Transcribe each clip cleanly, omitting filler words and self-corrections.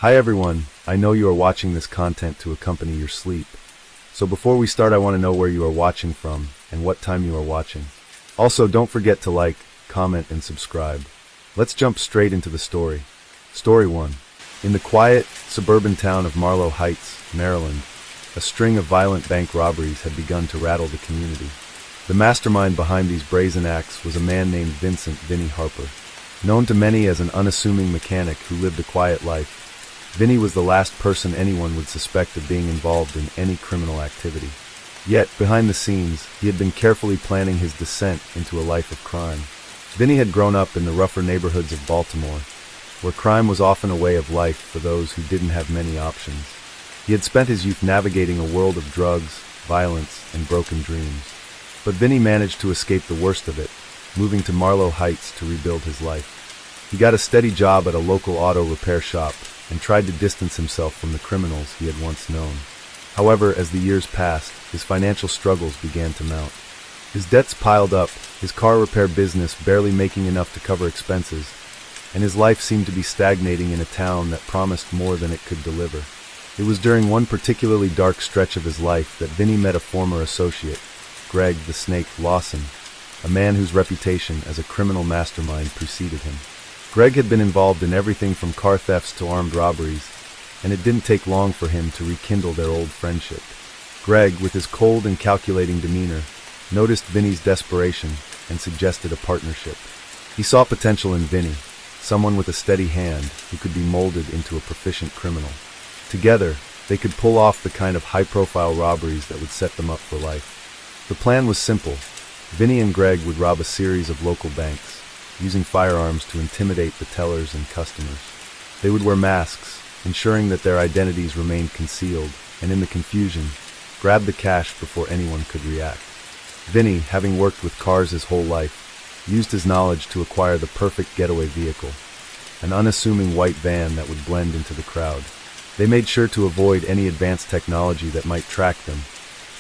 Hi everyone, I know you are watching this content to accompany your sleep. So before we start, I want to know where you are watching from and what time you are watching. Also, don't forget to like, comment, and subscribe. Let's jump straight into the story. Story 1. In the quiet, suburban town of Marlow Heights, Maryland, a string of violent bank robberies had begun to rattle the community. The mastermind behind these brazen acts was a man named Vinny Harper. Known to many as an unassuming mechanic who lived a quiet life, Vinny was the last person anyone would suspect of being involved in any criminal activity. Yet, behind the scenes, he had been carefully planning his descent into a life of crime. Vinny had grown up in the rougher neighborhoods of Baltimore, where crime was often a way of life for those who didn't have many options. He had spent his youth navigating a world of drugs, violence, and broken dreams. But Vinny managed to escape the worst of it, moving to Marlow Heights to rebuild his life. He got a steady job at a local auto repair shop and tried to distance himself from the criminals he had once known. However, as the years passed, his financial struggles began to mount. His debts piled up, his car repair business barely making enough to cover expenses, and his life seemed to be stagnating in a town that promised more than it could deliver. It was during one particularly dark stretch of his life that Vinny met a former associate, Greg the Snake Lawson, a man whose reputation as a criminal mastermind preceded him. Greg had been involved in everything from car thefts to armed robberies, and it didn't take long for him to rekindle their old friendship. Greg, with his cold and calculating demeanor, noticed Vinny's desperation and suggested a partnership. He saw potential in Vinny, someone with a steady hand who could be molded into a proficient criminal. Together, they could pull off the kind of high-profile robberies that would set them up for life. The plan was simple. Vinny and Greg would rob a series of local banks, using firearms to intimidate the tellers and customers. They would wear masks, ensuring that their identities remained concealed, and in the confusion, grab the cash before anyone could react. Vinny, having worked with cars his whole life, used his knowledge to acquire the perfect getaway vehicle, an unassuming white van that would blend into the crowd. They made sure to avoid any advanced technology that might track them,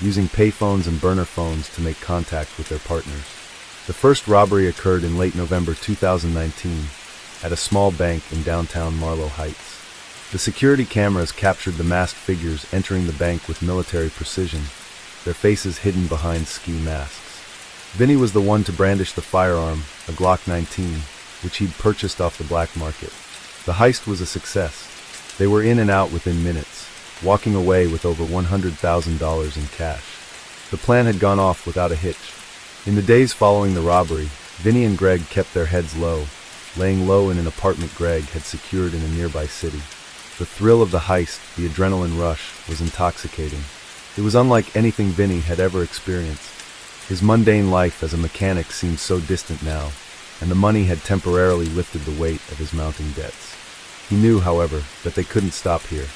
using payphones and burner phones to make contact with their partners. The first robbery occurred in late November 2019 at a small bank in downtown Marlow Heights. The security cameras captured the masked figures entering the bank with military precision, their faces hidden behind ski masks. Vinny was the one to brandish the firearm, a Glock 19, which he'd purchased off the black market. The heist was a success. They were in and out within minutes, walking away with over $100,000 in cash. The plan had gone off without a hitch. In the days following the robbery, Vinny and Greg kept their heads low, laying low in an apartment Greg had secured in a nearby city. The thrill of the heist, the adrenaline rush, was intoxicating. It was unlike anything Vinny had ever experienced. His mundane life as a mechanic seemed so distant now, and the money had temporarily lifted the weight of his mounting debts. He knew, however, that they couldn't stop here.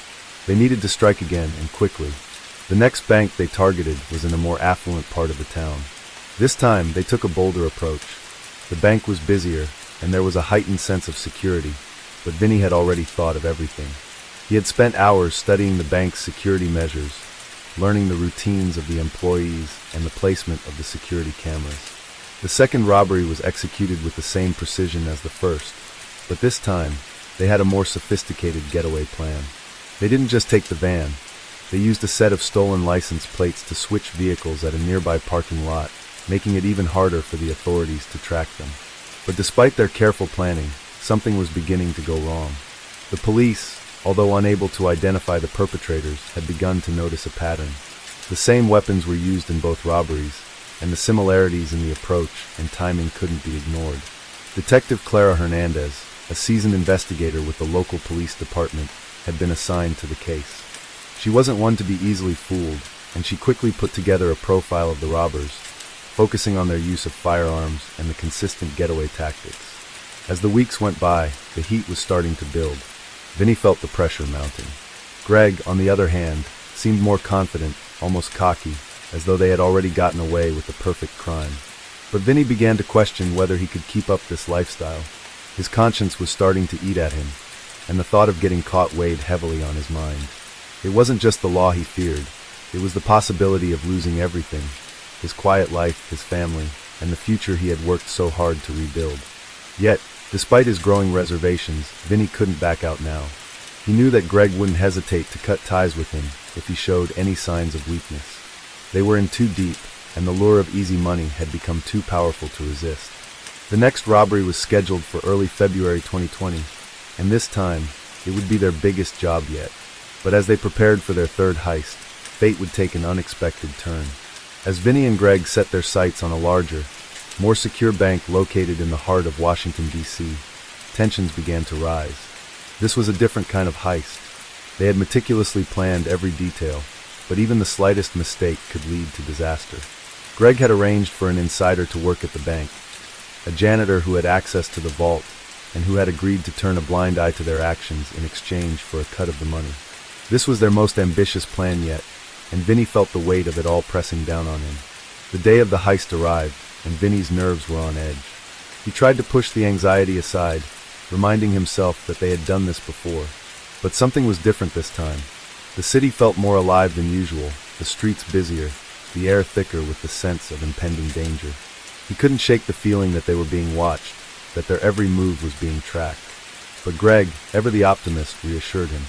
They needed to strike again, and quickly. The next bank they targeted was in a more affluent part of the town. This time, they took a bolder approach. The bank was busier, and there was a heightened sense of security, but Vinny had already thought of everything. He had spent hours studying the bank's security measures, learning the routines of the employees and the placement of the security cameras. The second robbery was executed with the same precision as the first, but this time, they had a more sophisticated getaway plan. They didn't just take the van. They used a set of stolen license plates to switch vehicles at a nearby parking lot, making it even harder for the authorities to track them. But despite their careful planning, something was beginning to go wrong. The police, although unable to identify the perpetrators, had begun to notice a pattern. The same weapons were used in both robberies, and the similarities in the approach and timing couldn't be ignored. Detective Clara Hernandez, a seasoned investigator with the local police department, had been assigned to the case. She wasn't one to be easily fooled, and she quickly put together a profile of the robbers, focusing on their use of firearms and the consistent getaway tactics. As the weeks went by, the heat was starting to build. Vinny felt the pressure mounting. Greg, on the other hand, seemed more confident, almost cocky, as though they had already gotten away with the perfect crime. But Vinny began to question whether he could keep up this lifestyle. His conscience was starting to eat at him, and the thought of getting caught weighed heavily on his mind. It wasn't just the law he feared, it was the possibility of losing everything: his quiet life, his family, and the future he had worked so hard to rebuild. Yet, despite his growing reservations, Vinny couldn't back out now. He knew that Greg wouldn't hesitate to cut ties with him if he showed any signs of weakness. They were in too deep, and the lure of easy money had become too powerful to resist. The next robbery was scheduled for early February 2020, and this time, it would be their biggest job yet. But as they prepared for their third heist, fate would take an unexpected turn. As Vinny and Greg set their sights on a larger, more secure bank located in the heart of Washington, D.C., tensions began to rise. This was a different kind of heist. They had meticulously planned every detail, but even the slightest mistake could lead to disaster. Greg had arranged for an insider to work at the bank, a janitor who had access to the vault and who had agreed to turn a blind eye to their actions in exchange for a cut of the money. This was their most ambitious plan yet, and Vinny felt the weight of it all pressing down on him. The day of the heist arrived, and Vinny's nerves were on edge. He tried to push the anxiety aside, reminding himself that they had done this before. But something was different this time. The city felt more alive than usual, the streets busier, the air thicker with the sense of impending danger. He couldn't shake the feeling that they were being watched, that their every move was being tracked. But Greg, ever the optimist, reassured him.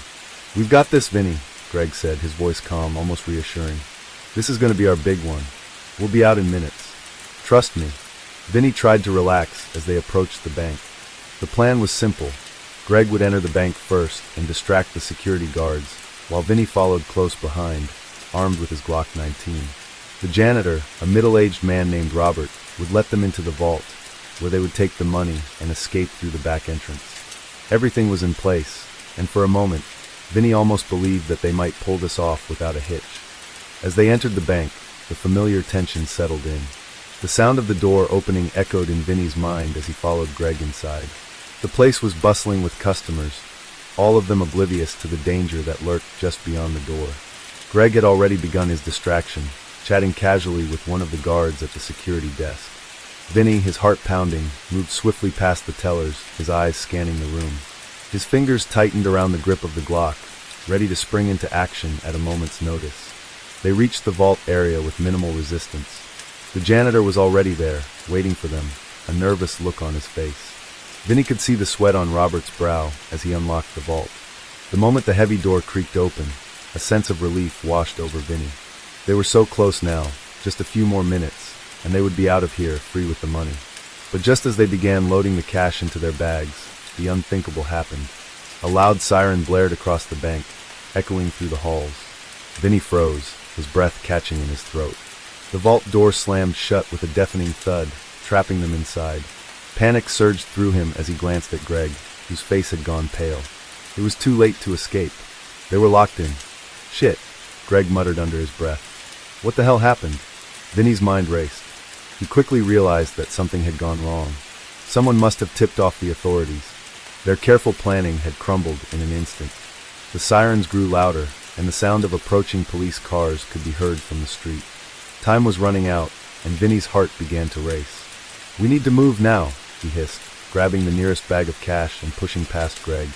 "We've got this, Vinny," Greg said, his voice calm, almost reassuring. "This is going to be our big one. We'll be out in minutes. Trust me." Vinny tried to relax as they approached the bank. The plan was simple. Greg would enter the bank first and distract the security guards, while Vinny followed close behind, armed with his Glock 19. The janitor, a middle-aged man named Robert, would let them into the vault, where they would take the money and escape through the back entrance. Everything was in place, and for a moment, Vinny almost believed that they might pull this off without a hitch. As they entered the bank, the familiar tension settled in. The sound of the door opening echoed in Vinny's mind as he followed Greg inside. The place was bustling with customers, all of them oblivious to the danger that lurked just beyond the door. Greg had already begun his distraction, chatting casually with one of the guards at the security desk. Vinny, his heart pounding, moved swiftly past the tellers, his eyes scanning the room. His fingers tightened around the grip of the Glock, ready to spring into action at a moment's notice. They reached the vault area with minimal resistance. The janitor was already there, waiting for them, a nervous look on his face. Vinny could see the sweat on Robert's brow as he unlocked the vault. The moment the heavy door creaked open, a sense of relief washed over Vinny. They were so close now, just a few more minutes, and they would be out of here, free with the money. But just as they began loading the cash into their bags, the unthinkable happened. A loud siren blared across the bank, echoing through the halls. Vinny froze, his breath catching in his throat. The vault door slammed shut with a deafening thud, trapping them inside. Panic surged through him as he glanced at Greg, whose face had gone pale. It was too late to escape. They were locked in. "Shit," Greg muttered under his breath. What the hell happened? Vinny's mind raced. He quickly realized that something had gone wrong. Someone must have tipped off the authorities. Their careful planning had crumbled in an instant. The sirens grew louder, and the sound of approaching police cars could be heard from the street. Time was running out, and Vinny's heart began to race. "We need to move now," he hissed, grabbing the nearest bag of cash and pushing past Greg.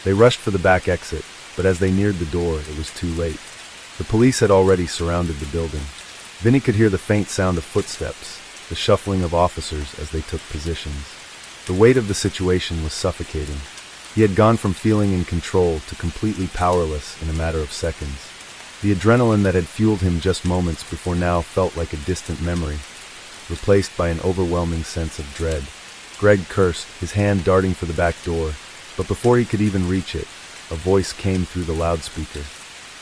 They rushed for the back exit, but as they neared the door, it was too late. The police had already surrounded the building. Vinny could hear the faint sound of footsteps, the shuffling of officers as they took positions. The weight of the situation was suffocating. He had gone from feeling in control to completely powerless in a matter of seconds. The adrenaline that had fueled him just moments before now felt like a distant memory, replaced by an overwhelming sense of dread. Greg cursed, his hand darting for the back door, but before he could even reach it, a voice came through the loudspeaker.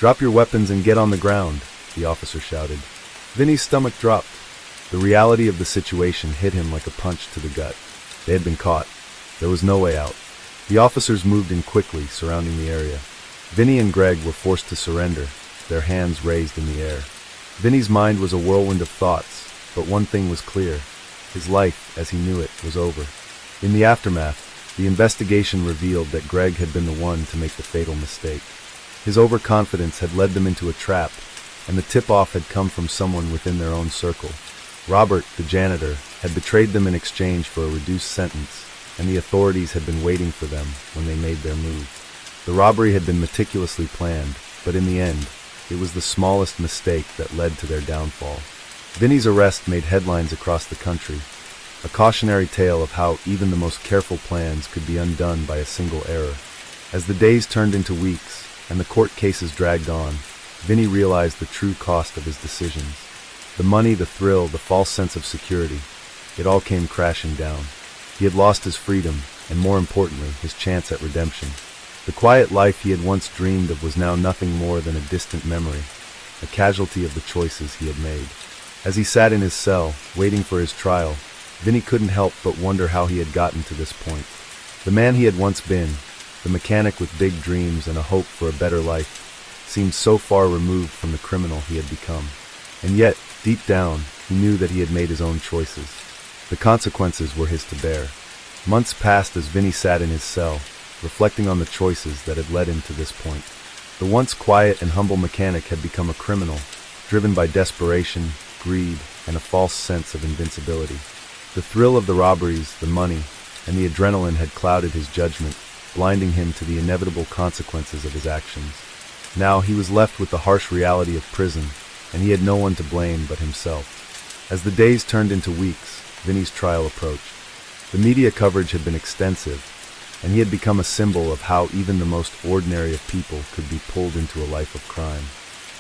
"Drop your weapons and get on the ground," the officer shouted. Vinny's stomach dropped. The reality of the situation hit him like a punch to the gut. They had been caught. There was no way out. The officers moved in quickly, surrounding the area. Vinny and Greg were forced to surrender, their hands raised in the air. Vinny's mind was a whirlwind of thoughts, but one thing was clear. His life, as he knew it, was over. In the aftermath, the investigation revealed that Greg had been the one to make the fatal mistake. His overconfidence had led them into a trap, and the tip-off had come from someone within their own circle. Robert, the janitor, had betrayed them in exchange for a reduced sentence, and the authorities had been waiting for them when they made their move. The robbery had been meticulously planned, but in the end, it was the smallest mistake that led to their downfall. Vinny's arrest made headlines across the country, a cautionary tale of how even the most careful plans could be undone by a single error. As the days turned into weeks, and the court cases dragged on, Vinny realized the true cost of his decisions. The money, the thrill, the false sense of security, it all came crashing down. He had lost his freedom, and more importantly, his chance at redemption. The quiet life he had once dreamed of was now nothing more than a distant memory, a casualty of the choices he had made. As he sat in his cell, waiting for his trial, Vinny couldn't help but wonder how he had gotten to this point. The man he had once been, the mechanic with big dreams and a hope for a better life, seemed so far removed from the criminal he had become. And yet, deep down, he knew that he had made his own choices. The consequences were his to bear. Months passed as Vinny sat in his cell, reflecting on the choices that had led him to this point. The once quiet and humble mechanic had become a criminal, driven by desperation, greed, and a false sense of invincibility. The thrill of the robberies, the money, and the adrenaline had clouded his judgment, blinding him to the inevitable consequences of his actions. Now he was left with the harsh reality of prison, and he had no one to blame but himself. As the days turned into weeks, Vinny's trial approached. The media coverage had been extensive, and he had become a symbol of how even the most ordinary of people could be pulled into a life of crime.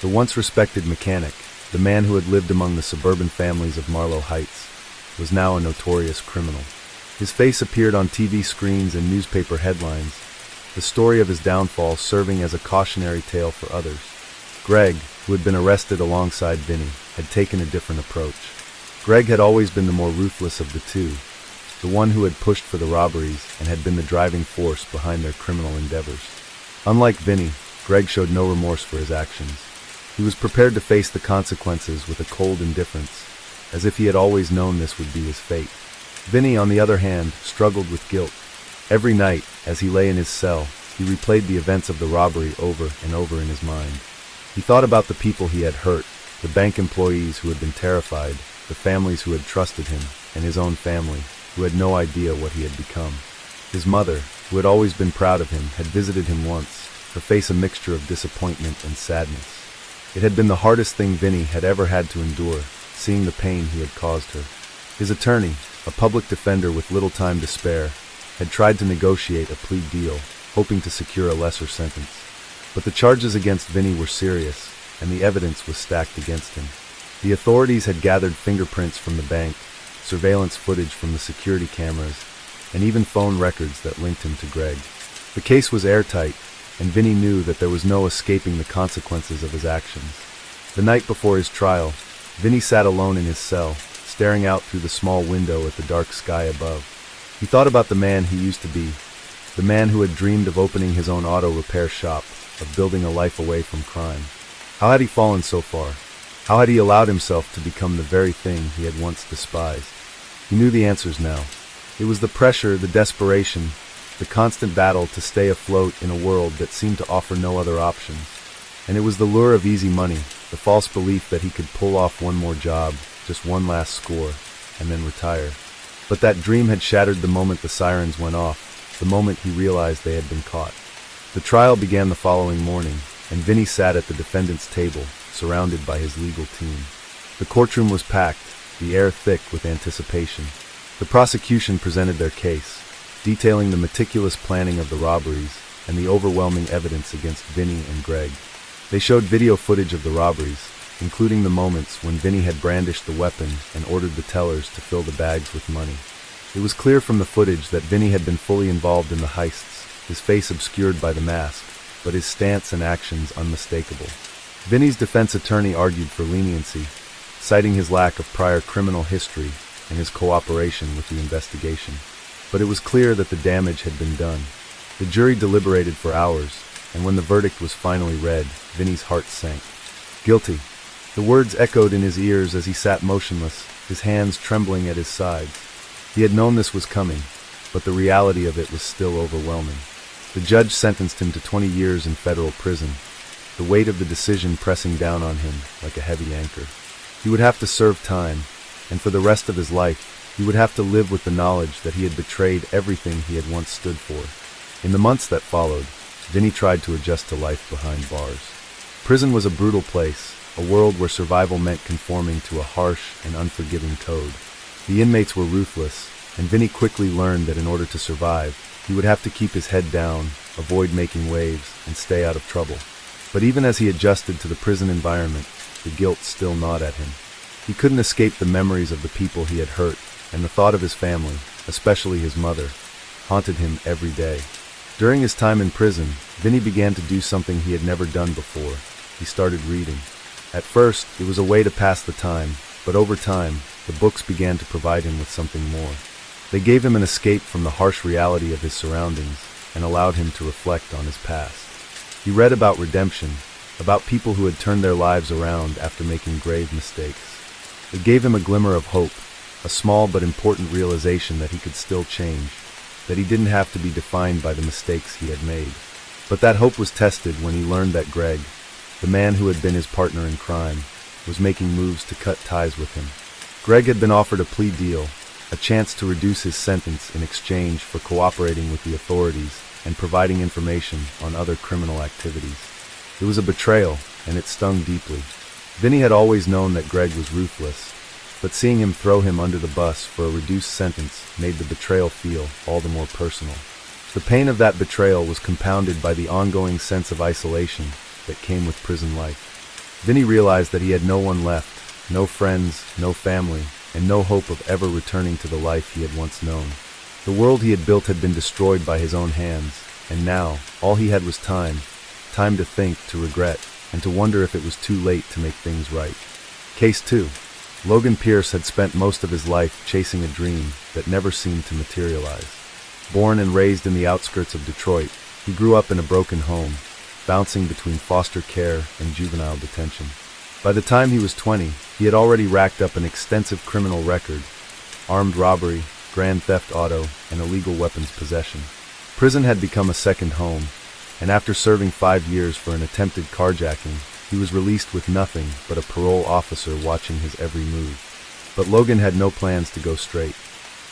The once respected mechanic, the man who had lived among the suburban families of Marlow Heights, was now a notorious criminal. His face appeared on TV screens and newspaper headlines, the story of his downfall serving as a cautionary tale for others. Greg, who had been arrested alongside Vinny, had taken a different approach. Greg had always been the more ruthless of the two, the one who had pushed for the robberies and had been the driving force behind their criminal endeavors. Unlike Vinny, Greg showed no remorse for his actions. He was prepared to face the consequences with a cold indifference, as if he had always known this would be his fate. Vinny, on the other hand, struggled with guilt. Every night, as he lay in his cell, he replayed the events of the robbery over and over in his mind. He thought about the people he had hurt, the bank employees who had been terrified, the families who had trusted him, and his own family, who had no idea what he had become. His mother, who had always been proud of him, had visited him once, her face a mixture of disappointment and sadness. It had been the hardest thing Vinny had ever had to endure, seeing the pain he had caused her. His attorney, a public defender with little time to spare, had tried to negotiate a plea deal, hoping to secure a lesser sentence. But the charges against Vinny were serious, and the evidence was stacked against him. The authorities had gathered fingerprints from the bank, surveillance footage from the security cameras, and even phone records that linked him to Greg. The case was airtight, and Vinny knew that there was no escaping the consequences of his actions. The night before his trial, Vinny sat alone in his cell, staring out through the small window at the dark sky above. He thought about the man he used to be, the man who had dreamed of opening his own auto repair shop, of building a life away from crime. How had he fallen so far? How had he allowed himself to become the very thing he had once despised? He knew the answers now. It was the pressure, the desperation, the constant battle to stay afloat in a world that seemed to offer no other options. And it was the lure of easy money, the false belief that he could pull off one more job, just one last score, and then retire. But that dream had shattered the moment the sirens went off, the moment he realized they had been caught. The trial began the following morning, and Vinny sat at the defendant's table, surrounded by his legal team. The courtroom was packed, the air thick with anticipation. The prosecution presented their case, detailing the meticulous planning of the robberies and the overwhelming evidence against Vinny and Greg. They showed video footage of the robberies, including the moments when Vinny had brandished the weapon and ordered the tellers to fill the bags with money. It was clear from the footage that Vinny had been fully involved in the heists, his face obscured by the mask, but his stance and actions unmistakable. Vinny's defense attorney argued for leniency, citing his lack of prior criminal history and his cooperation with the investigation. But it was clear that the damage had been done. The jury deliberated for hours, and when the verdict was finally read, Vinny's heart sank. Guilty. The words echoed in his ears as he sat motionless, his hands trembling at his sides. He had known this was coming, but the reality of it was still overwhelming. The judge sentenced him to 20 years in federal prison, the weight of the decision pressing down on him like a heavy anchor. He would have to serve time, and for the rest of his life, he would have to live with the knowledge that he had betrayed everything he had once stood for. In the months that followed, Vinny tried to adjust to life behind bars. Prison was a brutal place, a world where survival meant conforming to a harsh and unforgiving code. The inmates were ruthless, and Vinny quickly learned that in order to survive, he would have to keep his head down, avoid making waves, and stay out of trouble. But even as he adjusted to the prison environment, the guilt still gnawed at him. He couldn't escape the memories of the people he had hurt, and the thought of his family, especially his mother, haunted him every day. During his time in prison, Vinny began to do something he had never done before. He started reading. At first, it was a way to pass the time, but over time, the books began to provide him with something more. They gave him an escape from the harsh reality of his surroundings and allowed him to reflect on his past. He read about redemption, about people who had turned their lives around after making grave mistakes. It gave him a glimmer of hope, a small but important realization that he could still change, that he didn't have to be defined by the mistakes he had made. But that hope was tested when he learned that Greg, the man who had been his partner in crime, was making moves to cut ties with him. Greg had been offered a plea deal, a chance to reduce his sentence in exchange for cooperating with the authorities and providing information on other criminal activities. It was a betrayal, and it stung deeply. Vinny had always known that Greg was ruthless, but seeing him throw him under the bus for a reduced sentence made the betrayal feel all the more personal. The pain of that betrayal was compounded by the ongoing sense of isolation that came with prison life. Vinny realized that he had no one left, no friends, no family, and no hope of ever returning to the life he had once known. The world he had built had been destroyed by his own hands, and now, all he had was time to think, to regret, and to wonder if it was too late to make things right. Case 2. Logan Pierce had spent most of his life chasing a dream that never seemed to materialize. Born and raised in the outskirts of Detroit, he grew up in a broken home, bouncing between foster care and juvenile detention. By the time he was 20, he had already racked up an extensive criminal record: armed robbery, grand theft auto, and illegal weapons possession. Prison had become a second home, and after serving 5 years for an attempted carjacking, he was released with nothing but a parole officer watching his every move. But Logan had no plans to go straight.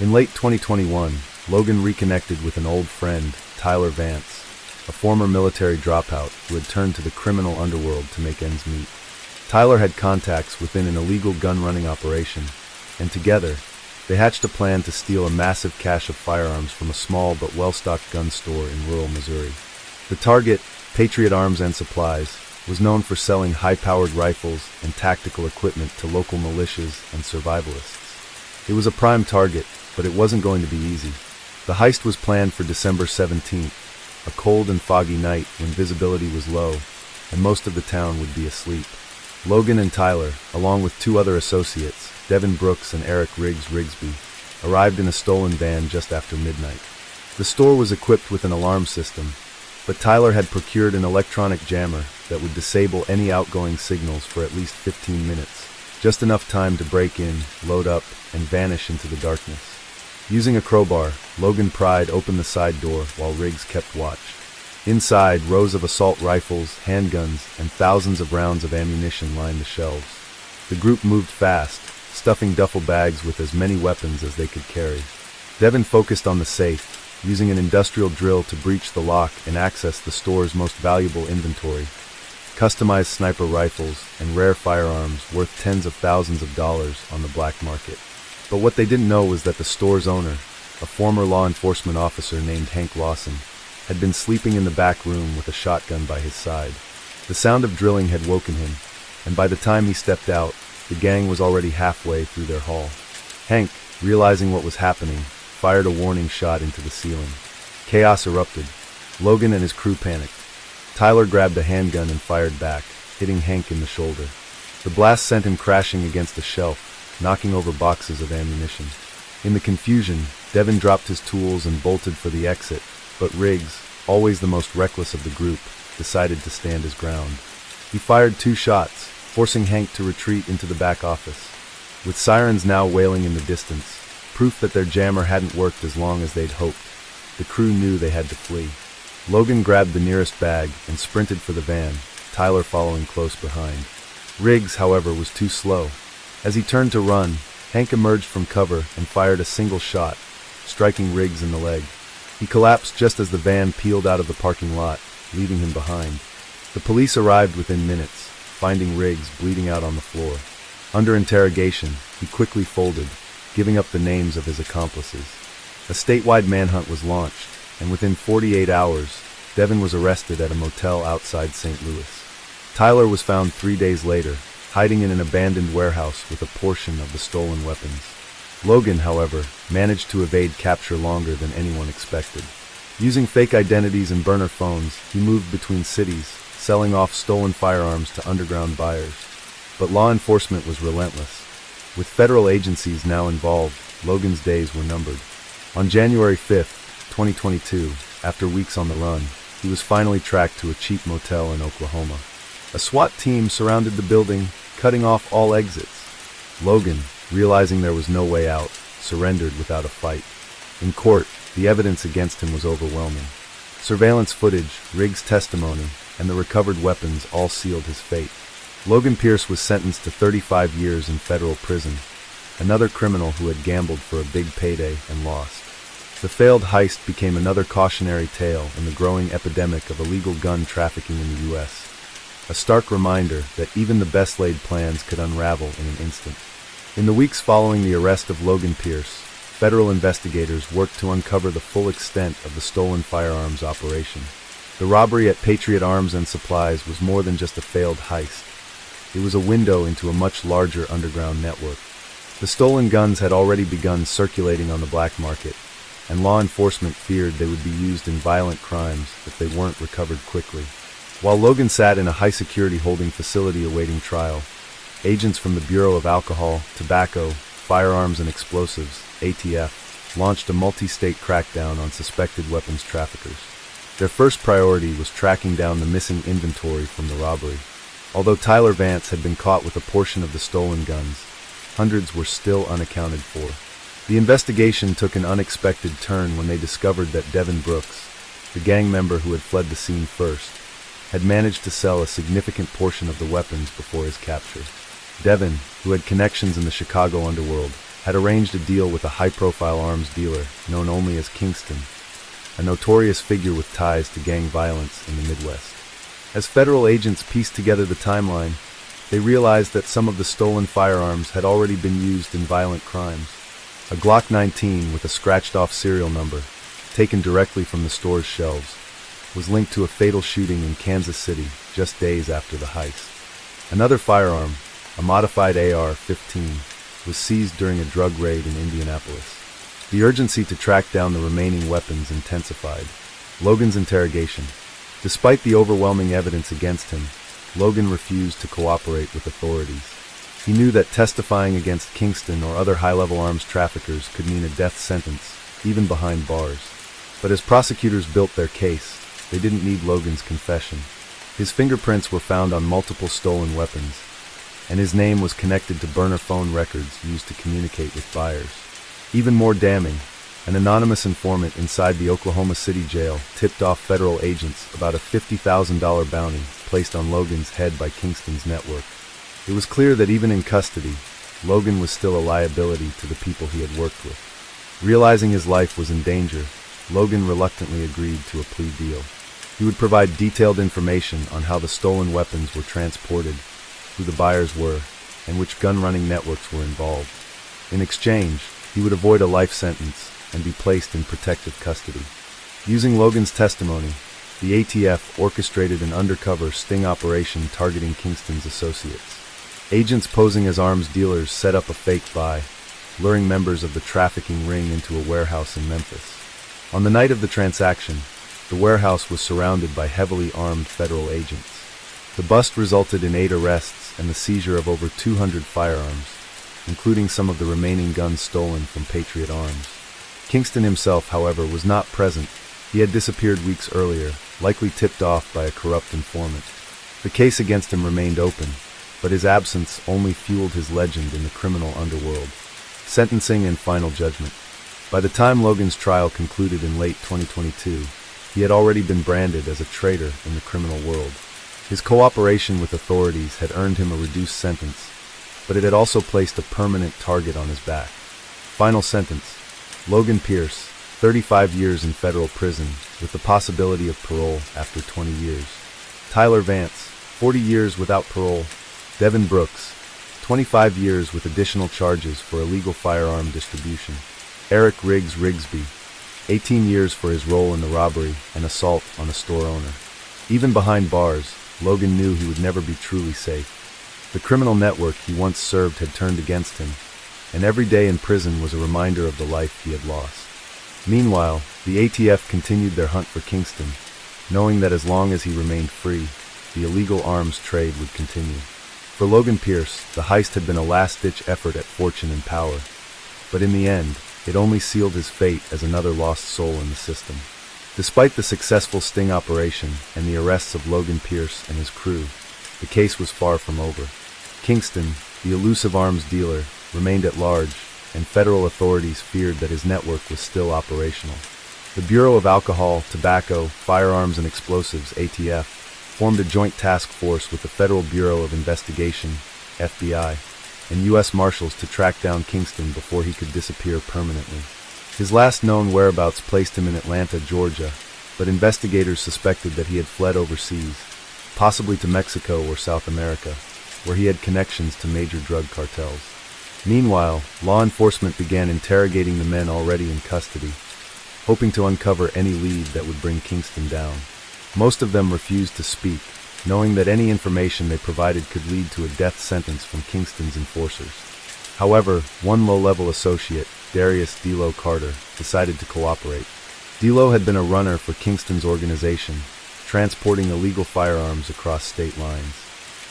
In late 2021, Logan reconnected with an old friend, Tyler Vance, a former military dropout who had turned to the criminal underworld to make ends meet. Tyler had contacts within an illegal gun-running operation, and together, they hatched a plan to steal a massive cache of firearms from a small but well-stocked gun store in rural Missouri. The target, Patriot Arms and Supplies, was known for selling high-powered rifles and tactical equipment to local militias and survivalists. It was a prime target, but it wasn't going to be easy. The heist was planned for December 17th, a cold and foggy night when visibility was low and most of the town would be asleep. Logan and Tyler, along with 2 other associates, Devin Brooks and Eric Rigsby, arrived in a stolen van just after midnight. The store was equipped with an alarm system, but Tyler had procured an electronic jammer that would disable any outgoing signals for at least 15 minutes, just enough time to break in, load up, and vanish into the darkness. Using a crowbar, Logan pried open the side door while Riggs kept watch. Inside, rows of assault rifles, handguns, and thousands of rounds of ammunition lined the shelves. The group moved fast, stuffing duffel bags with as many weapons as they could carry. Devin focused on the safe, using an industrial drill to breach the lock and access the store's most valuable inventory: customized sniper rifles and rare firearms worth tens of thousands of dollars on the black market. But what they didn't know was that the store's owner, a former law enforcement officer named Hank Lawson, had been sleeping in the back room with a shotgun by his side. The sound of drilling had woken him, and by the time he stepped out, the gang was already halfway through their haul. Hank, realizing what was happening, fired a warning shot into the ceiling. Chaos erupted. Logan and his crew panicked. Tyler grabbed a handgun and fired back, hitting Hank in the shoulder. The blast sent him crashing against a shelf, knocking over boxes of ammunition. In the confusion, Devin dropped his tools and bolted for the exit, but Riggs, always the most reckless of the group, decided to stand his ground. He fired 2 shots, forcing Hank to retreat into the back office. With sirens now wailing in the distance, proof that their jammer hadn't worked as long as they'd hoped, the crew knew they had to flee. Logan grabbed the nearest bag and sprinted for the van, Tyler following close behind. Riggs, however, was too slow. As he turned to run, Hank emerged from cover and fired a single shot, striking Riggs in the leg. He collapsed just as the van peeled out of the parking lot, leaving him behind. The police arrived within minutes, finding Riggs bleeding out on the floor. Under interrogation, he quickly folded, giving up the names of his accomplices. A statewide manhunt was launched, and within 48 hours, Devin was arrested at a motel outside St. Louis. Tyler was found 3 days later, hiding in an abandoned warehouse with a portion of the stolen weapons. Logan, however, managed to evade capture longer than anyone expected. Using fake identities and burner phones, he moved between cities, selling off stolen firearms to underground buyers. But law enforcement was relentless. With federal agencies now involved, Logan's days were numbered. On January 5, 2022, after weeks on the run, he was finally tracked to a cheap motel in Oklahoma. A SWAT team surrounded the building, cutting off all exits. Logan, realizing there was no way out, surrendered without a fight. In court, the evidence against him was overwhelming. Surveillance footage, Riggs' testimony, and the recovered weapons all sealed his fate. Logan Pierce was sentenced to 35 years in federal prison, another criminal who had gambled for a big payday and lost. The failed heist became another cautionary tale in the growing epidemic of illegal gun trafficking in the U.S. A stark reminder that even the best-laid plans could unravel in an instant. In the weeks following the arrest of Logan Pierce, federal investigators worked to uncover the full extent of the stolen firearms operation. The robbery at Patriot Arms and Supplies was more than just a failed heist. It was a window into a much larger underground network. The stolen guns had already begun circulating on the black market, and law enforcement feared they would be used in violent crimes if they weren't recovered quickly. While Logan sat in a high-security holding facility awaiting trial, agents from the Bureau of Alcohol, Tobacco, Firearms and Explosives, ATF, launched a multi-state crackdown on suspected weapons traffickers. Their first priority was tracking down the missing inventory from the robbery. Although Tyler Vance had been caught with a portion of the stolen guns, hundreds were still unaccounted for. The investigation took an unexpected turn when they discovered that Devin Brooks, the gang member who had fled the scene first, had managed to sell a significant portion of the weapons before his capture. Devin, who had connections in the Chicago underworld, had arranged a deal with a high-profile arms dealer known only as Kingston, a notorious figure with ties to gang violence in the Midwest. As federal agents pieced together the timeline, they realized that some of the stolen firearms had already been used in violent crimes. A Glock 19 with a scratched-off serial number, taken directly from the store's shelves, was linked to a fatal shooting in Kansas City just days after the heist. Another firearm, a modified AR-15, was seized during a drug raid in Indianapolis. The urgency to track down the remaining weapons intensified. Logan's interrogation. Despite the overwhelming evidence against him, Logan refused to cooperate with authorities. He knew that testifying against Kingston or other high-level arms traffickers could mean a death sentence, even behind bars. But as prosecutors built their case, they didn't need Logan's confession. His fingerprints were found on multiple stolen weapons, and his name was connected to burner phone records used to communicate with buyers. Even more damning, an anonymous informant inside the Oklahoma City jail tipped off federal agents about a $50,000 bounty placed on Logan's head by Kingston's network. It was clear that even in custody, Logan was still a liability to the people he had worked with. Realizing his life was in danger, Logan reluctantly agreed to a plea deal. He would provide detailed information on how the stolen weapons were transported, who the buyers were, and which gun-running networks were involved. In exchange, he would avoid a life sentence and be placed in protective custody. Using Logan's testimony, the ATF orchestrated an undercover sting operation targeting Kingston's associates. Agents posing as arms dealers set up a fake buy, luring members of the trafficking ring into a warehouse in Memphis. On the night of the transaction, the warehouse was surrounded by heavily armed federal agents. The bust resulted in 8 arrests and the seizure of over 200 firearms, including some of the remaining guns stolen from Patriot Arms. Kingston himself, however, was not present. He had disappeared weeks earlier, likely tipped off by a corrupt informant. The case against him remained open, but his absence only fueled his legend in the criminal underworld. Sentencing and final judgment. By the time Logan's trial concluded in late 2022, he had already been branded as a traitor in the criminal world. His cooperation with authorities had earned him a reduced sentence, but it had also placed a permanent target on his back. Final sentence. Logan Pierce, 35 years in federal prison, with the possibility of parole after 20 years. Tyler Vance, 40 years without parole. Devin Brooks, 25 years with additional charges for illegal firearm distribution. Eric Riggs Rigsby, 18 years for his role in the robbery and assault on a store owner. Even behind bars, Logan knew he would never be truly safe. The criminal network he once served had turned against him, and every day in prison was a reminder of the life he had lost. Meanwhile, the ATF continued their hunt for Kingston, knowing that as long as he remained free, the illegal arms trade would continue. For Logan Pierce, the heist had been a last-ditch effort at fortune and power, but in the end, it only sealed his fate as another lost soul in the system. Despite the successful sting operation and the arrests of Logan Pierce and his crew, the case was far from over. Kingston, the elusive arms dealer, remained at large, and federal authorities feared that his network was still operational. The Bureau of Alcohol, Tobacco, Firearms and Explosives, ATF, formed a joint task force with the Federal Bureau of Investigation, FBI, and U.S. Marshals to track down Kingston before he could disappear permanently. His last known whereabouts placed him in Atlanta, Georgia, but investigators suspected that he had fled overseas, possibly to Mexico or South America, where he had connections to major drug cartels. Meanwhile, law enforcement began interrogating the men already in custody, hoping to uncover any lead that would bring Kingston down. Most of them refused to speak, knowing that any information they provided could lead to a death sentence from Kingston's enforcers. However, one low-level associate, Darius D-Lo Carter, decided to cooperate. D-Lo had been a runner for Kingston's organization, transporting illegal firearms across state lines.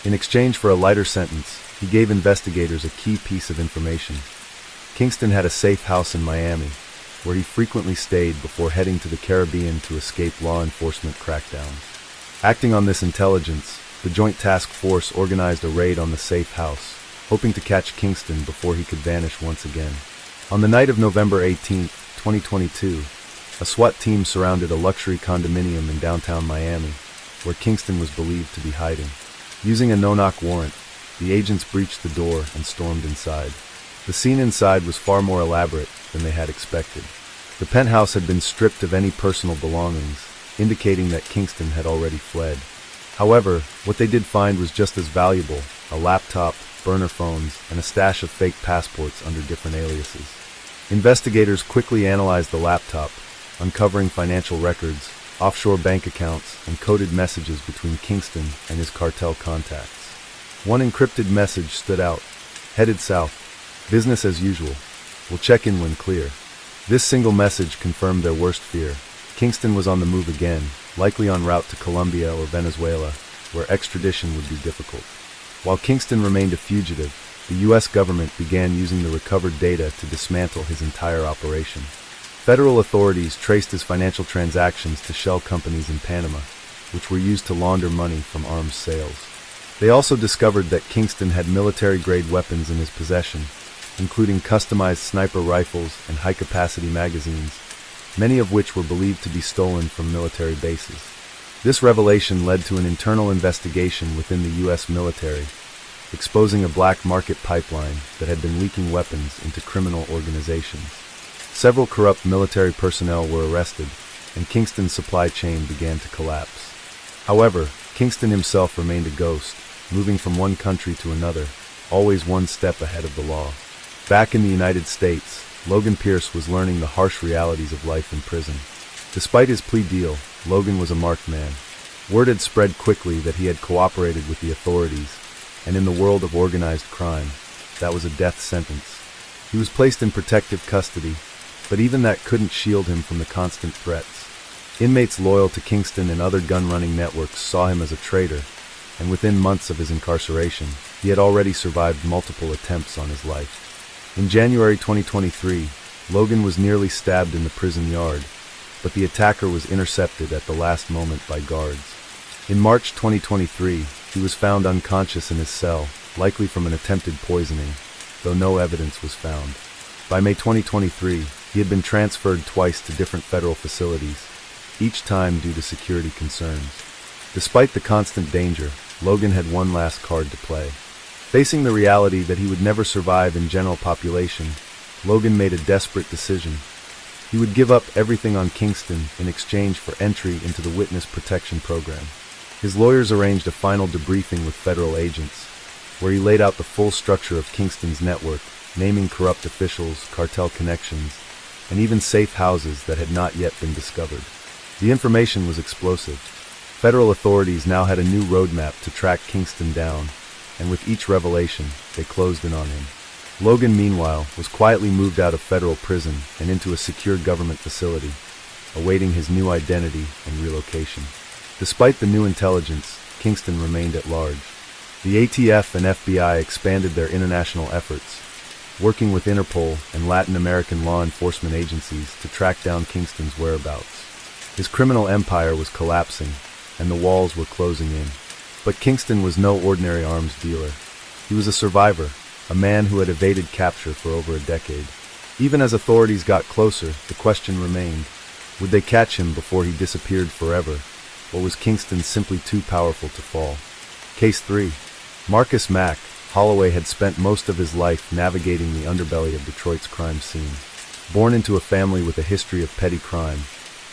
In exchange for a lighter sentence, he gave investigators a key piece of information. Kingston had a safe house in Miami, where he frequently stayed before heading to the Caribbean to escape law enforcement crackdowns. Acting on this intelligence, the Joint Task Force organized a raid on the safe house, hoping to catch Kingston before he could vanish once again. On the night of November 18, 2022, a SWAT team surrounded a luxury condominium in downtown Miami, where Kingston was believed to be hiding. Using a no-knock warrant, the agents breached the door and stormed inside. The scene inside was far more elaborate than they had expected. The penthouse had been stripped of any personal belongings, indicating that Kingston had already fled. However, what they did find was just as valuable: a laptop, burner phones, and a stash of fake passports under different aliases. Investigators quickly analyzed the laptop, uncovering financial records, offshore bank accounts, and coded messages between Kingston and his cartel contacts. One encrypted message stood out: headed south. Business as usual. We'll check in when clear. This single message confirmed their worst fear. Kingston was on the move again, likely en route to Colombia or Venezuela, where extradition would be difficult. While Kingston remained a fugitive, the U.S. government began using the recovered data to dismantle his entire operation. Federal authorities traced his financial transactions to shell companies in Panama, which were used to launder money from arms sales. They also discovered that Kingston had military-grade weapons in his possession, including customized sniper rifles and high-capacity magazines, many of which were believed to be stolen from military bases. This revelation led to an internal investigation within the U.S. military, exposing a black market pipeline that had been leaking weapons into criminal organizations. Several corrupt military personnel were arrested, and Kingston's supply chain began to collapse. However, Kingston himself remained a ghost, moving from one country to another, always one step ahead of the law. Back in the United States, Logan Pierce was learning the harsh realities of life in prison. Despite his plea deal, Logan was a marked man. Word had spread quickly that he had cooperated with the authorities, and in the world of organized crime, that was a death sentence. He was placed in protective custody, but even that couldn't shield him from the constant threats. Inmates loyal to Kingston and other gun-running networks saw him as a traitor, and within months of his incarceration, he had already survived multiple attempts on his life. In January 2023, Logan was nearly stabbed in the prison yard, but the attacker was intercepted at the last moment by guards. In March 2023, he was found unconscious in his cell, likely from an attempted poisoning, though no evidence was found. By May 2023, he had been transferred twice to different federal facilities, each time due to security concerns. Despite the constant danger, Logan had one last card to play. Facing the reality that he would never survive in general population, Logan made a desperate decision. He would give up everything on Kingston in exchange for entry into the Witness Protection Program. His lawyers arranged a final debriefing with federal agents, where he laid out the full structure of Kingston's network, naming corrupt officials, cartel connections, and even safe houses that had not yet been discovered. The information was explosive. Federal authorities now had a new roadmap to track Kingston down, and with each revelation, they closed in on him. Logan, meanwhile, was quietly moved out of federal prison and into a secure government facility, awaiting his new identity and relocation. Despite the new intelligence, Kingston remained at large. The ATF and FBI expanded their international efforts, working with Interpol and Latin American law enforcement agencies to track down Kingston's whereabouts. His criminal empire was collapsing, and the walls were closing in. But Kingston was no ordinary arms dealer. He was a survivor, a man who had evaded capture for over a decade. Even as authorities got closer, the question remained, would they catch him before he disappeared forever, or was Kingston simply too powerful to fall? Case 3. Marcus Mack. Holloway had spent most of his life navigating the underbelly of Detroit's crime scene. Born into a family with a history of petty crime,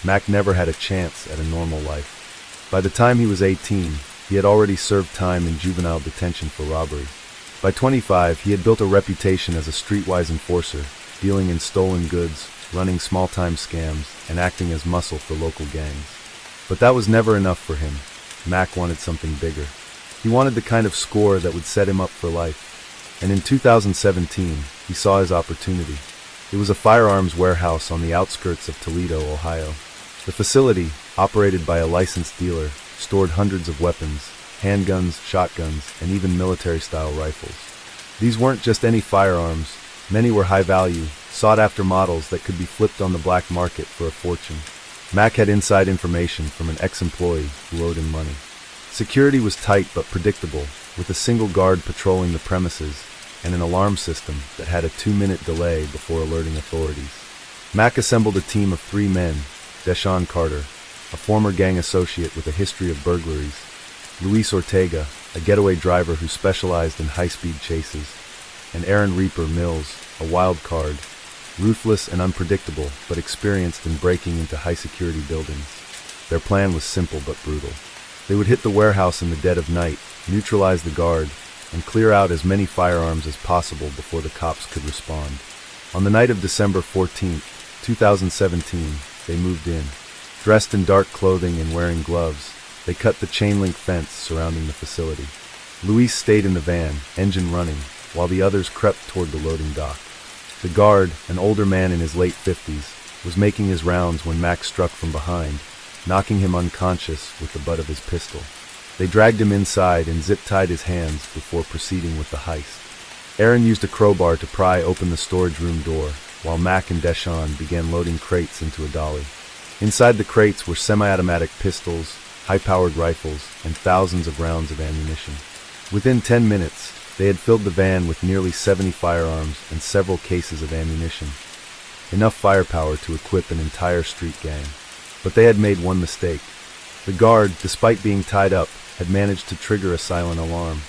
Mack never had a chance at a normal life. By the time he was 18, he had already served time in juvenile detention for robbery. By 25, he had built a reputation as a streetwise enforcer, dealing in stolen goods, running small-time scams, and acting as muscle for local gangs. But that was never enough for him. Mack wanted something bigger. He wanted the kind of score that would set him up for life. And in 2017, he saw his opportunity. It was a firearms warehouse on the outskirts of Toledo, Ohio. The facility, operated by a licensed dealer, stored hundreds of weapons, handguns, shotguns, and even military-style rifles. These weren't just any firearms. Many were high-value, sought-after models that could be flipped on the black market for a fortune. Mack had inside information from an ex-employee who owed him money. Security was tight but predictable, with a single guard patrolling the premises and an alarm system that had a 2-minute delay before alerting authorities. Mack assembled a team of 3 men: Deshaun Carter, a former gang associate with a history of burglaries; Luis Ortega, a getaway driver who specialized in high-speed chases; and Aaron Reaper Mills, a wild card, ruthless and unpredictable, but experienced in breaking into high-security buildings. Their plan was simple but brutal. They would hit the warehouse in the dead of night, neutralize the guard, and clear out as many firearms as possible before the cops could respond. On the night of December 14, 2017, they moved in. Dressed in dark clothing and wearing gloves, they cut the chain-link fence surrounding the facility. Luis stayed in the van, engine running, while the others crept toward the loading dock. The guard, an older man in his late 50s, was making his rounds when Mack struck from behind, knocking him unconscious with the butt of his pistol. They dragged him inside and zip-tied his hands before proceeding with the heist. Aaron used a crowbar to pry open the storage room door, while Mack and Deshaun began loading crates into a dolly. Inside the crates were semi-automatic pistols, high-powered rifles, and thousands of rounds of ammunition. Within 10 minutes, they had filled the van with nearly 70 firearms and several cases of ammunition. Enough firepower to equip an entire street gang. But they had made one mistake. The guard, despite being tied up, had managed to trigger a silent alarm.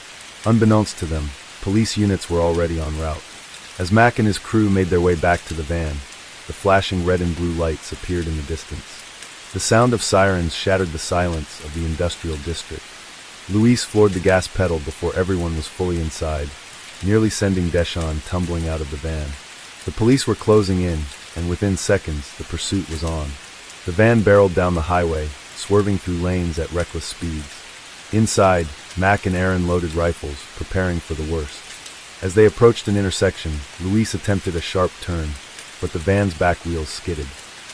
Unbeknownst to them, police units were already en route. As Mack and his crew made their way back to the van, the flashing red and blue lights appeared in the distance. The sound of sirens shattered the silence of the industrial district. Luis floored the gas pedal before everyone was fully inside, nearly sending Deshaun tumbling out of the van. The police were closing in, and within seconds, the pursuit was on. The van barreled down the highway, swerving through lanes at reckless speeds. Inside, Mack and Aaron loaded rifles, preparing for the worst. As they approached an intersection, Luis attempted a sharp turn, but the van's back wheels skidded.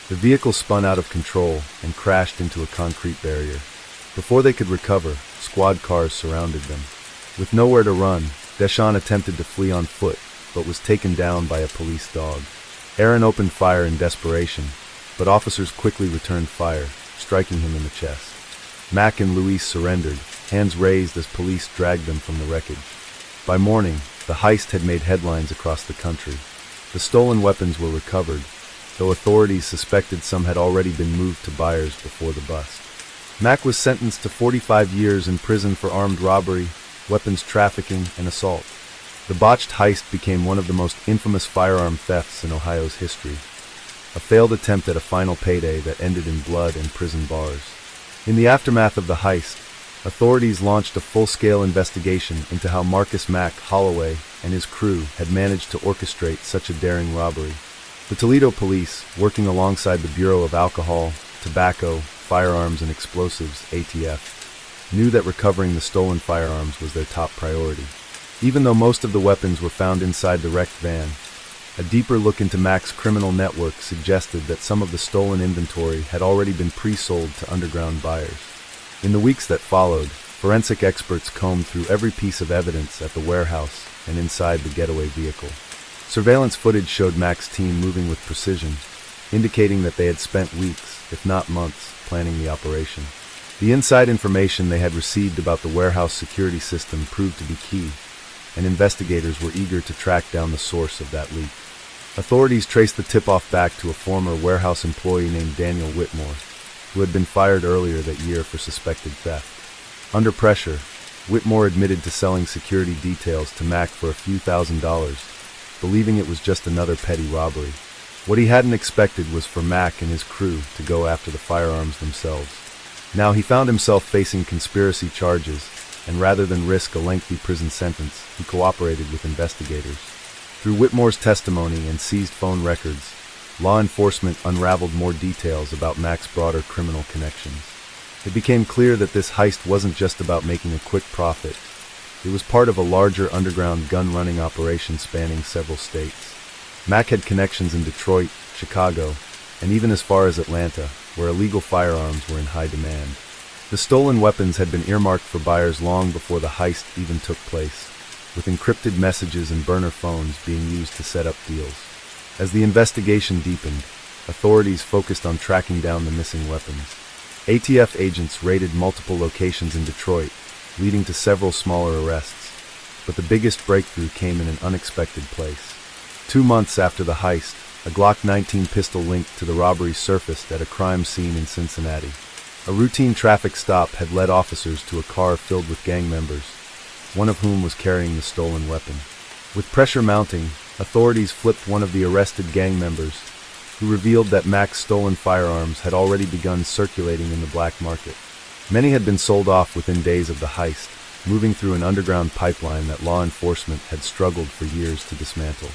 The vehicle spun out of control and crashed into a concrete barrier. Before they could recover, squad cars surrounded them. With nowhere to run, Deshaun attempted to flee on foot, but was taken down by a police dog. Aaron opened fire in desperation, but officers quickly returned fire, striking him in the chest. Mack and Luis surrendered, hands raised as police dragged them from the wreckage. By morning, the heist had made headlines across the country. The stolen weapons were recovered, though authorities suspected some had already been moved to buyers before the bust. Mack was sentenced to 45 years in prison for armed robbery, weapons trafficking, and assault. The botched heist became one of the most infamous firearm thefts in Ohio's history, a failed attempt at a final payday that ended in blood and prison bars. In the aftermath of the heist, Authorities launched a full-scale investigation into how Marcus Mack Holloway and his crew had managed to orchestrate such a daring robbery. The Toledo police, working alongside the Bureau of Alcohol, Tobacco, Firearms and Explosives, ATF, knew that recovering the stolen firearms was their top priority. Even though most of the weapons were found inside the wrecked van, a deeper look into Mack's criminal network suggested that some of the stolen inventory had already been pre-sold to underground buyers. In the weeks that followed, forensic experts combed through every piece of evidence at the warehouse and inside the getaway vehicle. Surveillance footage showed Mack's team moving with precision, indicating that they had spent weeks, if not months, planning the operation. The inside information they had received about the warehouse security system proved to be key, and investigators were eager to track down the source of that leak. Authorities traced the tip-off back to a former warehouse employee named Daniel Whitmore, who had been fired earlier that year for suspected theft. Under pressure, Whitmore admitted to selling security details to Mack for a few $1,000s, believing it was just another petty robbery. What he hadn't expected was for Mack and his crew to go after the firearms themselves. Now he found himself facing conspiracy charges, and rather than risk a lengthy prison sentence, he cooperated with investigators. Through Whitmore's testimony and seized phone records, law enforcement unraveled more details about Mack's broader criminal connections. It became clear that this heist wasn't just about making a quick profit. It was part of a larger underground gun-running operation spanning several states. Mack had connections in Detroit, Chicago, and even as far as Atlanta, where illegal firearms were in high demand. The stolen weapons had been earmarked for buyers long before the heist even took place, with encrypted messages and burner phones being used to set up deals. As the investigation deepened, authorities focused on tracking down the missing weapons. ATF agents raided multiple locations in Detroit, leading to several smaller arrests, but the biggest breakthrough came in an unexpected place. 2 months after the heist, a Glock 19 pistol linked to the robbery surfaced at a crime scene in Cincinnati. A routine traffic stop had led officers to a car filled with gang members, one of whom was carrying the stolen weapon. With pressure mounting, authorities flipped one of the arrested gang members, who revealed that Mack's stolen firearms had already begun circulating in the black market. Many had been sold off within days of the heist, moving through an underground pipeline that law enforcement had struggled for years to dismantle.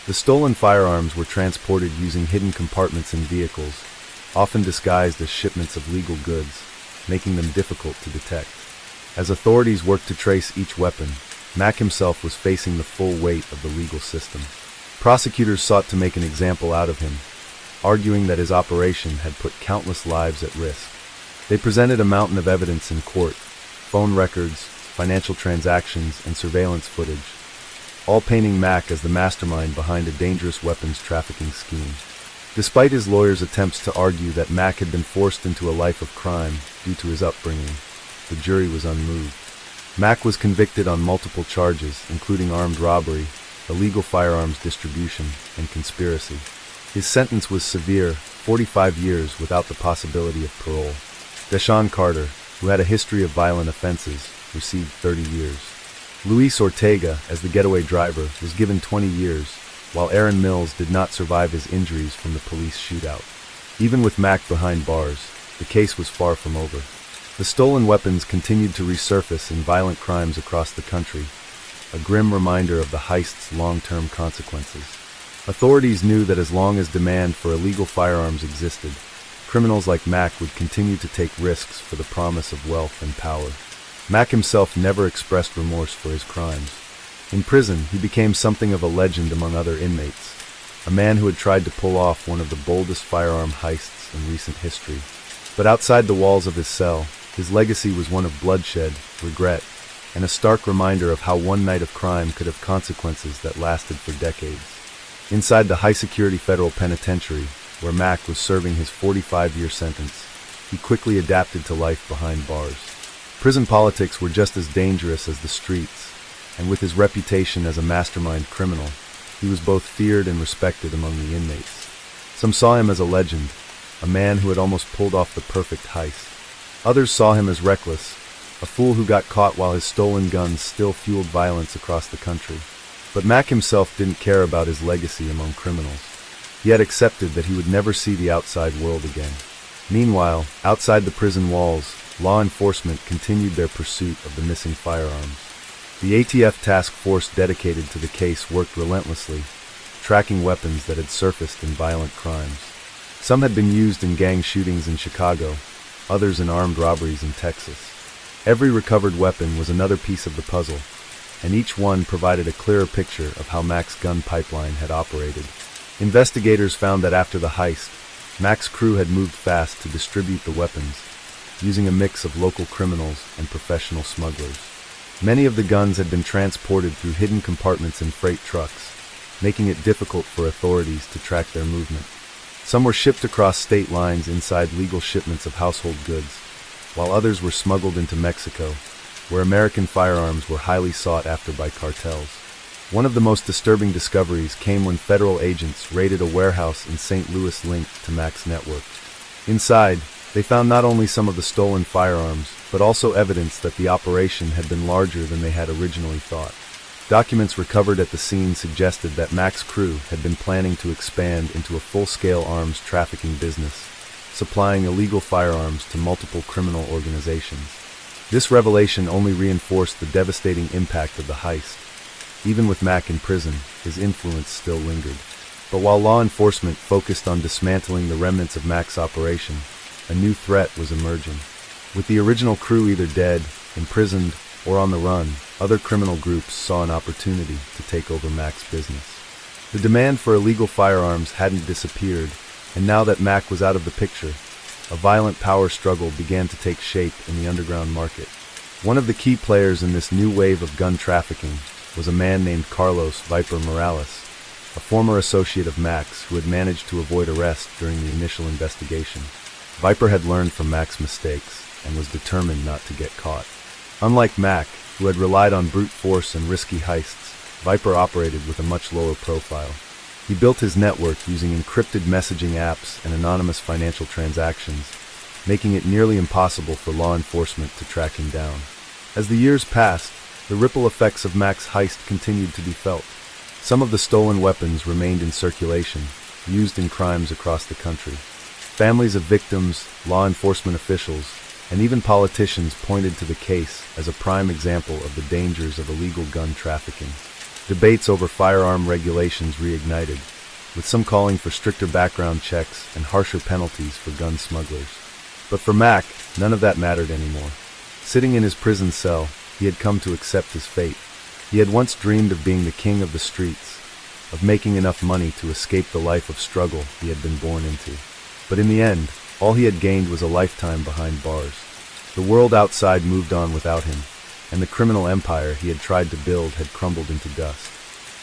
The stolen firearms were transported using hidden compartments in vehicles, often disguised as shipments of legal goods, making them difficult to detect. As authorities worked to trace each weapon, Mack himself was facing the full weight of the legal system. Prosecutors sought to make an example out of him, arguing that his operation had put countless lives at risk. They presented a mountain of evidence in court: phone records, financial transactions, and surveillance footage, all painting Mack as the mastermind behind a dangerous weapons trafficking scheme. Despite his lawyers' attempts to argue that Mack had been forced into a life of crime due to his upbringing, the jury was unmoved. Mack was convicted on multiple charges, including armed robbery, illegal firearms distribution, and conspiracy. His sentence was severe, 45 years without the possibility of parole. Deshaun Carter, who had a history of violent offenses, received 30 years. Luis Ortega, as the getaway driver, was given 20 years, while Aaron Mills did not survive his injuries from the police shootout. Even with Mack behind bars, the case was far from over. The stolen weapons continued to resurface in violent crimes across the country, a grim reminder of the heist's long-term consequences. Authorities knew that as long as demand for illegal firearms existed, criminals like Mack would continue to take risks for the promise of wealth and power. Mack himself never expressed remorse for his crimes. In prison, he became something of a legend among other inmates, a man who had tried to pull off one of the boldest firearm heists in recent history. But outside the walls of his cell, his legacy was one of bloodshed, regret, and a stark reminder of how one night of crime could have consequences that lasted for decades. Inside the high-security federal penitentiary, where Mack was serving his 45-year sentence, he quickly adapted to life behind bars. Prison politics were just as dangerous as the streets, and with his reputation as a mastermind criminal, he was both feared and respected among the inmates. Some saw him as a legend, a man who had almost pulled off the perfect heist. Others saw him as reckless, a fool who got caught while his stolen guns still fueled violence across the country. But Mack himself didn't care about his legacy among criminals. He had accepted that he would never see the outside world again. Meanwhile, outside the prison walls, law enforcement continued their pursuit of the missing firearms. The ATF task force dedicated to the case worked relentlessly, tracking weapons that had surfaced in violent crimes. Some had been used in gang shootings in Chicago, others in armed robberies in Texas. Every recovered weapon was another piece of the puzzle, and each one provided a clearer picture of how Mac's gun pipeline had operated. Investigators found that after the heist, Mac's crew had moved fast to distribute the weapons, using a mix of local criminals and professional smugglers. Many of the guns had been transported through hidden compartments in freight trucks, making it difficult for authorities to track their movement. Some were shipped across state lines inside legal shipments of household goods, while others were smuggled into Mexico, where American firearms were highly sought after by cartels. One of the most disturbing discoveries came when federal agents raided a warehouse in St. Louis linked to Mac's network. Inside, they found not only some of the stolen firearms, but also evidence that the operation had been larger than they had originally thought. Documents recovered at the scene suggested that Mac's crew had been planning to expand into a full-scale arms trafficking business, supplying illegal firearms to multiple criminal organizations. This revelation only reinforced the devastating impact of the heist. Even with Mac in prison, his influence still lingered. But while law enforcement focused on dismantling the remnants of Mac's operation, a new threat was emerging. With the original crew either dead, imprisoned, or on the run, other criminal groups saw an opportunity to take over Mac's business. The demand for illegal firearms hadn't disappeared, and now that Mac was out of the picture, a violent power struggle began to take shape in the underground market. One of the key players in this new wave of gun trafficking was a man named Carlos Viper Morales, a former associate of Mac's who had managed to avoid arrest during the initial investigation. Viper had learned from Mac's mistakes and was determined not to get caught. Unlike Mac, who had relied on brute force and risky heists, Viper operated with a much lower profile. He built his network using encrypted messaging apps and anonymous financial transactions, making it nearly impossible for law enforcement to track him down. As the years passed, the ripple effects of Mac's heist continued to be felt. Some of the stolen weapons remained in circulation, used in crimes across the country. Families of victims, law enforcement officials, and even politicians pointed to the case as a prime example of the dangers of illegal gun trafficking. Debates over firearm regulations reignited, with some calling for stricter background checks and harsher penalties for gun smugglers. But for Mac, none of that mattered anymore. Sitting in his prison cell, he had come to accept his fate. He had once dreamed of being the king of the streets, of making enough money to escape the life of struggle he had been born into. But in the end, all he had gained was a lifetime behind bars. The world outside moved on without him, and the criminal empire he had tried to build had crumbled into dust.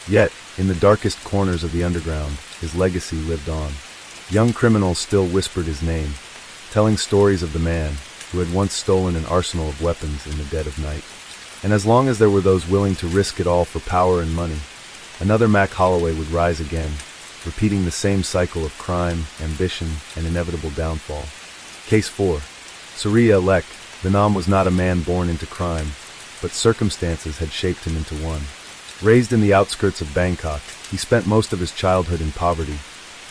Yet, in the darkest corners of the underground, his legacy lived on. Young criminals still whispered his name, telling stories of the man who had once stolen an arsenal of weapons in the dead of night. And as long as there were those willing to risk it all for power and money, another Mac Holloway would rise again, repeating the same cycle of crime, ambition, and inevitable downfall. Case 4. Surya Lek. Vinam was not a man born into crime, but circumstances had shaped him into one. Raised in the outskirts of Bangkok, he spent most of his childhood in poverty,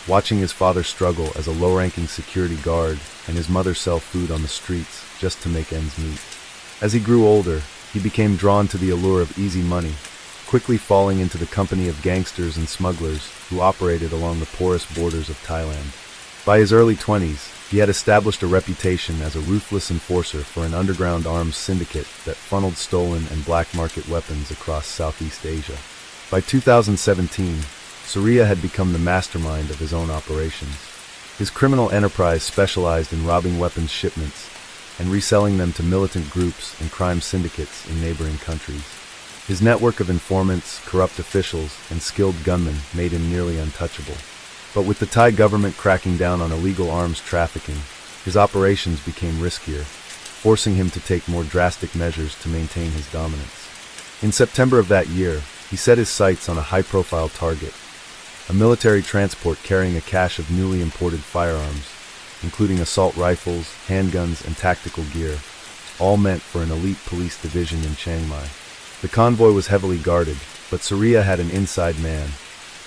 watching his father struggle as a low-ranking security guard and his mother sell food on the streets just to make ends meet. As he grew older, he became drawn to the allure of easy money, quickly falling into the company of gangsters and smugglers who operated along the porous borders of Thailand. By his early 20s, he had established a reputation as a ruthless enforcer for an underground arms syndicate that funneled stolen and black market weapons across Southeast Asia. By 2017, Surya had become the mastermind of his own operations. His criminal enterprise specialized in robbing weapons shipments and reselling them to militant groups and crime syndicates in neighboring countries. His network of informants, corrupt officials, and skilled gunmen made him nearly untouchable. But with the Thai government cracking down on illegal arms trafficking, his operations became riskier, forcing him to take more drastic measures to maintain his dominance. In September of that year, he set his sights on a high-profile target, a military transport carrying a cache of newly imported firearms, including assault rifles, handguns, and tactical gear, all meant for an elite police division in Chiang Mai. The convoy was heavily guarded, but Surya had an inside man,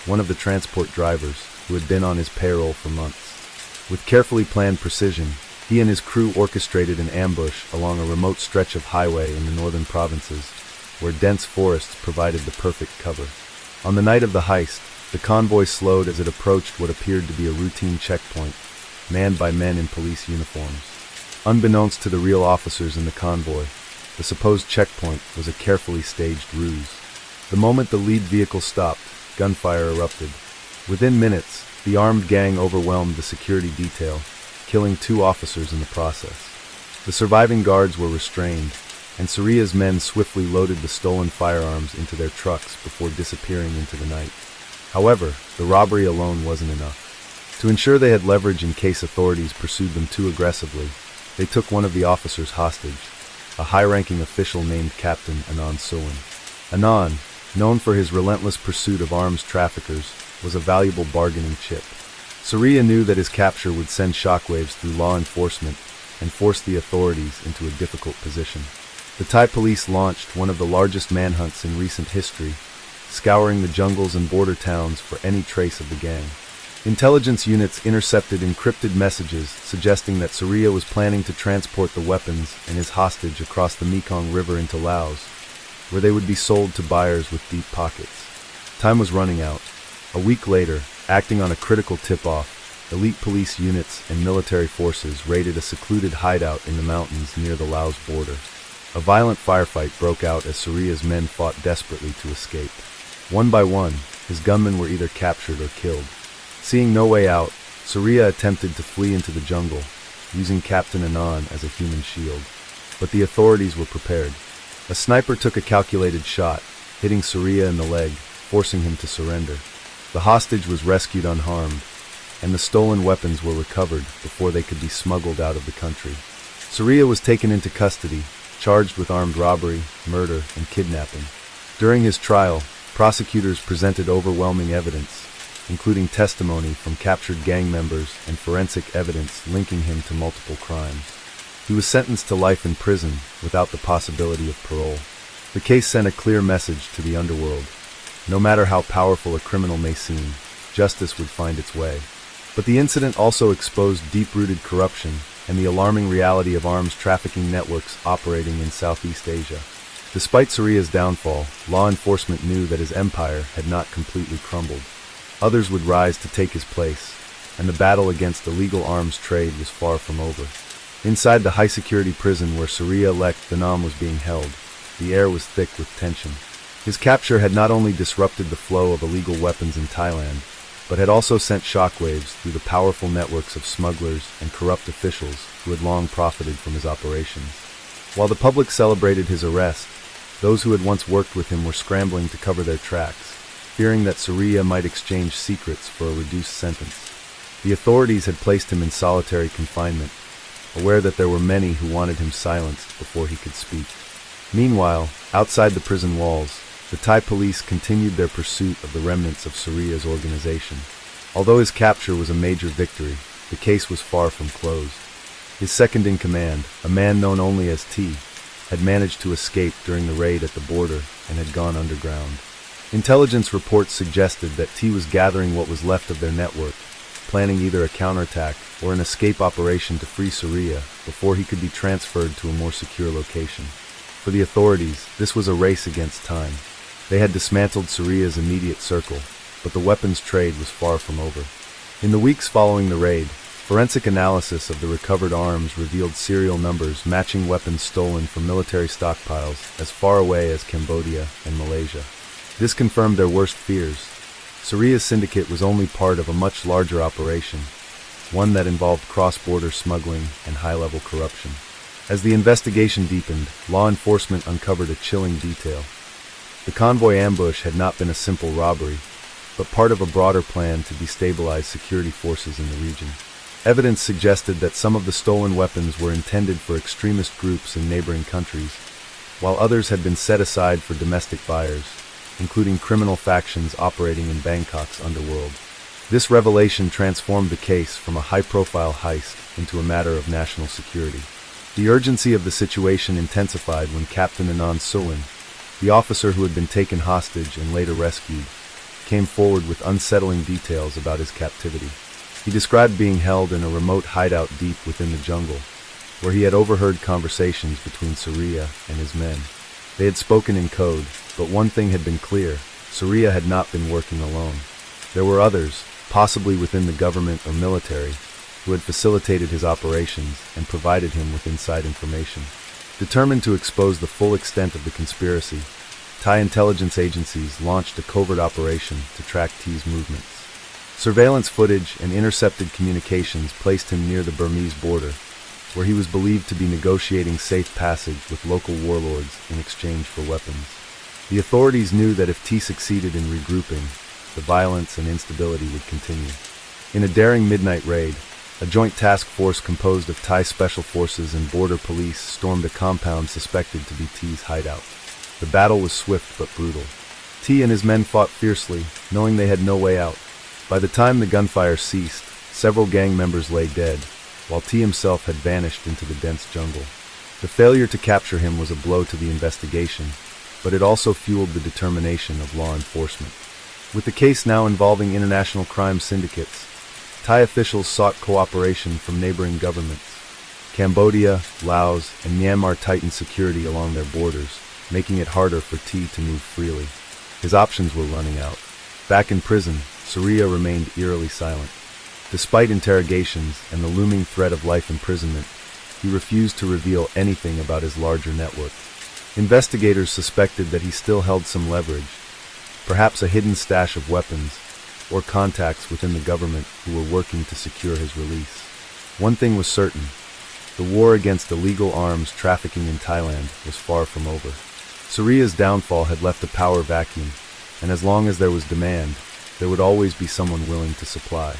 one of the transport drivers, who had been on his payroll for months. With carefully planned precision, He and his crew orchestrated an ambush along a remote stretch of highway in the northern provinces, where dense forests provided the perfect cover. On the night of the heist, the convoy slowed as it approached what appeared to be a routine checkpoint, manned by men in police uniforms. Unbeknownst to the real officers in the convoy, the supposed checkpoint was a carefully staged ruse. The moment the lead vehicle stopped, gunfire erupted. Within minutes, the armed gang overwhelmed the security detail, killing 2 officers in the process. The surviving guards were restrained, and Suria's men swiftly loaded the stolen firearms into their trucks before disappearing into the night. However, the robbery alone wasn't enough. To ensure they had leverage in case authorities pursued them too aggressively, they took one of the officers hostage, a high-ranking official named Captain Unsettling. Anon, known for his relentless pursuit of arms traffickers, was a valuable bargaining chip. Surya knew that his capture would send shockwaves through law enforcement and force the authorities into a difficult position. The Thai police launched one of the largest manhunts in recent history, scouring the jungles and border towns for any trace of the gang. Intelligence units intercepted encrypted messages suggesting that Surya was planning to transport the weapons and his hostage across the Mekong River into Laos, where they would be sold to buyers with deep pockets. Time was running out. A week later, acting on a critical tip-off, elite police units and military forces raided a secluded hideout in the mountains near the Laos border. A violent firefight broke out as Surya's men fought desperately to escape. One by one, his gunmen were either captured or killed. Seeing no way out, Surya attempted to flee into the jungle, using Captain Anand as a human shield. But the authorities were prepared. A sniper took a calculated shot, hitting Surya in the leg, forcing him to surrender. The hostage was rescued unharmed, and the stolen weapons were recovered before they could be smuggled out of the country. Surya was taken into custody, charged with armed robbery, murder, and kidnapping. During his trial, prosecutors presented overwhelming evidence, including testimony from captured gang members and forensic evidence linking him to multiple crimes. He was sentenced to life in prison without the possibility of parole. The case sent a clear message to the underworld. No matter how powerful a criminal may seem, justice would find its way. But the incident also exposed deep-rooted corruption and the alarming reality of arms trafficking networks operating in Southeast Asia. Despite Surya's downfall, law enforcement knew that his empire had not completely crumbled. Others would rise to take his place, and the battle against illegal arms trade was far from over. Inside the high-security prison where Surya-elect Danam was being held, the air was thick with tension. His capture had not only disrupted the flow of illegal weapons in Thailand, but had also sent shockwaves through the powerful networks of smugglers and corrupt officials who had long profited from his operations. While the public celebrated his arrest, those who had once worked with him were scrambling to cover their tracks, fearing that Surya might exchange secrets for a reduced sentence. The authorities had placed him in solitary confinement, aware that there were many who wanted him silenced before he could speak. Meanwhile, outside the prison walls, the Thai police continued their pursuit of the remnants of Surya's organization. Although his capture was a major victory, the case was far from closed. His second-in-command, a man known only as T, had managed to escape during the raid at the border and had gone underground. Intelligence reports suggested that T was gathering what was left of their network, planning either a counterattack or an escape operation to free Surya before he could be transferred to a more secure location. For the authorities, this was a race against time. They had dismantled Surya's immediate circle, but the weapons trade was far from over. In the weeks following the raid, forensic analysis of the recovered arms revealed serial numbers matching weapons stolen from military stockpiles as far away as Cambodia and Malaysia. This confirmed their worst fears. Surya's syndicate was only part of a much larger operation, one that involved cross-border smuggling and high-level corruption. As the investigation deepened, law enforcement uncovered a chilling detail. The convoy ambush had not been a simple robbery, but part of a broader plan to destabilize security forces in the region. Evidence suggested that some of the stolen weapons were intended for extremist groups in neighboring countries, while others had been set aside for domestic buyers, including criminal factions operating in Bangkok's underworld. This revelation transformed the case from a high-profile heist into a matter of national security. The urgency of the situation intensified when Captain Anand Sulin, the officer who had been taken hostage and later rescued, came forward with unsettling details about his captivity. He described being held in a remote hideout deep within the jungle, where he had overheard conversations between Surya and his men. They had spoken in code, but one thing had been clear: Surya had not been working alone. There were others, possibly within the government or military, who had facilitated his operations and provided him with inside information. Determined to expose the full extent of the conspiracy, Thai intelligence agencies launched a covert operation to track T's movements. Surveillance footage and intercepted communications placed him near the Burmese border, where he was believed to be negotiating safe passage with local warlords in exchange for weapons. The authorities knew that if T succeeded in regrouping, the violence and instability would continue. In a daring midnight raid, a joint task force composed of Thai special forces and border police stormed a compound suspected to be T's hideout. The battle was swift but brutal. T and his men fought fiercely, knowing they had no way out. By the time the gunfire ceased, several gang members lay dead, while T himself had vanished into the dense jungle. The failure to capture him was a blow to the investigation, but it also fueled the determination of law enforcement. With the case now involving international crime syndicates, Thai officials sought cooperation from neighboring governments. Cambodia, Laos, and Myanmar tightened security along their borders, making it harder for T to move freely. His options were running out. Back in prison, Surya remained eerily silent. Despite interrogations and the looming threat of life imprisonment, he refused to reveal anything about his larger network. Investigators suspected that he still held some leverage, perhaps a hidden stash of weapons, or contacts within the government who were working to secure his release. One thing was certain: the war against illegal arms trafficking in Thailand was far from over. Surya's downfall had left a power vacuum, and as long as there was demand, there would always be someone willing to supply.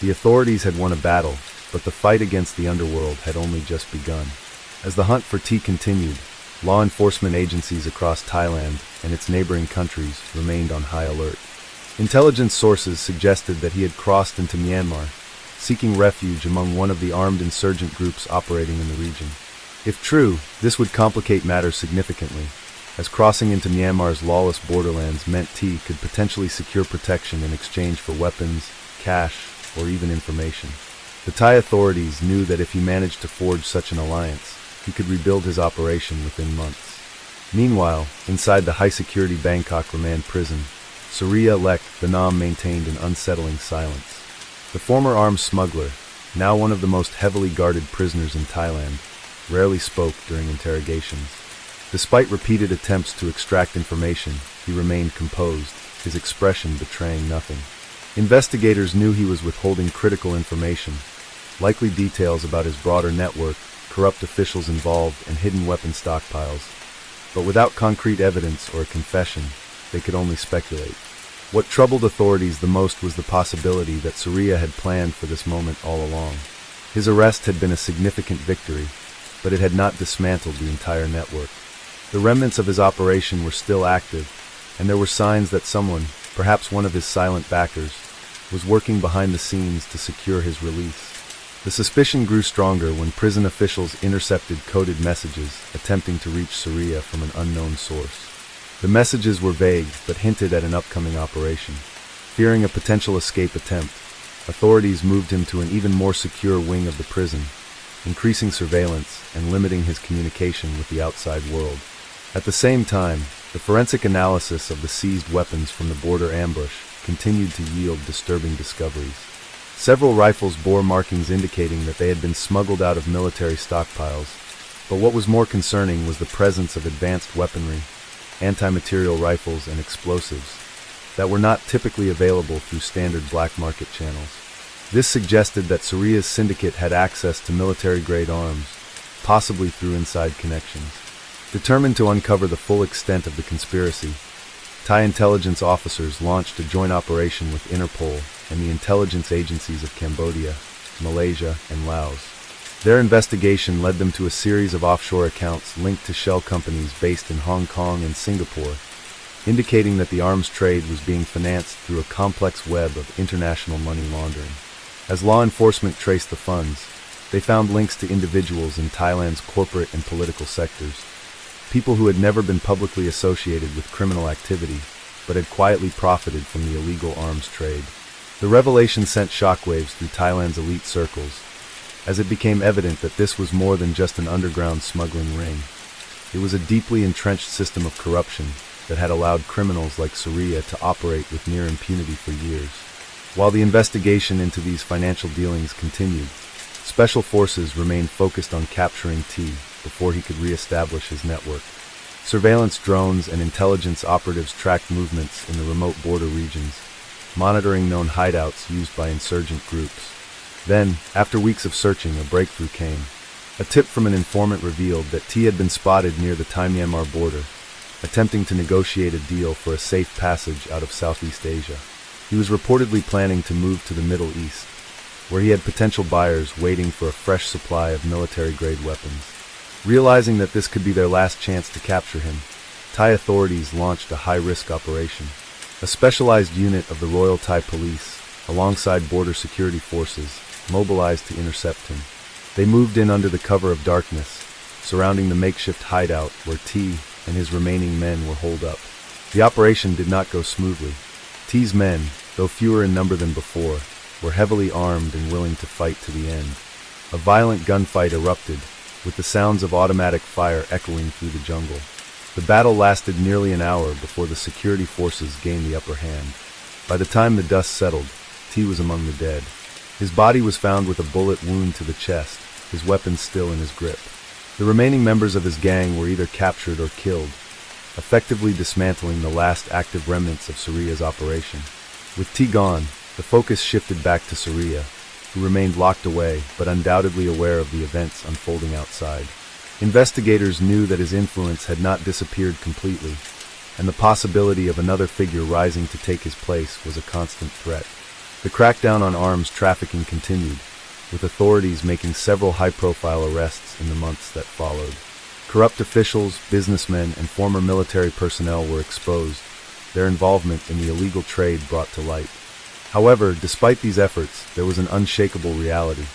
The authorities had won a battle, but the fight against the underworld had only just begun. As the hunt for T continued, law enforcement agencies across Thailand and its neighboring countries remained on high alert. Intelligence sources suggested that he had crossed into Myanmar, seeking refuge among one of the armed insurgent groups operating in the region. If true, this would complicate matters significantly, as crossing into Myanmar's lawless borderlands meant T could potentially secure protection in exchange for weapons, cash, or even information. The Thai authorities knew that if he managed to forge such an alliance, he could rebuild his operation within months. Meanwhile, inside the high-security Bangkok remand prison, Surya Lek Thanam maintained an unsettling silence. The former arms smuggler, now one of the most heavily guarded prisoners in Thailand, rarely spoke during interrogations. Despite repeated attempts to extract information, he remained composed, his expression betraying nothing. Investigators knew he was withholding critical information, likely details about his broader network, corrupt officials involved, and hidden weapon stockpiles. But without concrete evidence or a confession, they could only speculate. What troubled authorities the most was the possibility that Surya had planned for this moment all along. His arrest had been a significant victory, but it had not dismantled the entire network. The remnants of his operation were still active, and there were signs that someone, perhaps one of his silent backers, was working behind the scenes to secure his release. The suspicion grew stronger when prison officials intercepted coded messages attempting to reach Surya from an unknown source. The messages were vague but hinted at an upcoming operation. Fearing a potential escape attempt, authorities moved him to an even more secure wing of the prison, increasing surveillance and limiting his communication with the outside world. At the same time, the forensic analysis of the seized weapons from the border ambush continued to yield disturbing discoveries. Several rifles bore markings indicating that they had been smuggled out of military stockpiles, but what was more concerning was the presence of advanced weaponry, anti-material rifles, and explosives that were not typically available through standard black market channels. This suggested that Surya's syndicate had access to military-grade arms, possibly through inside connections. Determined to uncover the full extent of the conspiracy, Thai intelligence officers launched a joint operation with Interpol and the intelligence agencies of Cambodia, Malaysia, and Laos. Their investigation led them to a series of offshore accounts linked to shell companies based in Hong Kong and Singapore, indicating that the arms trade was being financed through a complex web of international money laundering. As law enforcement traced the funds, they found links to individuals in Thailand's corporate and political sectors, people who had never been publicly associated with criminal activity, but had quietly profited from the illegal arms trade. The revelation sent shockwaves through Thailand's elite circles, as it became evident that this was more than just an underground smuggling ring. It was a deeply entrenched system of corruption that had allowed criminals like Surya to operate with near impunity for years. While the investigation into these financial dealings continued, special forces remained focused on capturing T before he could re-establish his network. Surveillance drones and intelligence operatives tracked movements in the remote border regions, monitoring known hideouts used by insurgent groups. Then, after weeks of searching, a breakthrough came. A tip from an informant revealed that T had been spotted near the Thai-Myanmar border, attempting to negotiate a deal for a safe passage out of Southeast Asia. He was reportedly planning to move to the Middle East, where he had potential buyers waiting for a fresh supply of military-grade weapons. Realizing that this could be their last chance to capture him, Thai authorities launched a high-risk operation. A specialized unit of the Royal Thai Police, alongside border security forces, mobilized to intercept him. They moved in under the cover of darkness, surrounding the makeshift hideout where T and his remaining men were holed up. The operation did not go smoothly. T's men, though fewer in number than before, were heavily armed and willing to fight to the end. A violent gunfight erupted, with the sounds of automatic fire echoing through the jungle. The battle lasted nearly an hour before the security forces gained the upper hand. By the time the dust settled, T was among the dead. His body was found with a bullet wound to the chest, his weapon still in his grip. The remaining members of his gang were either captured or killed, effectively dismantling the last active remnants of Surya's operation. With T gone, the focus shifted back to Surya, who remained locked away but undoubtedly aware of the events unfolding outside. Investigators knew that his influence had not disappeared completely, and the possibility of another figure rising to take his place was a constant threat. The crackdown on arms trafficking continued, with authorities making several high-profile arrests in the months that followed. Corrupt officials, businessmen, and former military personnel were exposed, their involvement in the illegal trade brought to light. However, despite these efforts, there was an unshakable reality.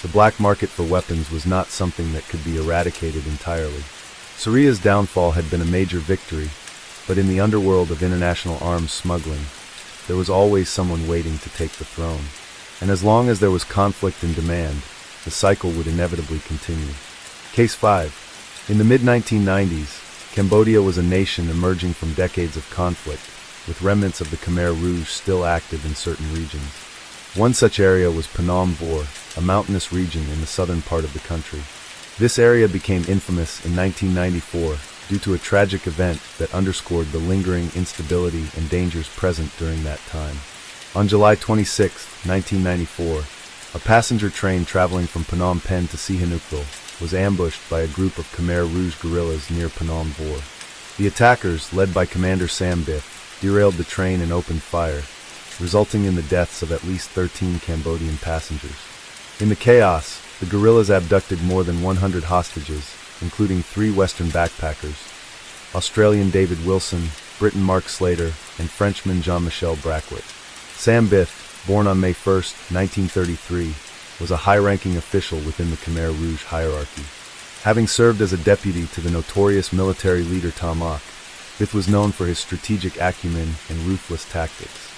The black market for weapons was not something that could be eradicated entirely. Surya's downfall had been a major victory, but in the underworld of international arms smuggling, there was always someone waiting to take the throne. And as long as there was conflict and demand, the cycle would inevitably continue. Case 5. In the mid-1990s, Cambodia was a nation emerging from decades of conflict, with remnants of the Khmer Rouge still active in certain regions. One such area was Phnom Penh, a mountainous region in the southern part of the country. This area became infamous in 1994 due to a tragic event that underscored the lingering instability and dangers present during that time. On July 26, 1994, a passenger train traveling from Phnom Penh to Sihanoukville was ambushed by a group of Khmer Rouge guerrillas near Phnom Penh. The attackers, led by Commander Sam Biff, derailed the train and opened fire, resulting in the deaths of at least 13 Cambodian passengers. In the chaos, the guerrillas abducted more than 100 hostages, including 3 Western backpackers, Australian David Wilson, Briton Mark Slater, and Frenchman Jean-Michel Braquet. Sam Biff, born on May 1, 1933, was a high-ranking official within the Khmer Rouge hierarchy. Having served as a deputy to the notorious military leader Tam Ok, Biff was known for his strategic acumen and ruthless tactics.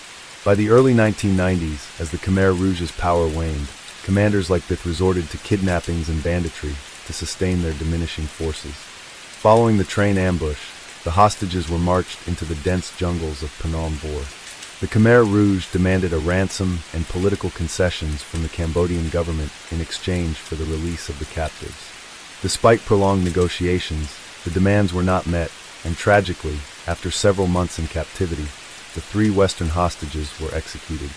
By the early 1990s, as the Khmer Rouge's power waned, commanders like Biff resorted to kidnappings and banditry to sustain their diminishing forces. Following the train ambush, the hostages were marched into the dense jungles of Phnom Penh. The Khmer Rouge demanded a ransom and political concessions from the Cambodian government in exchange for the release of the captives. Despite prolonged negotiations, the demands were not met, and tragically, after several months in captivity, the 3 Western hostages were executed.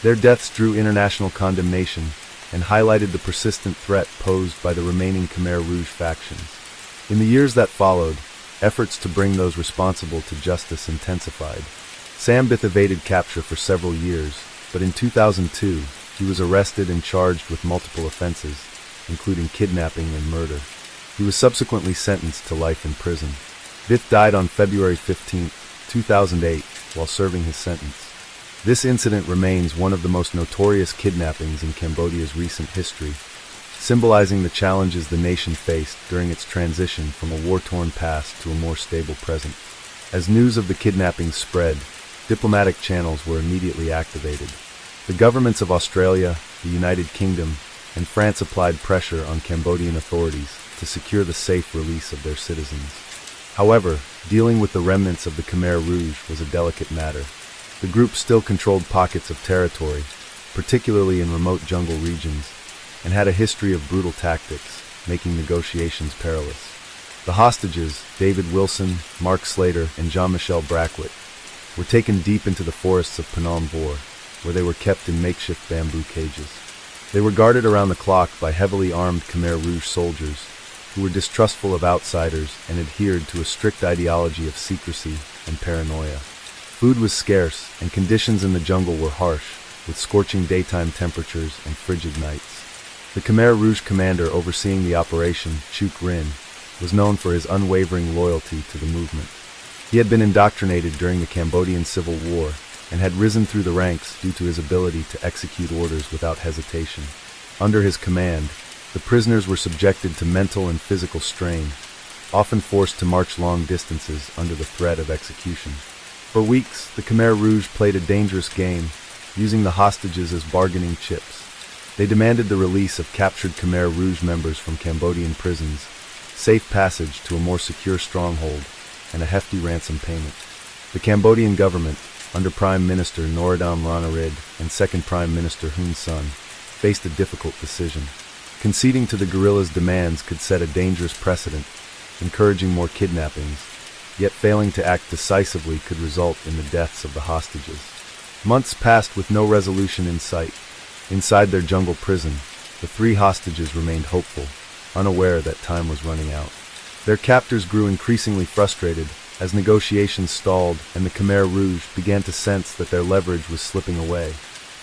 Their deaths drew international condemnation and highlighted the persistent threat posed by the remaining Khmer Rouge factions. In the years that followed, efforts to bring those responsible to justice intensified. Sam Biff evaded capture for several years, but in 2002, he was arrested and charged with multiple offenses, including kidnapping and murder. He was subsequently sentenced to life in prison. Biff died on February 15, 2008, while serving his sentence. This incident remains one of the most notorious kidnappings in Cambodia's recent history, symbolizing the challenges the nation faced during its transition from a war-torn past to a more stable present. As news of the kidnappings spread, diplomatic channels were immediately activated. The governments of Australia, the United Kingdom, and France applied pressure on Cambodian authorities to secure the safe release of their citizens. However, dealing with the remnants of the Khmer Rouge was a delicate matter. The group still controlled pockets of territory, particularly in remote jungle regions, and had a history of brutal tactics, making negotiations perilous. The hostages, David Wilson, Mark Slater, and Jean-Michel Braquet, were taken deep into the forests of Phnom Penh, where they were kept in makeshift bamboo cages. They were guarded around the clock by heavily armed Khmer Rouge soldiers, who were distrustful of outsiders and adhered to a strict ideology of secrecy and paranoia. Food was scarce, and conditions in the jungle were harsh, with scorching daytime temperatures and frigid nights. The Khmer Rouge commander overseeing the operation, Chuk Rin, was known for his unwavering loyalty to the movement. He had been indoctrinated during the Cambodian Civil War and had risen through the ranks due to his ability to execute orders without hesitation. Under his command, the prisoners were subjected to mental and physical strain, often forced to march long distances under the threat of execution. For weeks, the Khmer Rouge played a dangerous game, using the hostages as bargaining chips. They demanded the release of captured Khmer Rouge members from Cambodian prisons, safe passage to a more secure stronghold, and a hefty ransom payment. The Cambodian government, under Prime Minister Norodom Ranariddh and Second Prime Minister Hun Sen, faced a difficult decision. Conceding to the guerrillas' demands could set a dangerous precedent, encouraging more kidnappings, yet failing to act decisively could result in the deaths of the hostages. Months passed with no resolution in sight. Inside their jungle prison, the three hostages remained hopeful, unaware that time was running out. Their captors grew increasingly frustrated as negotiations stalled and the Khmer Rouge began to sense that their leverage was slipping away.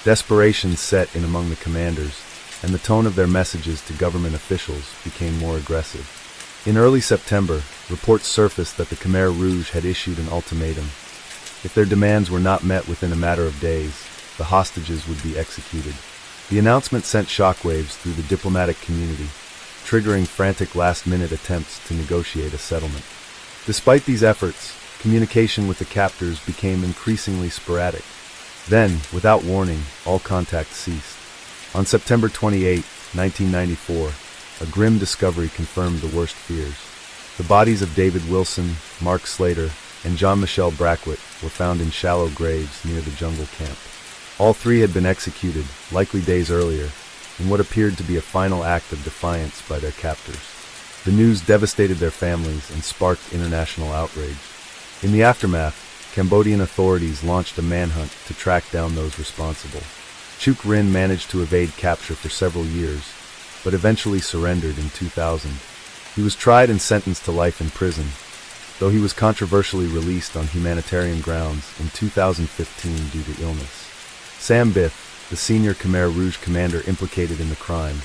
Desperation set in among the commanders, and the tone of their messages to government officials became more aggressive. In early September, reports surfaced that the Khmer Rouge had issued an ultimatum. If their demands were not met within a matter of days, the hostages would be executed. The announcement sent shockwaves through the diplomatic community, triggering frantic last-minute attempts to negotiate a settlement. Despite these efforts, communication with the captors became increasingly sporadic. Then, without warning, all contact ceased. On September 28, 1994, a grim discovery confirmed the worst fears. The bodies of David Wilson, Mark Slater, and Jean-Michel Braquet were found in shallow graves near the jungle camp. All three had been executed, likely days earlier, in what appeared to be a final act of defiance by their captors. The news devastated their families and sparked international outrage. In the aftermath, Cambodian authorities launched a manhunt to track down those responsible. Chuk Rin managed to evade capture for several years, but eventually surrendered in 2000. He was tried and sentenced to life in prison, though he was controversially released on humanitarian grounds in 2015 due to illness. Sam Biff, the senior Khmer Rouge commander implicated in the crime,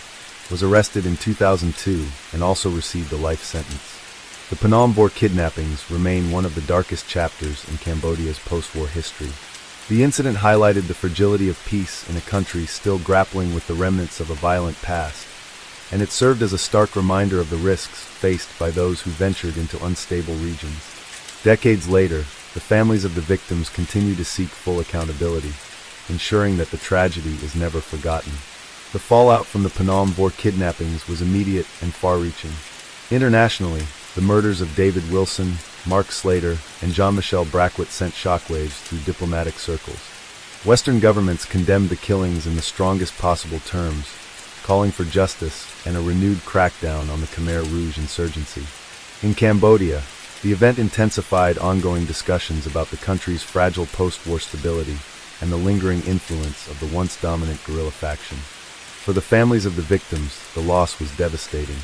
was arrested in 2002 and also received a life sentence. The Phnom Penh kidnappings remain one of the darkest chapters in Cambodia's post-war history. The incident highlighted the fragility of peace in a country still grappling with the remnants of a violent past, and it served as a stark reminder of the risks faced by those who ventured into unstable regions. Decades later, the families of the victims continue to seek full accountability, ensuring that the tragedy is never forgotten. The fallout from the Phnom Penh kidnappings was immediate and far-reaching. Internationally, the murders of David Wilson, Mark Slater, and Jean-Michel Braquet sent shockwaves through diplomatic circles. Western governments condemned the killings in the strongest possible terms, calling for justice and a renewed crackdown on the Khmer Rouge insurgency. In Cambodia, the event intensified ongoing discussions about the country's fragile post-war stability and the lingering influence of the once dominant guerrilla faction. For the families of the victims, the loss was devastating.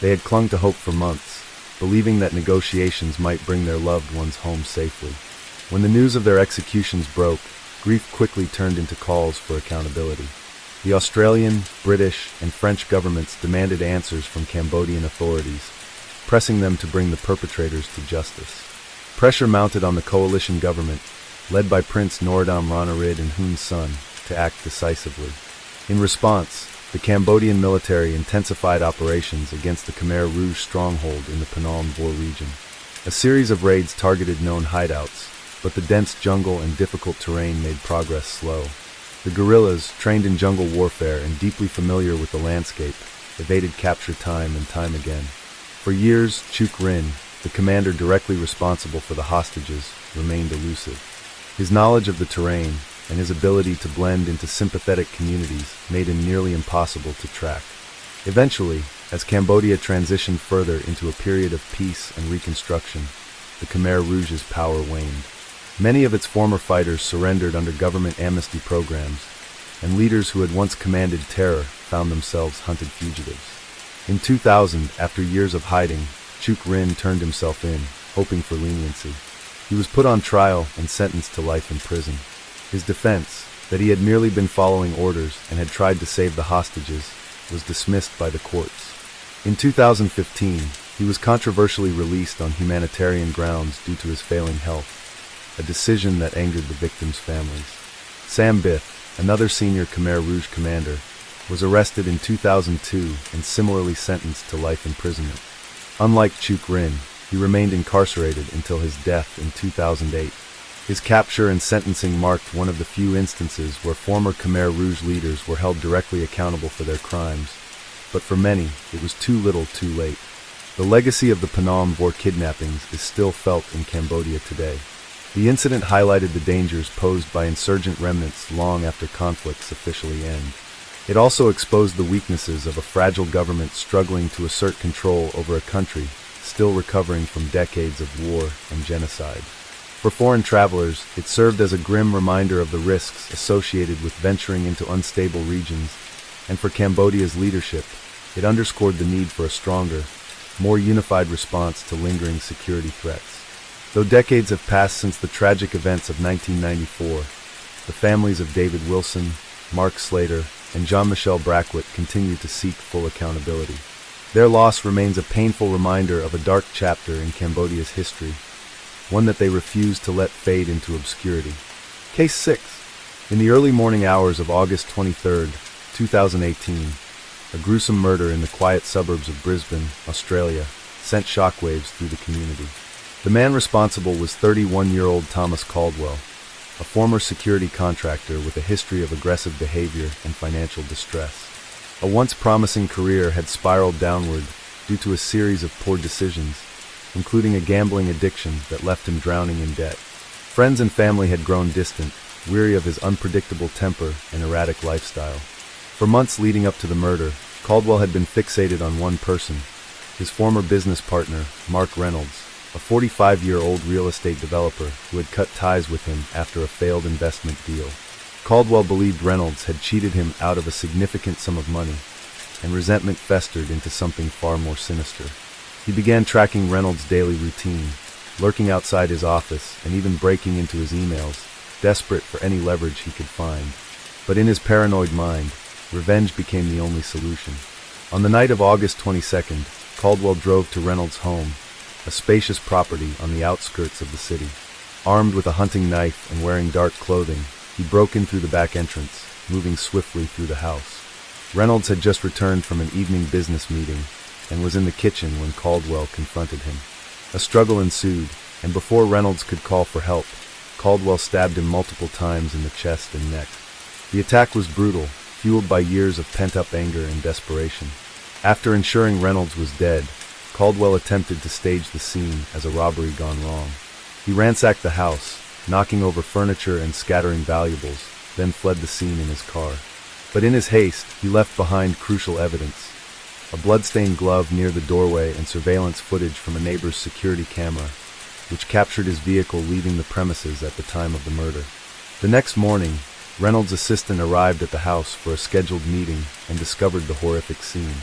They had clung to hope for months, believing that negotiations might bring their loved ones home safely. When the news of their executions broke, grief quickly turned into calls for accountability. The Australian, British, and French governments demanded answers from Cambodian authorities, pressing them to bring the perpetrators to justice. Pressure mounted on the coalition government, led by Prince Norodom Ranariddh and Hun Sen, to act decisively. In response, the Cambodian military intensified operations against the Khmer Rouge stronghold in the Phnom Penh region. A series of raids targeted known hideouts, but the dense jungle and difficult terrain made progress slow. The guerrillas, trained in jungle warfare and deeply familiar with the landscape, evaded capture time and time again. For years, Chuk Rin, the commander directly responsible for the hostages, remained elusive. His knowledge of the terrain and his ability to blend into sympathetic communities made him nearly impossible to track. Eventually, as Cambodia transitioned further into a period of peace and reconstruction, the Khmer Rouge's power waned. Many of its former fighters surrendered under government amnesty programs, and leaders who had once commanded terror found themselves hunted fugitives. In 2000, after years of hiding, Chuk Rin turned himself in, hoping for leniency. He was put on trial and sentenced to life in prison. His defense, that he had merely been following orders and had tried to save the hostages, was dismissed by the courts. In 2015, he was controversially released on humanitarian grounds due to his failing health, a decision that angered the victims' families. Sam Biff, another senior Khmer Rouge commander, was arrested in 2002 and similarly sentenced to life imprisonment. Unlike Chuk Rin, he remained incarcerated until his death in 2008. His capture and sentencing marked one of the few instances where former Khmer Rouge leaders were held directly accountable for their crimes. But for many, it was too little too late. The legacy of the Phnom Vore kidnappings is still felt in Cambodia today. The incident highlighted the dangers posed by insurgent remnants long after conflicts officially end. It also exposed the weaknesses of a fragile government struggling to assert control over a country still recovering from decades of war and genocide. For foreign travelers, it served as a grim reminder of the risks associated with venturing into unstable regions, and for Cambodia's leadership, it underscored the need for a stronger, more unified response to lingering security threats. Though decades have passed since the tragic events of 1994, the families of David Wilson, Mark Slater, and Jean-Michel Braquet continue to seek full accountability. Their loss remains a painful reminder of a dark chapter in Cambodia's history, one that they refuse to let fade into obscurity. Case 6. In the early morning hours of August 23, 2018, a gruesome murder in the quiet suburbs of Brisbane, Australia, sent shockwaves through the community. The man responsible was 31-year-old Thomas Caldwell, a former security contractor with a history of aggressive behavior and financial distress. A once promising career had spiraled downward due to a series of poor decisions, including a gambling addiction that left him drowning in debt. Friends and family had grown distant, weary of his unpredictable temper and erratic lifestyle. For months leading up to the murder, Caldwell had been fixated on one person, his former business partner, Mark Reynolds, a 45-year-old real estate developer who had cut ties with him after a failed investment deal. Caldwell believed Reynolds had cheated him out of a significant sum of money, and resentment festered into something far more sinister. He began tracking Reynolds' daily routine, lurking outside his office and even breaking into his emails, desperate for any leverage he could find. But in his paranoid mind, revenge became the only solution. On the night of August 22nd, Caldwell drove to Reynolds' home, a spacious property on the outskirts of the city. Armed with a hunting knife and wearing dark clothing, he broke in through the back entrance, moving swiftly through the house. Reynolds had just returned from an evening business meeting and was in the kitchen when Caldwell confronted him. A struggle ensued, and before Reynolds could call for help, Caldwell stabbed him multiple times in the chest and neck. The attack was brutal, fueled by years of pent-up anger and desperation. After ensuring Reynolds was dead, Caldwell attempted to stage the scene as a robbery gone wrong. He ransacked the house, knocking over furniture and scattering valuables, then fled the scene in his car. But in his haste, he left behind crucial evidence: a blood-stained glove near the doorway and surveillance footage from a neighbor's security camera, which captured his vehicle leaving the premises at the time of the murder. The next morning, Reynolds' assistant arrived at the house for a scheduled meeting and discovered the horrific scene.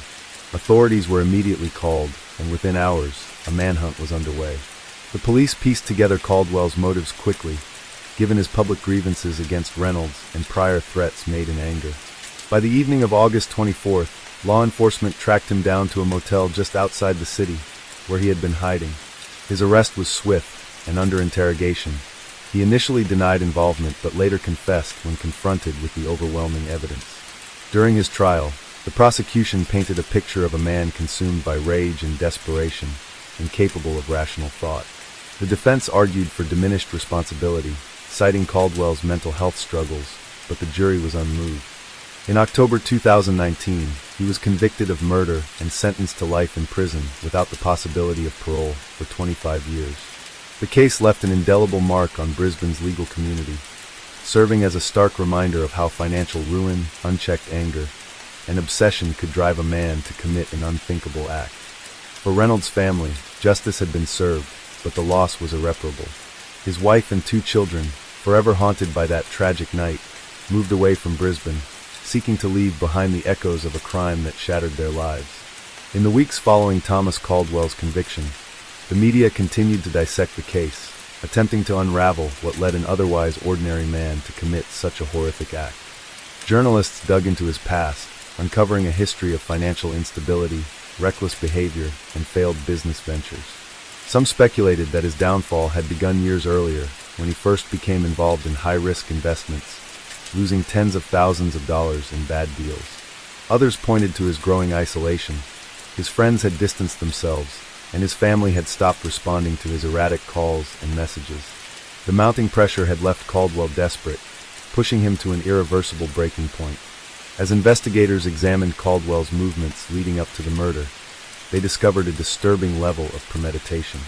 Authorities were immediately called, and within hours, a manhunt was underway. The police pieced together Caldwell's motives quickly, given his public grievances against Reynolds and prior threats made in anger. By the evening of August 24th, law enforcement tracked him down to a motel just outside the city, where he had been hiding. His arrest was swift and under interrogation. He initially denied involvement but later confessed when confronted with the overwhelming evidence. During his trial, the prosecution painted a picture of a man consumed by rage and desperation, incapable of rational thought. The defense argued for diminished responsibility, citing Caldwell's mental health struggles but the jury was unmoved. In October 2019, he was convicted of murder and sentenced to life in prison without the possibility of parole for 25 years. The case left an indelible mark on Brisbane's legal community, serving as a stark reminder of how financial ruin, unchecked anger, and obsession could drive a man to commit an unthinkable act. For Reynolds' family, justice had been served, but the loss was irreparable. His wife and 2 children, forever haunted by that tragic night, moved away from Brisbane, seeking to leave behind the echoes of a crime that shattered their lives. In the weeks following Thomas Caldwell's conviction, the media continued to dissect the case, attempting to unravel what led an otherwise ordinary man to commit such a horrific act. Journalists dug into his past, uncovering a history of financial instability, reckless behavior, and failed business ventures. Some speculated that his downfall had begun years earlier, when he first became involved in high-risk investments, losing tens of thousands of dollars in bad deals. Others pointed to his growing isolation. His friends had distanced themselves, and his family had stopped responding to his erratic calls and messages. The mounting pressure had left Caldwell desperate, pushing him to an irreversible breaking point. As investigators examined Caldwell's movements leading up to the murder, they discovered a disturbing level of premeditation.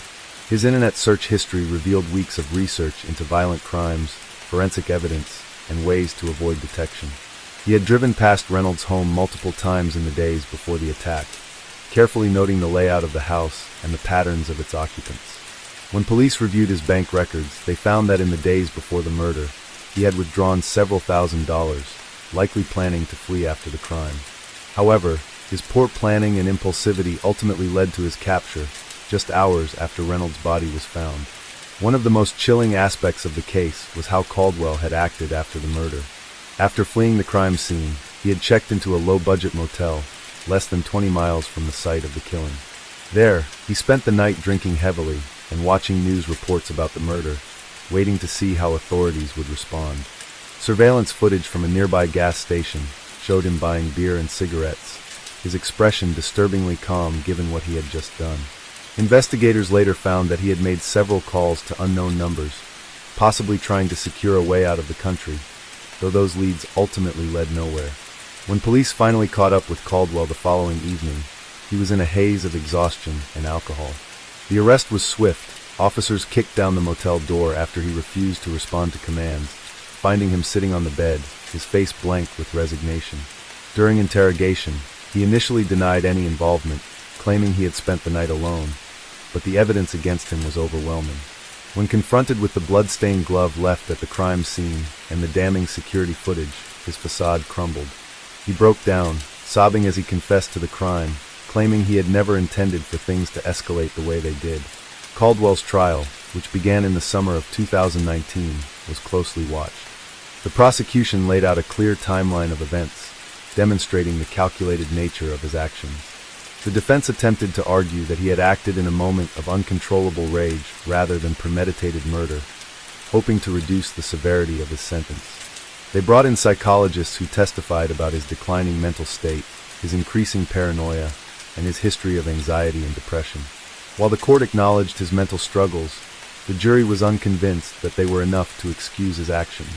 His internet search history revealed weeks of research into violent crimes, forensic evidence, and ways to avoid detection. He had driven past Reynolds' home multiple times in the days before the attack, carefully noting the layout of the house and the patterns of its occupants. When police reviewed his bank records, they found that in the days before the murder, he had withdrawn several $1,000s, likely planning to flee after the crime. However, his poor planning and impulsivity ultimately led to his capture, just hours after Reynolds' body was found. One of the most chilling aspects of the case was how Caldwell had acted after the murder. After fleeing the crime scene, he had checked into a low-budget motel, less than 20 miles from the site of the killing. There, he spent the night drinking heavily and watching news reports about the murder, waiting to see how authorities would respond. Surveillance footage from a nearby gas station showed him buying beer and cigarettes, his expression disturbingly calm given what he had just done. Investigators later found that he had made several calls to unknown numbers, possibly trying to secure a way out of the country, though those leads ultimately led nowhere. When police finally caught up with Caldwell the following evening, he was in a haze of exhaustion and alcohol. The arrest was swift. Officers kicked down the motel door after he refused to respond to commands, finding him sitting on the bed, his face blank with resignation. During interrogation, he initially denied any involvement, claiming he had spent the night alone, but the evidence against him was overwhelming. When confronted with the blood-stained glove left at the crime scene and the damning security footage, his facade crumbled. He broke down, sobbing as he confessed to the crime, claiming he had never intended for things to escalate the way they did. Caldwell's trial, which began in the summer of 2019, was closely watched. The prosecution laid out a clear timeline of events, demonstrating the calculated nature of his actions. The defense attempted to argue that he had acted in a moment of uncontrollable rage rather than premeditated murder, hoping to reduce the severity of his sentence. They brought in psychologists who testified about his declining mental state, his increasing paranoia, and his history of anxiety and depression. While the court acknowledged his mental struggles, the jury was unconvinced that they were enough to excuse his actions.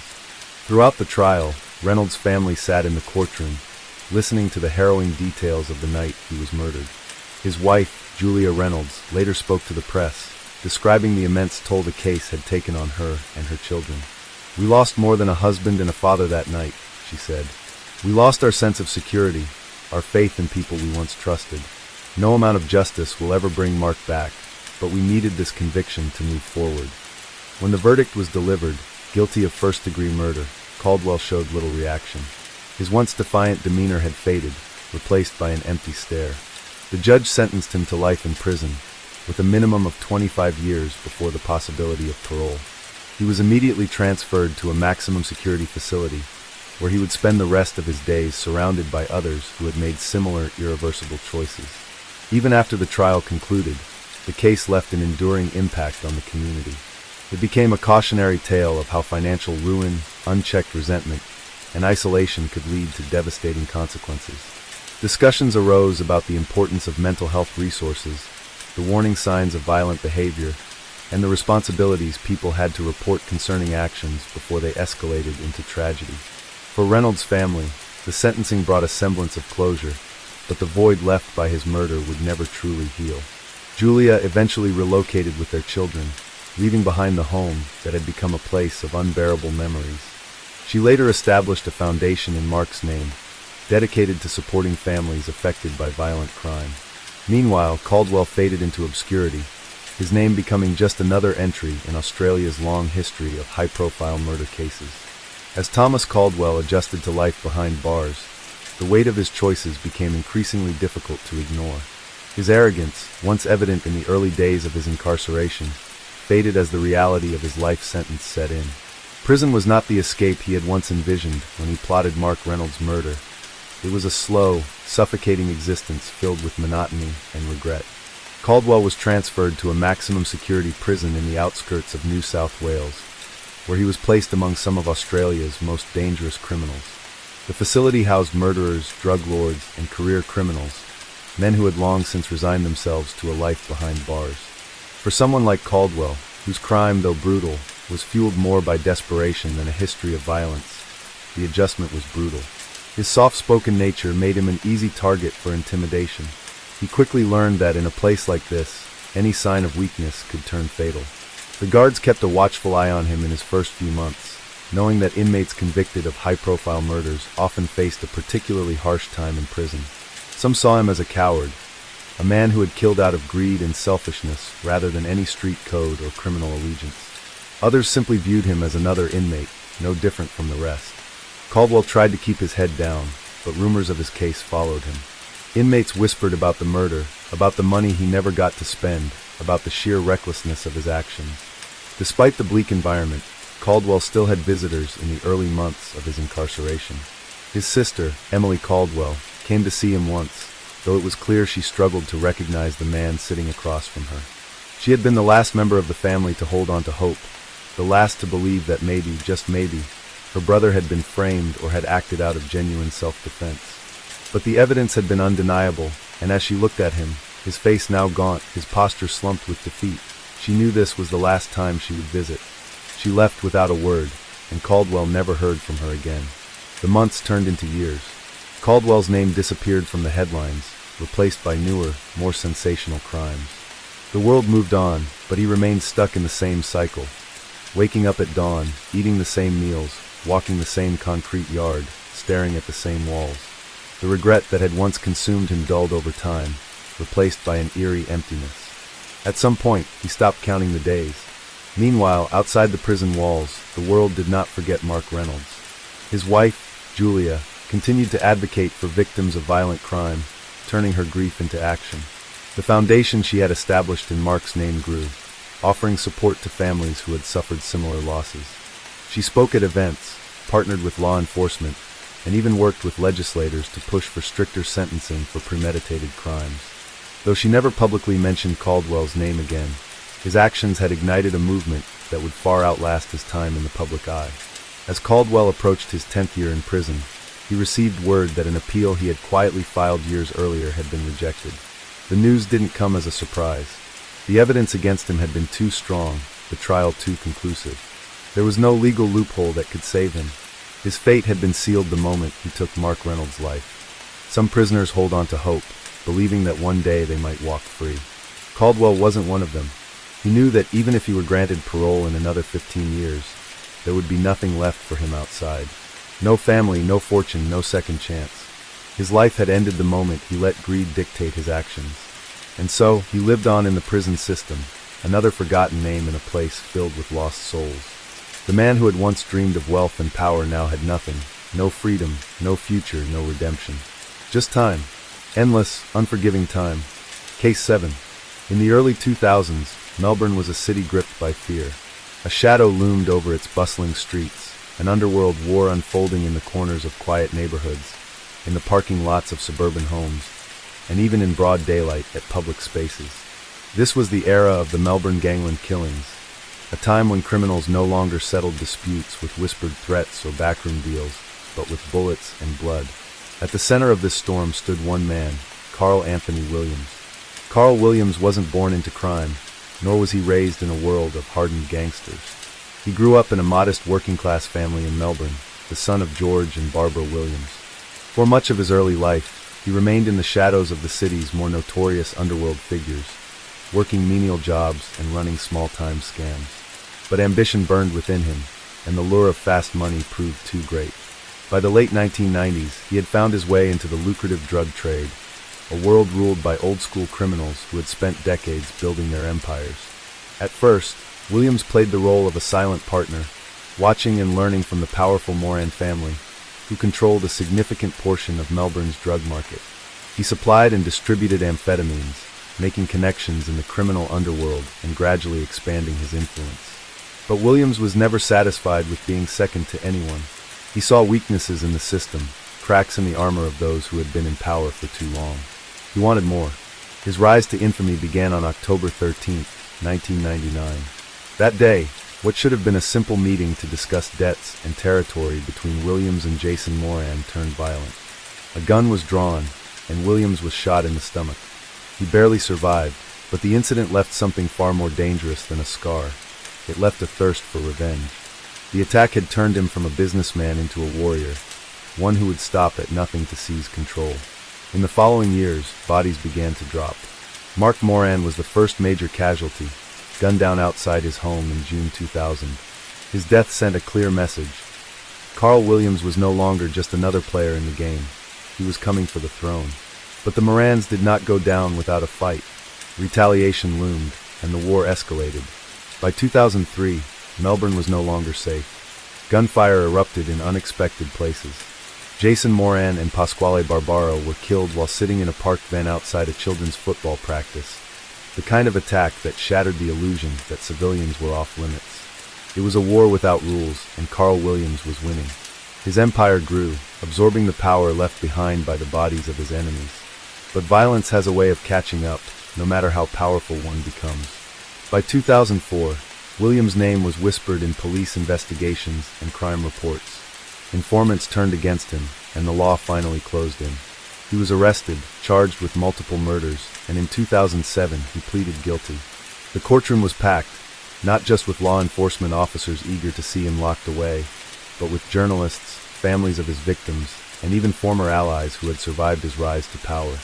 Throughout the trial, Reynolds' family sat in the courtroom, listening to the harrowing details of the night he was murdered. His wife, Julia Reynolds, later spoke to the press, describing the immense toll the case had taken on her and her children. "We lost more than a husband and a father that night," she said. "We lost our sense of security, our faith in people we once trusted. No amount of justice will ever bring Mark back, but we needed this conviction to move forward." When the verdict was delivered, guilty of first-degree murder, Caldwell showed little reaction. His once defiant demeanor had faded, replaced by an empty stare. The judge sentenced him to life in prison, with a minimum of 25 years before the possibility of parole. He was immediately transferred to a maximum security facility, where he would spend the rest of his days surrounded by others who had made similar irreversible choices. Even after the trial concluded, the case left an enduring impact on the community. It became a cautionary tale of how financial ruin, unchecked resentment, and isolation could lead to devastating consequences. Discussions arose about the importance of mental health resources, the warning signs of violent behavior, and the responsibilities people had to report concerning actions before they escalated into tragedy. For Reynolds' family, the sentencing brought a semblance of closure, but the void left by his murder would never truly heal. Julia eventually relocated with their children, leaving behind the home that had become a place of unbearable memories. She later established a foundation in Mark's name, dedicated to supporting families affected by violent crime. Meanwhile, Caldwell faded into obscurity, his name becoming just another entry in Australia's long history of high-profile murder cases. As Thomas Caldwell adjusted to life behind bars, the weight of his choices became increasingly difficult to ignore. His arrogance, once evident in the early days of his incarceration, faded as the reality of his life sentence set in. Prison was not the escape he had once envisioned when he plotted Mark Reynolds' murder. It was a slow, suffocating existence filled with monotony and regret. Caldwell was transferred to a maximum security prison in the outskirts of New South Wales, where he was placed among some of Australia's most dangerous criminals. The facility housed murderers, drug lords, and career criminals, men who had long since resigned themselves to a life behind bars. For someone like Caldwell, whose crime, though brutal, was fueled more by desperation than a history of violence, the adjustment was brutal. His soft-spoken nature made him an easy target for intimidation. He quickly learned that in a place like this, any sign of weakness could turn fatal. The guards kept a watchful eye on him in his first few months, knowing that inmates convicted of high-profile murders often faced a particularly harsh time in prison. Some saw him as a coward, a man who had killed out of greed and selfishness rather than any street code or criminal allegiance. Others simply viewed him as another inmate, no different from the rest. Caldwell tried to keep his head down, but rumors of his case followed him. Inmates whispered about the murder, about the money he never got to spend, about the sheer recklessness of his actions. Despite the bleak environment, Caldwell still had visitors in the early months of his incarceration. His sister, Emily Caldwell, came to see him once, though it was clear she struggled to recognize the man sitting across from her. She had been the last member of the family to hold on to hope, the last to believe that maybe, just maybe, her brother had been framed or had acted out of genuine self-defense. But the evidence had been undeniable, and as she looked at him, his face now gaunt, his posture slumped with defeat, she knew this was the last time she would visit. She left without a word, and Caldwell never heard from her again. The months turned into years. Caldwell's name disappeared from the headlines, replaced by newer, more sensational crimes. The world moved on, but he remained stuck in the same cycle. Waking up at dawn, eating the same meals, walking the same concrete yard, staring at the same walls. The regret that had once consumed him dulled over time, replaced by an eerie emptiness. At some point, he stopped counting the days. Meanwhile, outside the prison walls, the world did not forget Mark Reynolds. His wife, Julia, continued to advocate for victims of violent crime, turning her grief into action. The foundation she had established in Mark's name grew, offering support to families who had suffered similar losses. She spoke at events, partnered with law enforcement, and even worked with legislators to push for stricter sentencing for premeditated crimes. Though she never publicly mentioned Caldwell's name again, his actions had ignited a movement that would far outlast his time in the public eye. As Caldwell approached his 10th year in prison, he received word that an appeal he had quietly filed years earlier had been rejected. The news didn't come as a surprise. The evidence against him had been too strong, the trial too conclusive. There was no legal loophole that could save him. His fate had been sealed the moment he took Mark Reynolds' life. Some prisoners hold on to hope, believing that one day they might walk free. Caldwell wasn't one of them. He knew that even if he were granted parole in another 15 years, there would be nothing left for him outside. No family, no fortune, no second chance. His life had ended the moment he let greed dictate his actions. And so, he lived on in the prison system, another forgotten name in a place filled with lost souls. The man who had once dreamed of wealth and power now had nothing, no freedom, no future, no redemption. Just time. Endless, unforgiving time. Case 7. In the early 2000s, Melbourne was a city gripped by fear. A shadow loomed over its bustling streets, an underworld war unfolding in the corners of quiet neighborhoods, in the parking lots of suburban homes, and even in broad daylight at public spaces. This was the era of the Melbourne gangland killings, a time when criminals no longer settled disputes with whispered threats or backroom deals, but with bullets and blood. At the center of this storm stood one man, Carl Anthony Williams. Carl Williams wasn't born into crime, nor was he raised in a world of hardened gangsters. He grew up in a modest working-class family in Melbourne, the son of George and Barbara Williams. For much of his early life, he remained in the shadows of the city's more notorious underworld figures, working menial jobs and running small-time scams. But ambition burned within him, and the lure of fast money proved too great. By the late 1990s, he had found his way into the lucrative drug trade, a world ruled by old-school criminals who had spent decades building their empires. At first, Williams played the role of a silent partner, watching and learning from the powerful Moran family, who controlled a significant portion of Melbourne's drug market. He supplied and distributed amphetamines, making connections in the criminal underworld and gradually expanding his influence. But Williams was never satisfied with being second to anyone. He saw weaknesses in the system, cracks in the armor of those who had been in power for too long. He wanted more. His rise to infamy began on October 13, 1999. That day, what should have been a simple meeting to discuss debts and territory between Williams and Jason Moran turned violent. A gun was drawn, and Williams was shot in the stomach. He barely survived, but the incident left something far more dangerous than a scar. It left a thirst for revenge. The attack had turned him from a businessman into a warrior, one who would stop at nothing to seize control. In the following years, bodies began to drop. Mark Moran was the first major casualty, gunned down outside his home in June 2000. His death sent a clear message. Carl Williams was no longer just another player in the game. He was coming for the throne. But the Morans did not go down without a fight. Retaliation loomed, and the war escalated. By 2003, Melbourne was no longer safe. Gunfire erupted in unexpected places. Jason Moran and Pasquale Barbaro were killed while sitting in a parked van outside a children's football practice. The kind of attack that shattered the illusion that civilians were off limits. It was a war without rules, and Carl Williams was winning. His empire grew, absorbing the power left behind by the bodies of his enemies. But violence has a way of catching up, no matter how powerful one becomes. By 2004, Williams' name was whispered in police investigations and crime reports. Informants turned against him, and the law finally closed in. He was arrested, charged with multiple murders, and in 2007 he pleaded guilty. The courtroom was packed, not just with law enforcement officers eager to see him locked away, but with journalists, families of his victims, and even former allies who had survived his rise to power.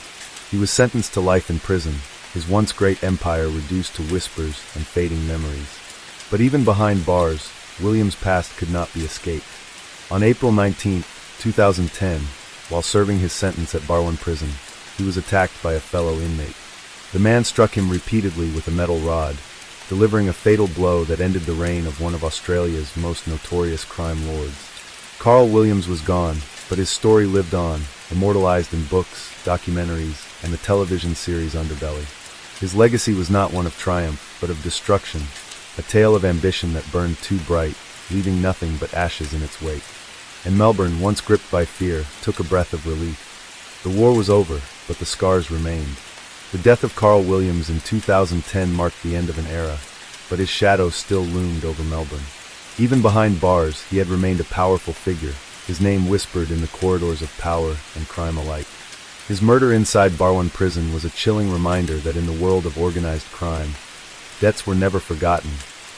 He was sentenced to life in prison, his once great empire reduced to whispers and fading memories. But even behind bars, Williams' past could not be escaped. On April 19, 2010, while serving his sentence at Barwon Prison, he was attacked by a fellow inmate. The man struck him repeatedly with a metal rod, delivering a fatal blow that ended the reign of one of Australia's most notorious crime lords. Carl Williams was gone, but his story lived on, immortalized in books, documentaries, and the television series Underbelly. His legacy was not one of triumph, but of destruction, a tale of ambition that burned too bright, leaving nothing but ashes in its wake. And Melbourne, once gripped by fear, took a breath of relief. The war was over, but the scars remained. The death of Carl Williams in 2010 marked the end of an era, but his shadow still loomed over Melbourne. Even behind bars, he had remained a powerful figure, his name whispered in the corridors of power and crime alike. His murder inside Barwon Prison was a chilling reminder that in the world of organized crime, debts were never forgotten,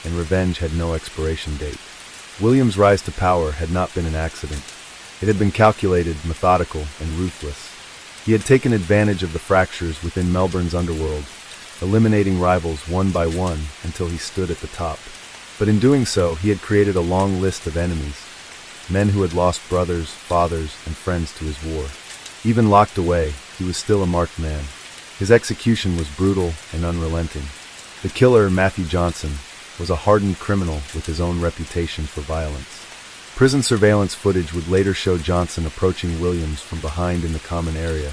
and revenge had no expiration date. Williams' rise to power had not been an accident. It had been calculated, methodical, and ruthless. He had taken advantage of the fractures within Melbourne's underworld, eliminating rivals one by one until he stood at the top. But in doing so, he had created a long list of enemies, men who had lost brothers, fathers, and friends to his war. Even locked away, he was still a marked man. His execution was brutal and unrelenting. The killer, Matthew Johnson, was a hardened criminal with his own reputation for violence. Prison surveillance footage would later show Johnson approaching Williams from behind in the common area,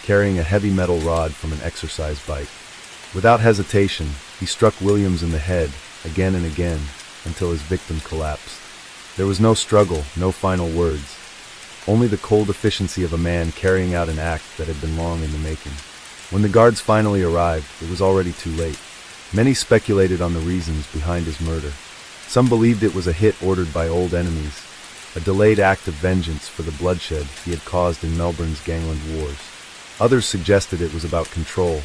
carrying a heavy metal rod from an exercise bike. Without hesitation, he struck Williams in the head, again and again, until his victim collapsed. There was no struggle, no final words, only the cold efficiency of a man carrying out an act that had been long in the making. When the guards finally arrived, it was already too late. Many speculated on the reasons behind his murder. Some believed it was a hit ordered by old enemies, a delayed act of vengeance for the bloodshed he had caused in Melbourne's gangland wars. Others suggested it was about control.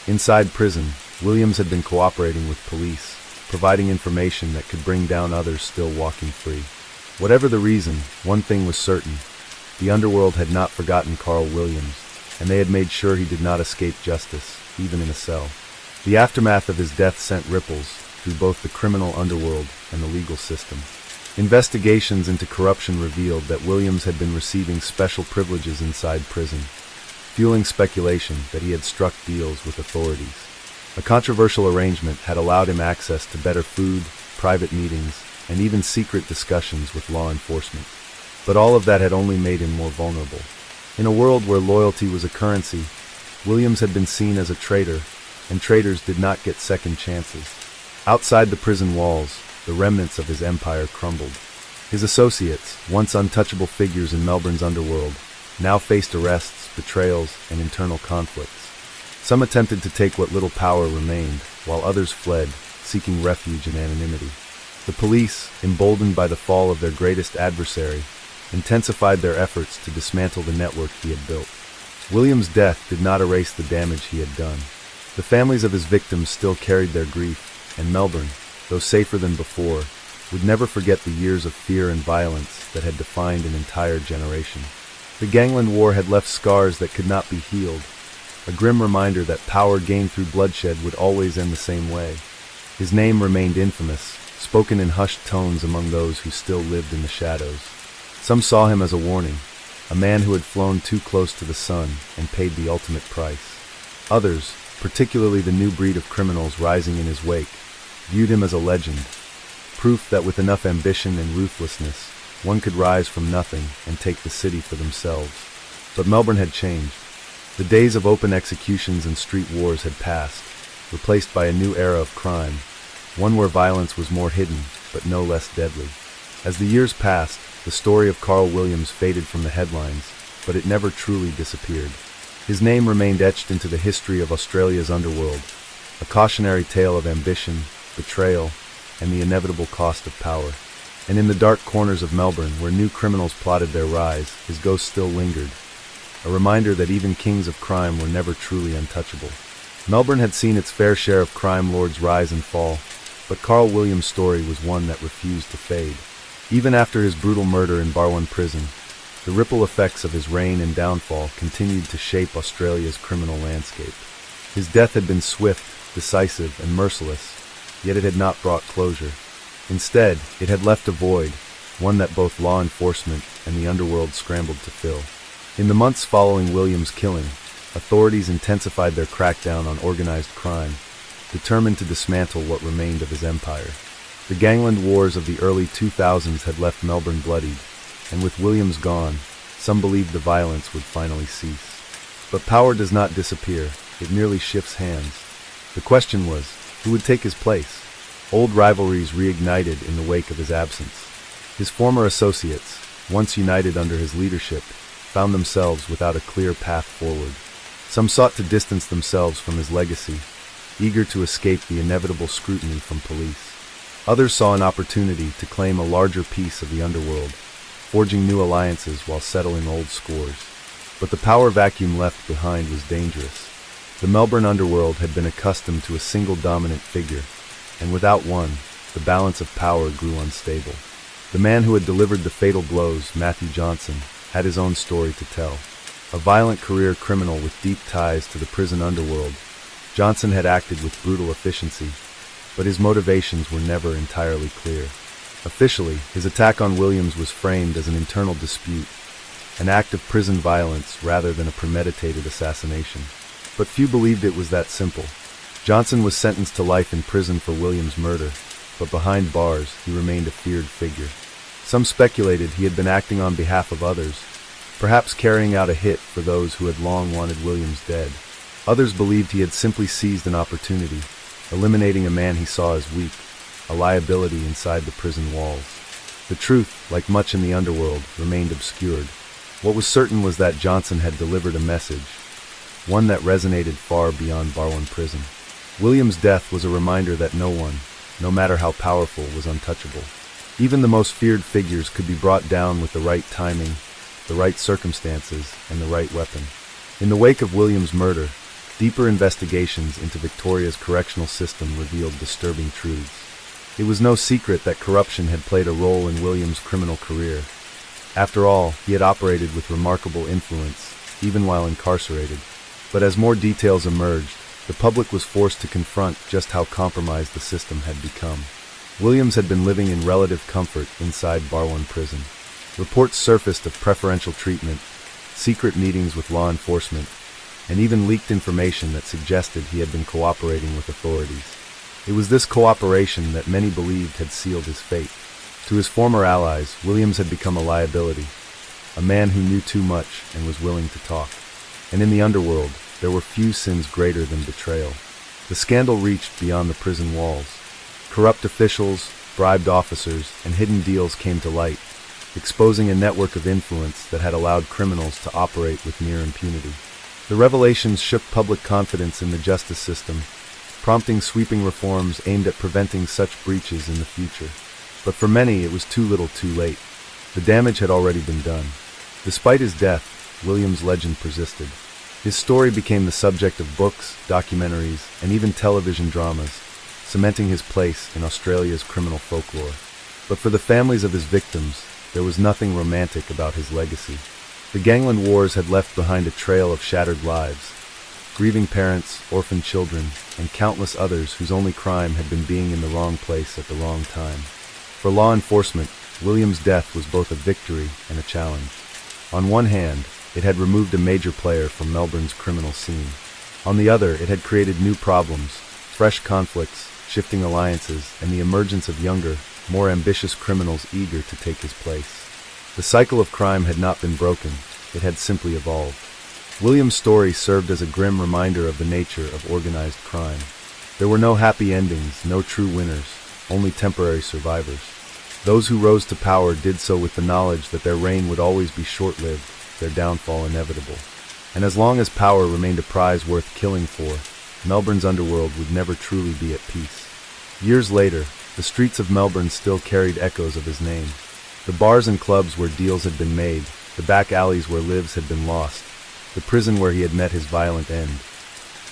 Inside prison, Williams had been cooperating with police, providing information that could bring down others still walking free. Whatever the reason, one thing was certain. The underworld had not forgotten Carl Williams, and they had made sure he did not escape justice, even in a cell. The aftermath of his death sent ripples through both the criminal underworld and the legal system. Investigations into corruption revealed that Williams had been receiving special privileges inside prison, fueling speculation that he had struck deals with authorities. A controversial arrangement had allowed him access to better food, private meetings, and even secret discussions with law enforcement. But all of that had only made him more vulnerable. In a world where loyalty was a currency, Williams had been seen as a traitor, and traitors did not get second chances. Outside the prison walls, the remnants of his empire crumbled. His associates, once untouchable figures in Melbourne's underworld, now faced arrests, betrayals, and internal conflicts. Some attempted to take what little power remained, while others fled, seeking refuge in anonymity. The police, emboldened by the fall of their greatest adversary, intensified their efforts to dismantle the network he had built. Williams' death did not erase the damage he had done. The families of his victims still carried their grief, and Melbourne, though safer than before, would never forget the years of fear and violence that had defined an entire generation. The Gangland War had left scars that could not be healed, a grim reminder that power gained through bloodshed would always end the same way. His name remained infamous, spoken in hushed tones among those who still lived in the shadows. Some saw him as a warning, a man who had flown too close to the sun and paid the ultimate price. Others, particularly the new breed of criminals rising in his wake, viewed him as a legend, proof that with enough ambition and ruthlessness, one could rise from nothing and take the city for themselves. But Melbourne had changed. The days of open executions and street wars had passed, replaced by a new era of crime, one where violence was more hidden, but no less deadly. As the years passed, the story of Carl Williams faded from the headlines, but it never truly disappeared. His name remained etched into the history of Australia's underworld, a cautionary tale of ambition, betrayal, and the inevitable cost of power. And in the dark corners of Melbourne, where new criminals plotted their rise, his ghost still lingered, a reminder that even kings of crime were never truly untouchable. Melbourne had seen its fair share of crime lords rise and fall, but Carl Williams' story was one that refused to fade. Even after his brutal murder in Barwon prison, the ripple effects of his reign and downfall continued to shape Australia's criminal landscape. His death had been swift, decisive, and merciless, yet it had not brought closure. Instead, it had left a void, one that both law enforcement and the underworld scrambled to fill. In the months following Williams' killing, authorities intensified their crackdown on organized crime, determined to dismantle what remained of his empire. The Gangland Wars of the early 2000s had left Melbourne bloodied, and with Williams gone, some believed the violence would finally cease. But power does not disappear, it merely shifts hands. The question was, who would take his place? Old rivalries reignited in the wake of his absence. His former associates, once united under his leadership, found themselves without a clear path forward. Some sought to distance themselves from his legacy, eager to escape the inevitable scrutiny from police. Others saw an opportunity to claim a larger piece of the underworld, forging new alliances while settling old scores. But the power vacuum left behind was dangerous. The Melbourne underworld had been accustomed to a single dominant figure, and without one, the balance of power grew unstable. The man who had delivered the fatal blows, Matthew Johnson, had his own story to tell. A violent career criminal with deep ties to the prison underworld, Johnson had acted with brutal efficiency, but his motivations were never entirely clear. Officially, his attack on Williams was framed as an internal dispute, an act of prison violence rather than a premeditated assassination. But few believed it was that simple. Johnson was sentenced to life in prison for Williams' murder, but behind bars, he remained a feared figure. Some speculated he had been acting on behalf of others, perhaps carrying out a hit for those who had long wanted Williams dead. Others believed he had simply seized an opportunity, eliminating a man he saw as weak, a liability inside the prison walls. The truth, like much in the underworld, remained obscured. What was certain was that Johnson had delivered a message, one that resonated far beyond Barwon prison. Williams' death was a reminder that no one, no matter how powerful, was untouchable. Even the most feared figures could be brought down with the right timing, the right circumstances, and the right weapon. In the wake of Williams' murder, deeper investigations into Victoria's correctional system revealed disturbing truths. It was no secret that corruption had played a role in William's criminal career. After all, he had operated with remarkable influence, even while incarcerated. But as more details emerged, the public was forced to confront just how compromised the system had become. Williams had been living in relative comfort inside Barwon prison. Reports surfaced of preferential treatment, secret meetings with law enforcement, and even leaked information that suggested he had been cooperating with authorities. It was this cooperation that many believed had sealed his fate. To his former allies, Williams had become a liability, a man who knew too much and was willing to talk. And in the underworld, there were few sins greater than betrayal. The scandal reached beyond the prison walls. Corrupt officials, bribed officers, and hidden deals came to light, exposing a network of influence that had allowed criminals to operate with near impunity. The revelations shook public confidence in the justice system, prompting sweeping reforms aimed at preventing such breaches in the future. But for many, it was too little too late. The damage had already been done. Despite his death, William's legend persisted. His story became the subject of books, documentaries, and even television dramas, cementing his place in Australia's criminal folklore. But for the families of his victims, there was nothing romantic about his legacy. The gangland wars had left behind a trail of shattered lives, grieving parents, orphaned children, and countless others whose only crime had been being in the wrong place at the wrong time. For law enforcement, William's death was both a victory and a challenge. On one hand, it had removed a major player from Melbourne's criminal scene. On the other, it had created new problems, fresh conflicts, shifting alliances, and the emergence of younger, more ambitious criminals eager to take his place. The cycle of crime had not been broken, it had simply evolved. William's story served as a grim reminder of the nature of organized crime. There were no happy endings, no true winners, only temporary survivors. Those who rose to power did so with the knowledge that their reign would always be short-lived, their downfall inevitable. And as long as power remained a prize worth killing for, Melbourne's underworld would never truly be at peace. Years later, the streets of Melbourne still carried echoes of his name. The bars and clubs where deals had been made, the back alleys where lives had been lost, the prison where he had met his violent end.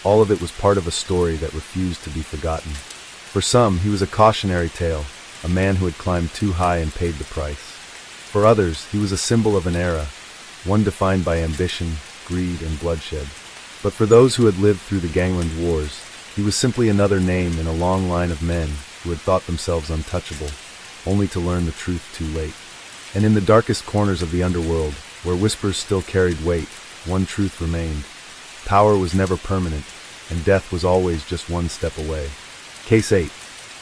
All of it was part of a story that refused to be forgotten. For some, he was a cautionary tale, a man who had climbed too high and paid the price. For others, he was a symbol of an era, one defined by ambition, greed, and bloodshed. But for those who had lived through the gangland wars, he was simply another name in a long line of men who had thought themselves untouchable, only to learn the truth too late. And in the darkest corners of the underworld, where whispers still carried weight, one truth remained. Power was never permanent, and death was always just one step away. Case 8.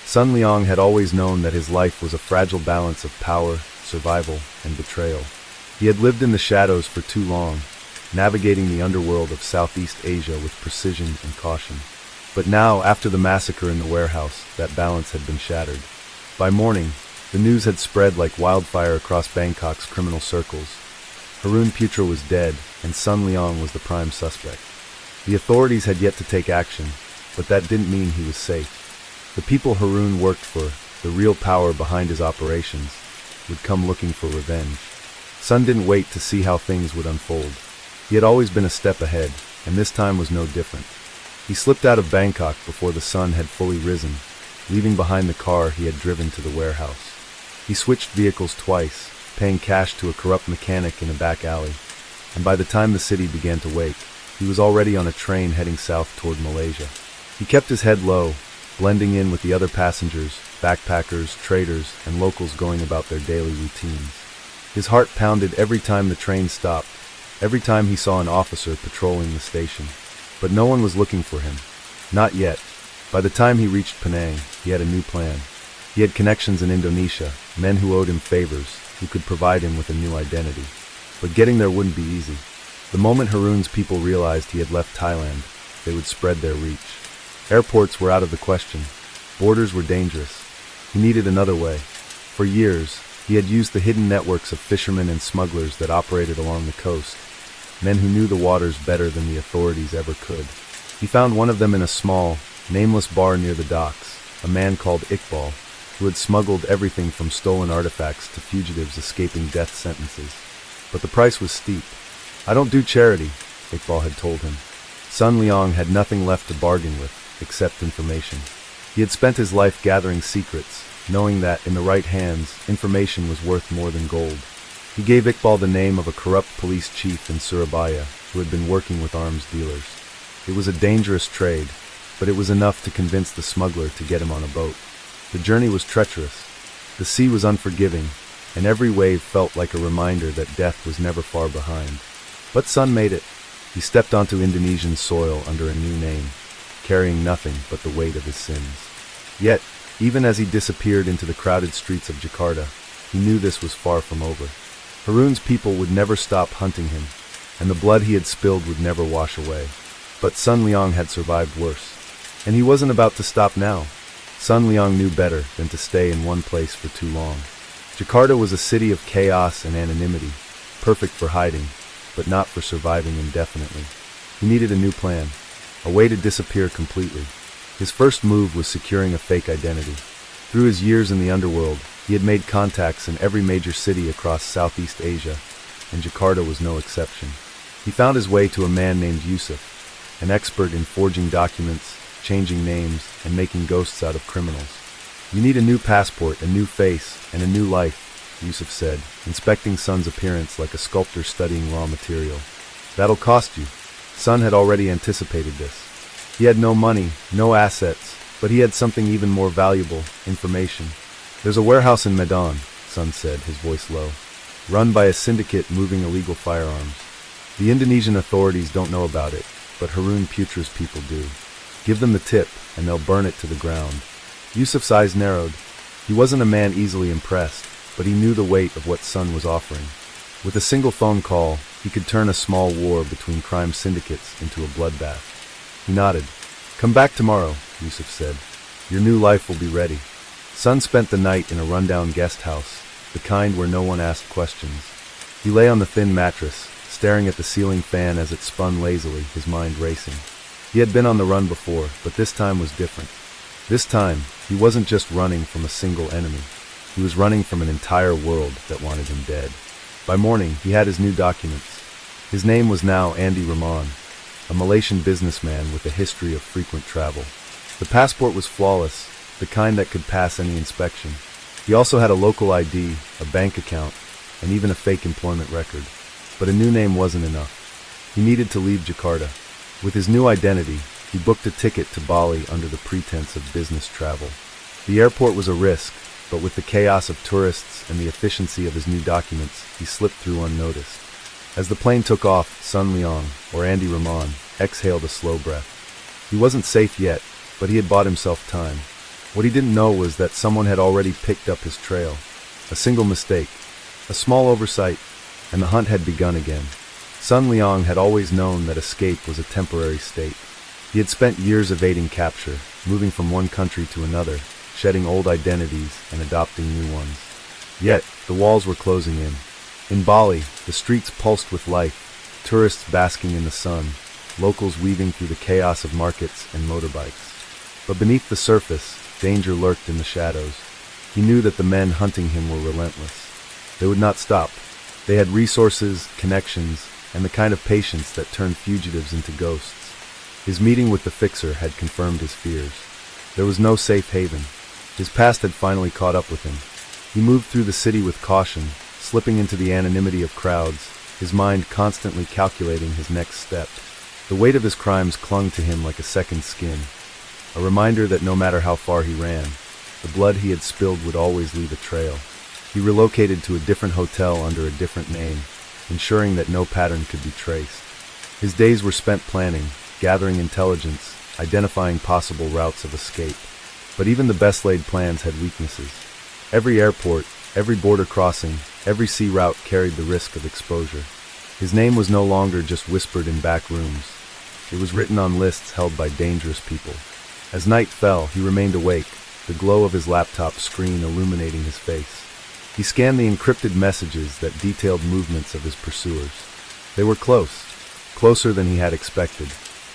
Sun Leong had always known that his life was a fragile balance of power, survival, and betrayal. He had lived in the shadows for too long, navigating the underworld of Southeast Asia with precision and caution. But now, after the massacre in the warehouse, that balance had been shattered. By morning, the news had spread like wildfire across Bangkok's criminal circles. Haroon Putra was dead, and Sun Leong was the prime suspect. The authorities had yet to take action, but that didn't mean he was safe. The people Haroon worked for, the real power behind his operations, would come looking for revenge. Sun didn't wait to see how things would unfold. He had always been a step ahead, and this time was no different. He slipped out of Bangkok before the sun had fully risen, leaving behind the car he had driven to the warehouse. He switched vehicles twice, paying cash to a corrupt mechanic in a back alley, and by the time the city began to wake, he was already on a train heading south toward Malaysia. He kept his head low, blending in with the other passengers, backpackers, traders, and locals going about their daily routines. His heart pounded every time the train stopped, every time he saw an officer patrolling the station. But no one was looking for him. Not yet. By the time he reached Penang, he had a new plan. He had connections in Indonesia, men who owed him favors, who could provide him with a new identity. But getting there wouldn't be easy. The moment Haroon's people realized he had left Thailand, they would spread their reach. Airports were out of the question. Borders were dangerous. He needed another way. For years, he had used the hidden networks of fishermen and smugglers that operated along the coast, men who knew the waters better than the authorities ever could. He found one of them in a small, nameless bar near the docks, a man called Iqbal, who had smuggled everything from stolen artifacts to fugitives escaping death sentences. But the price was steep. "I don't do charity," Iqbal had told him. Sun Leong had nothing left to bargain with, except information. He had spent his life gathering secrets, knowing that, in the right hands, information was worth more than gold. He gave Iqbal the name of a corrupt police chief in Surabaya who had been working with arms dealers. It was a dangerous trade, but it was enough to convince the smuggler to get him on a boat. The journey was treacherous. The sea was unforgiving, and every wave felt like a reminder that death was never far behind. But Sun made it. He stepped onto Indonesian soil under a new name, carrying nothing but the weight of his sins. Yet, even as he disappeared into the crowded streets of Jakarta, he knew this was far from over. Harun's people would never stop hunting him, and the blood he had spilled would never wash away. But Sun Liang had survived worse. And he wasn't about to stop now. Sun Liang knew better than to stay in one place for too long. Jakarta was a city of chaos and anonymity, perfect for hiding, but not for surviving indefinitely. He needed a new plan, a way to disappear completely. His first move was securing a fake identity. Through his years in the underworld, he had made contacts in every major city across Southeast Asia, and Jakarta was no exception. He found his way to a man named Yusuf, an expert in forging documents, changing names, and making ghosts out of criminals. "You need a new passport, a new face, and a new life," Yusuf said, inspecting Sun's appearance like a sculptor studying raw material. "That'll cost you." Sun had already anticipated this. He had no money, no assets, but he had something even more valuable, information. "There's a warehouse in Medan," Sun said, his voice low, "run by a syndicate moving illegal firearms. The Indonesian authorities don't know about it, but Harun Putra's people do. Give them the tip, and they'll burn it to the ground." Yusuf's eyes narrowed. He wasn't a man easily impressed, but he knew the weight of what Sun was offering. With a single phone call, he could turn a small war between crime syndicates into a bloodbath. He nodded. "Come back tomorrow," Yusuf said. "Your new life will be ready." Sun spent the night in a rundown guest house, the kind where no one asked questions. He lay on the thin mattress, staring at the ceiling fan as it spun lazily, his mind racing. He had been on the run before, but this time was different. This time, he wasn't just running from a single enemy. He was running from an entire world that wanted him dead. By morning, he had his new documents. His name was now Andy Rahman, a Malaysian businessman with a history of frequent travel. The passport was flawless, the kind that could pass any inspection. He also had a local ID, a bank account, and even a fake employment record. But a new name wasn't enough. He needed to leave Jakarta. With his new identity, he booked a ticket to Bali under the pretense of business travel. The airport was a risk, but with the chaos of tourists and the efficiency of his new documents, he slipped through unnoticed. As the plane took off, Sun Liang, or Andy Rahman, exhaled a slow breath. He wasn't safe yet, but he had bought himself time. What he didn't know was that someone had already picked up his trail. A single mistake, a small oversight, and the hunt had begun again. Sun Liang had always known that escape was a temporary state. He had spent years evading capture, moving from one country to another, shedding old identities and adopting new ones. Yet, the walls were closing in. In Bali, the streets pulsed with life, tourists basking in the sun, locals weaving through the chaos of markets and motorbikes. But beneath the surface, danger lurked in the shadows. He knew that the men hunting him were relentless. They would not stop. They had resources, connections, and the kind of patience that turned fugitives into ghosts. His meeting with the fixer had confirmed his fears. There was no safe haven. His past had finally caught up with him. He moved through the city with caution, slipping into the anonymity of crowds, his mind constantly calculating his next step. The weight of his crimes clung to him like a second skin, a reminder that no matter how far he ran, the blood he had spilled would always leave a trail. He relocated to a different hotel under a different name, ensuring that no pattern could be traced. His days were spent planning, gathering intelligence, identifying possible routes of escape. But even the best-laid plans had weaknesses. Every airport, every border crossing, every sea route carried the risk of exposure. His name was no longer just whispered in back rooms. It was written on lists held by dangerous people. As night fell, he remained awake, the glow of his laptop screen illuminating his face. He scanned the encrypted messages that detailed movements of his pursuers. They were close, closer than he had expected.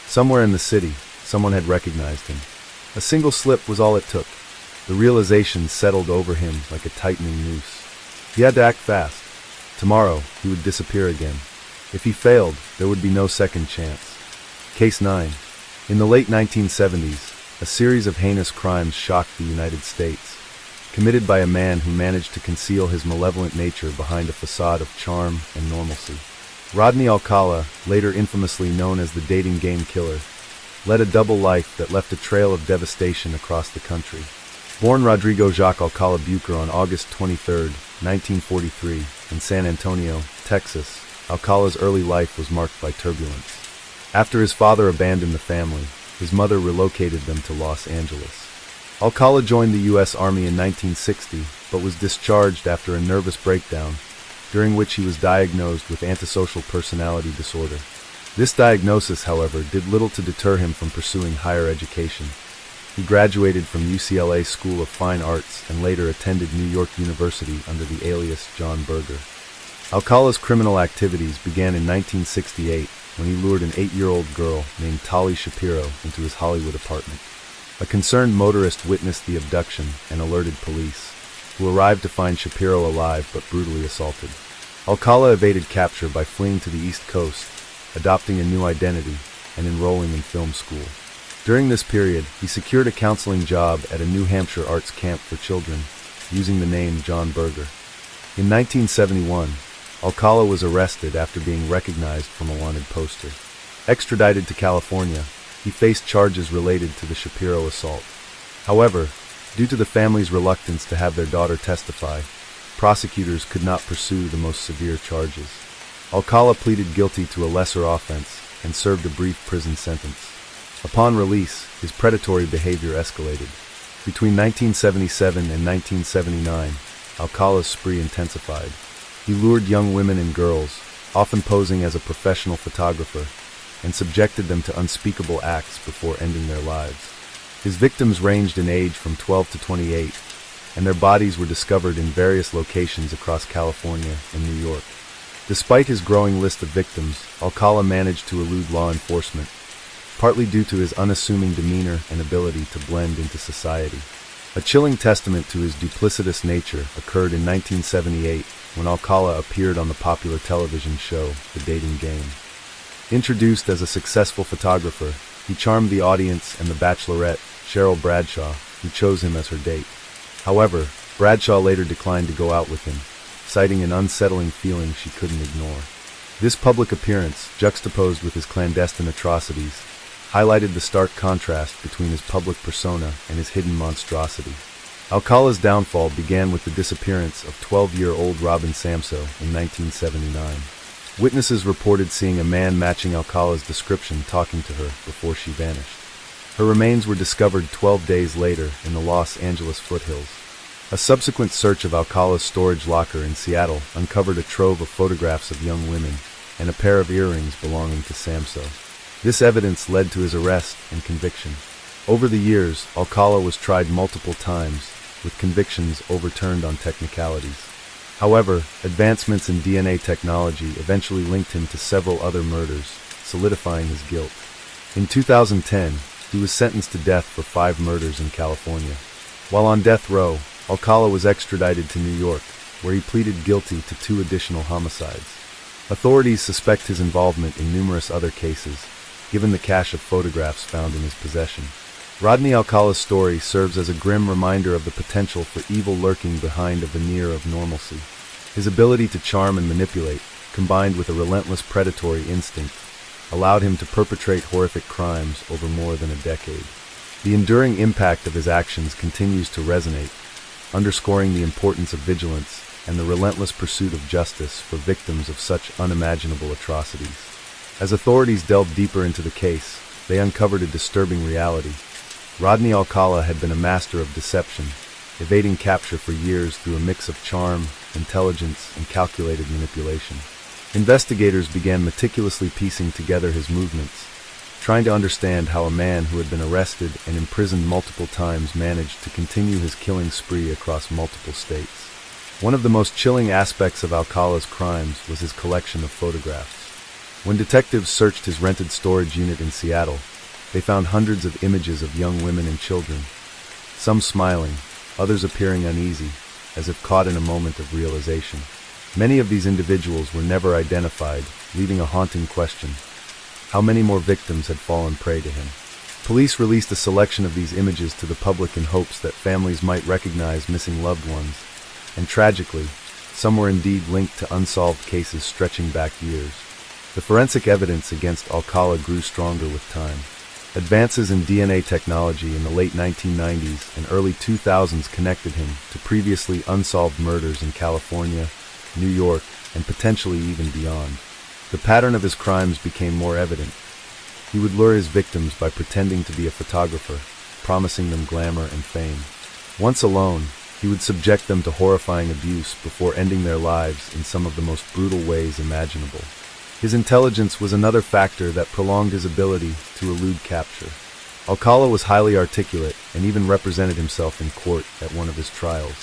Somewhere in the city, someone had recognized him. A single slip was all it took. The realization settled over him like a tightening noose. He had to act fast. Tomorrow, he would disappear again. If he failed, there would be no second chance. Case 9. In the late 1970s, a series of heinous crimes shocked the United States, committed by a man who managed to conceal his malevolent nature behind a facade of charm and normalcy. Rodney Alcala, later infamously known as the dating game killer, led a double life that left a trail of devastation across the country. Born Rodrigo Jacques Alcala Bucher on August 23, 1943, in San Antonio, Texas, Alcala's early life was marked by turbulence. After his father abandoned the family, his mother relocated them to Los Angeles. Alcala joined the U.S. Army in 1960, but was discharged after a nervous breakdown, during which he was diagnosed with antisocial personality disorder. This diagnosis, however, did little to deter him from pursuing higher education. He graduated from UCLA School of Fine Arts and later attended New York University under the alias John Berger. Alcala's criminal activities began in 1968 when he lured an 8-year-old girl named Tali Shapiro into his Hollywood apartment. A concerned motorist witnessed the abduction and alerted police, who arrived to find Shapiro alive but brutally assaulted. Alcala evaded capture by fleeing to the East Coast, adopting a new identity, and enrolling in film school. During this period, he secured a counseling job at a New Hampshire arts camp for children, using the name John Berger. In 1971, Alcala was arrested after being recognized from a wanted poster. Extradited to California, he faced charges related to the Shapiro assault. However, due to the family's reluctance to have their daughter testify, prosecutors could not pursue the most severe charges. Alcala pleaded guilty to a lesser offense and served a brief prison sentence. Upon release, his predatory behavior escalated. Between 1977 and 1979, Alcala's spree intensified. He lured young women and girls, often posing as a professional photographer, and subjected them to unspeakable acts before ending their lives. His victims ranged in age from 12 to 28, and their bodies were discovered in various locations across California and New York. Despite his growing list of victims, Alcala managed to elude law enforcement, partly due to his unassuming demeanor and ability to blend into society. A chilling testament to his duplicitous nature occurred in 1978 when Alcala appeared on the popular television show The Dating Game. Introduced as a successful photographer, he charmed the audience and the Bachelorette, Cheryl Bradshaw, who chose him as her date. However, Bradshaw later declined to go out with him, citing an unsettling feeling she couldn't ignore. This public appearance, juxtaposed with his clandestine atrocities, highlighted the stark contrast between his public persona and his hidden monstrosity. Alcala's downfall began with the disappearance of 12-year-old Robin Samso in 1979. Witnesses reported seeing a man matching Alcala's description talking to her before she vanished. Her remains were discovered 12 days later in the Los Angeles foothills. A subsequent search of Alcala's storage locker in Seattle uncovered a trove of photographs of young women and a pair of earrings belonging to Samso. This evidence led to his arrest and conviction. Over the years, Alcala was tried multiple times, with convictions overturned on technicalities. However, advancements in DNA technology eventually linked him to several other murders, solidifying his guilt. In 2010, he was sentenced to death for 5 murders in California. While on death row, Alcala was extradited to New York, where he pleaded guilty to 2 additional homicides. Authorities suspect his involvement in numerous other cases, given the cache of photographs found in his possession. Rodney Alcala's story serves as a grim reminder of the potential for evil lurking behind a veneer of normalcy. His ability to charm and manipulate, combined with a relentless predatory instinct, allowed him to perpetrate horrific crimes over more than a decade. The enduring impact of his actions continues to resonate, underscoring the importance of vigilance and the relentless pursuit of justice for victims of such unimaginable atrocities. As authorities delved deeper into the case, they uncovered a disturbing reality. Rodney Alcala had been a master of deception, evading capture for years through a mix of charm, intelligence, and calculated manipulation. Investigators began meticulously piecing together his movements, trying to understand how a man who had been arrested and imprisoned multiple times managed to continue his killing spree across multiple states. One of the most chilling aspects of Alcala's crimes was his collection of photographs. When detectives searched his rented storage unit in Seattle, they found hundreds of images of young women and children, some smiling, others appearing uneasy, as if caught in a moment of realization. Many of these individuals were never identified, leaving a haunting question. How many more victims had fallen prey to him? Police released a selection of these images to the public in hopes that families might recognize missing loved ones, and tragically, some were indeed linked to unsolved cases stretching back years. The forensic evidence against Alcala grew stronger with time. Advances in DNA technology in the late 1990s and early 2000s connected him to previously unsolved murders in California, New York, and potentially even beyond. The pattern of his crimes became more evident. He would lure his victims by pretending to be a photographer, promising them glamour and fame. Once alone, he would subject them to horrifying abuse before ending their lives in some of the most brutal ways imaginable. His intelligence was another factor that prolonged his ability to elude capture. Alcala was highly articulate and even represented himself in court at one of his trials.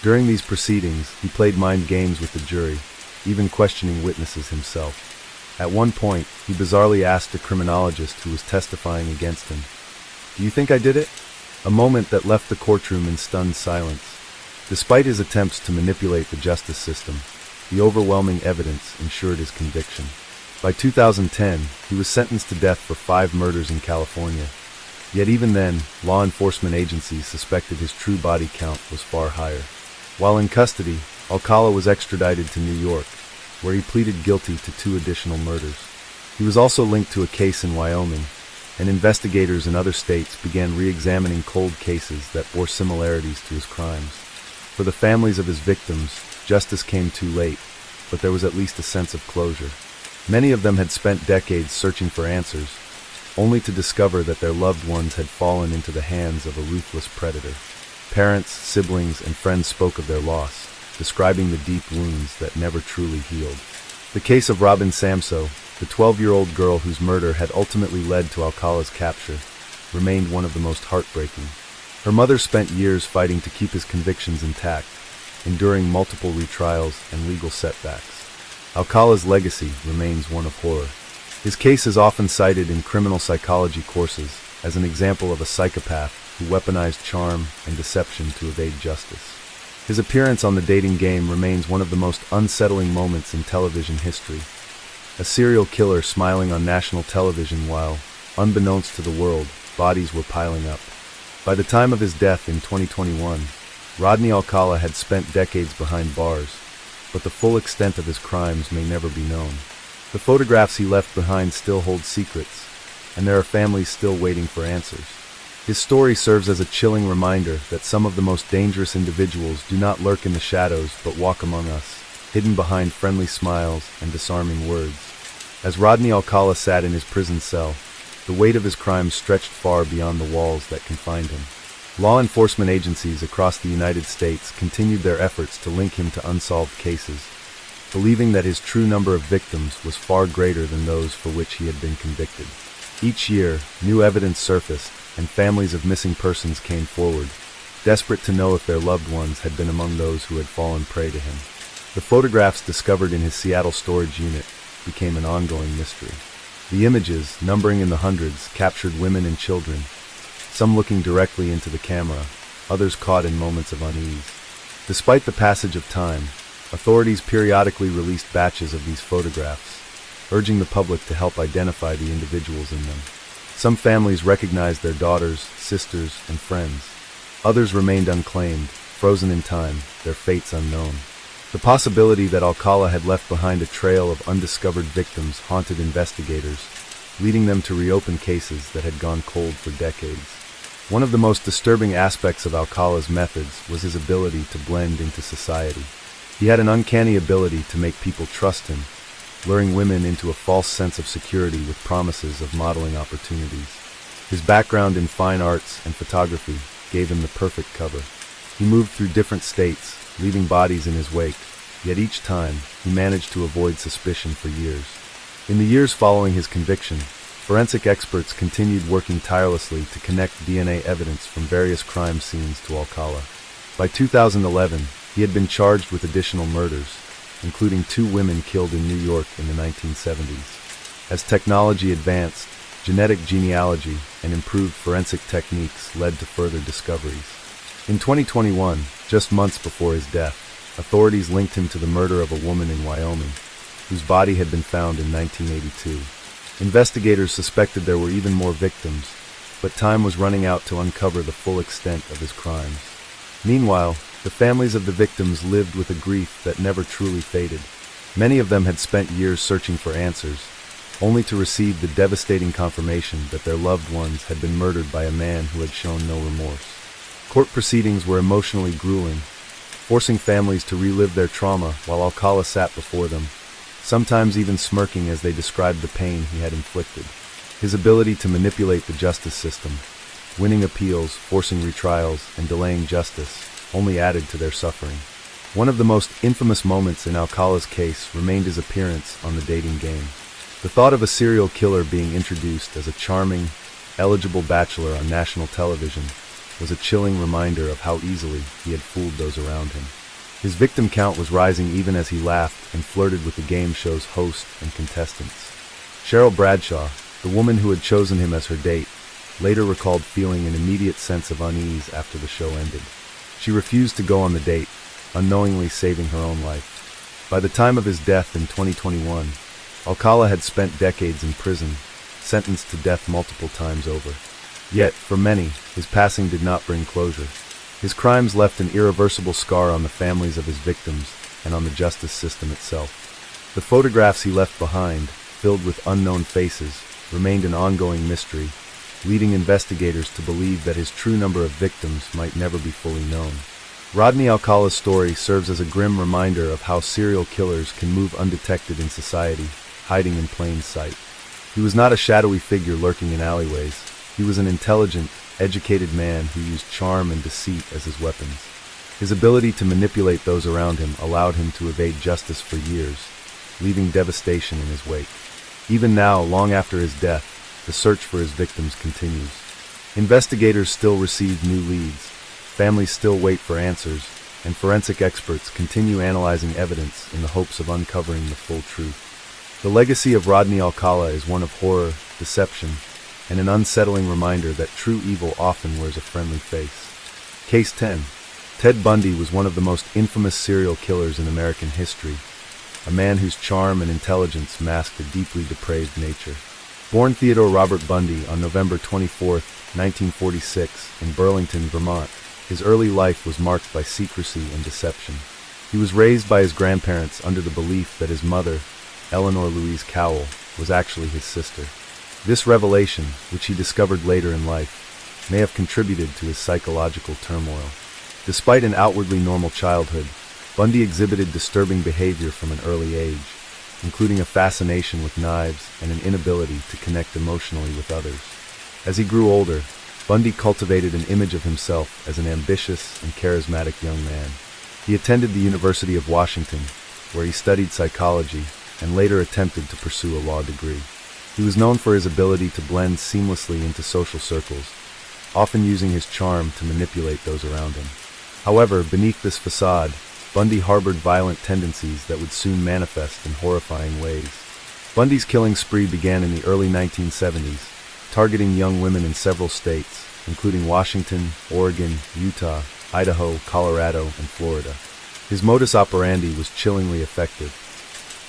During these proceedings, he played mind games with the jury, even questioning witnesses himself. At one point, he bizarrely asked a criminologist who was testifying against him, "Do you think I did it?" A moment that left the courtroom in stunned silence. Despite his attempts to manipulate the justice system, the overwhelming evidence ensured his conviction. By 2010, he was sentenced to death for 5 murders in California. Yet even then, law enforcement agencies suspected his true body count was far higher. While in custody, Alcala was extradited to New York, where he pleaded guilty to 2 additional murders. He was also linked to a case in Wyoming, and investigators in other states began re-examining cold cases that bore similarities to his crimes. For the families of his victims, justice came too late, but there was at least a sense of closure. Many of them had spent decades searching for answers, only to discover that their loved ones had fallen into the hands of a ruthless predator. Parents, siblings, and friends spoke of their loss, describing the deep wounds that never truly healed. The case of Robin Samso, the 12-year-old girl whose murder had ultimately led to Alcala's capture, remained one of the most heartbreaking. Her mother spent years fighting to keep his convictions intact, enduring multiple retrials and legal setbacks. Alcala's legacy remains one of horror. His case is often cited in criminal psychology courses as an example of a psychopath who weaponized charm and deception to evade justice. His appearance on the dating game remains one of the most unsettling moments in television history. A serial killer smiling on national television while, unbeknownst to the world, bodies were piling up. By the time of his death in 2021, Rodney Alcala had spent decades behind bars, but the full extent of his crimes may never be known. The photographs he left behind still hold secrets, and there are families still waiting for answers. His story serves as a chilling reminder that some of the most dangerous individuals do not lurk in the shadows but walk among us, hidden behind friendly smiles and disarming words. As Rodney Alcala sat in his prison cell, the weight of his crimes stretched far beyond the walls that confined him. Law enforcement agencies across the United States continued their efforts to link him to unsolved cases, believing that his true number of victims was far greater than those for which he had been convicted. Each year, new evidence surfaced, and families of missing persons came forward, desperate to know if their loved ones had been among those who had fallen prey to him. The photographs discovered in his Seattle storage unit became an ongoing mystery. The images, numbering in the hundreds, captured women and children, some looking directly into the camera, others caught in moments of unease. Despite the passage of time, authorities periodically released batches of these photographs, urging the public to help identify the individuals in them. Some families recognized their daughters, sisters, and friends. Others remained unclaimed, frozen in time, their fates unknown. The possibility that Alcala had left behind a trail of undiscovered victims haunted investigators, leading them to reopen cases that had gone cold for decades. One of the most disturbing aspects of Alcala's methods was his ability to blend into society. He had an uncanny ability to make people trust him, luring women into a false sense of security with promises of modeling opportunities. His background in fine arts and photography gave him the perfect cover. He moved through different states, leaving bodies in his wake, yet each time he managed to avoid suspicion for years. In the years following his conviction, forensic experts continued working tirelessly to connect DNA evidence from various crime scenes to Alcala. By 2011, he had been charged with additional murders, including 2 women killed in New York in the 1970s. As technology advanced, genetic genealogy and improved forensic techniques led to further discoveries. In 2021, just months before his death, authorities linked him to the murder of a woman in Wyoming, whose body had been found in 1982. Investigators suspected there were even more victims, but time was running out to uncover the full extent of his crimes. Meanwhile, the families of the victims lived with a grief that never truly faded. Many of them had spent years searching for answers, only to receive the devastating confirmation that their loved ones had been murdered by a man who had shown no remorse. Court proceedings were emotionally grueling, forcing families to relive their trauma while Alcala sat before them, sometimes even smirking as they described the pain he had inflicted. His ability to manipulate the justice system, winning appeals, forcing retrials, and delaying justice, only added to their suffering. One of the most infamous moments in Alcala's case remained his appearance on the dating game. The thought of a serial killer being introduced as a charming, eligible bachelor on national television was a chilling reminder of how easily he had fooled those around him. His victim count was rising even as he laughed and flirted with the game show's host and contestants. Cheryl Bradshaw, the woman who had chosen him as her date, later recalled feeling an immediate sense of unease after the show ended. She refused to go on the date, unknowingly saving her own life. By the time of his death in 2021, Alcala had spent decades in prison, sentenced to death multiple times over. Yet, for many, his passing did not bring closure. His crimes left an irreversible scar on the families of his victims and on the justice system itself. The photographs he left behind, filled with unknown faces, remained an ongoing mystery, leading investigators to believe that his true number of victims might never be fully known. Rodney Alcala's story serves as a grim reminder of how serial killers can move undetected in society, hiding in plain sight. He was not a shadowy figure lurking in alleyways. He was an intelligent, educated man who used charm and deceit as his weapons. His ability to manipulate those around him allowed him to evade justice for years, leaving devastation in his wake. Even now, long after his death, the search for his victims continues. Investigators still receive new leads, families still wait for answers, and forensic experts continue analyzing evidence in the hopes of uncovering the full truth. The legacy of Rodney Alcala is one of horror, deception, and an unsettling reminder that true evil often wears a friendly face. Case 10. Ted Bundy was one of the most infamous serial killers in American history, a man whose charm and intelligence masked a deeply depraved nature. Born Theodore Robert Bundy on November 24, 1946, in Burlington, Vermont, his early life was marked by secrecy and deception. He was raised by his grandparents under the belief that his mother, Eleanor Louise Cowell, was actually his sister. This revelation, which he discovered later in life, may have contributed to his psychological turmoil. Despite an outwardly normal childhood, Bundy exhibited disturbing behavior from an early age, including a fascination with knives and an inability to connect emotionally with others. As he grew older, Bundy cultivated an image of himself as an ambitious and charismatic young man. He attended the University of Washington, where he studied psychology and later attempted to pursue a law degree. He was known for his ability to blend seamlessly into social circles, often using his charm to manipulate those around him. However, beneath this facade, Bundy harbored violent tendencies that would soon manifest in horrifying ways. Bundy's killing spree began in the early 1970s, targeting young women in several states, including Washington, Oregon, Utah, Idaho, Colorado, and Florida. His modus operandi was chillingly effective.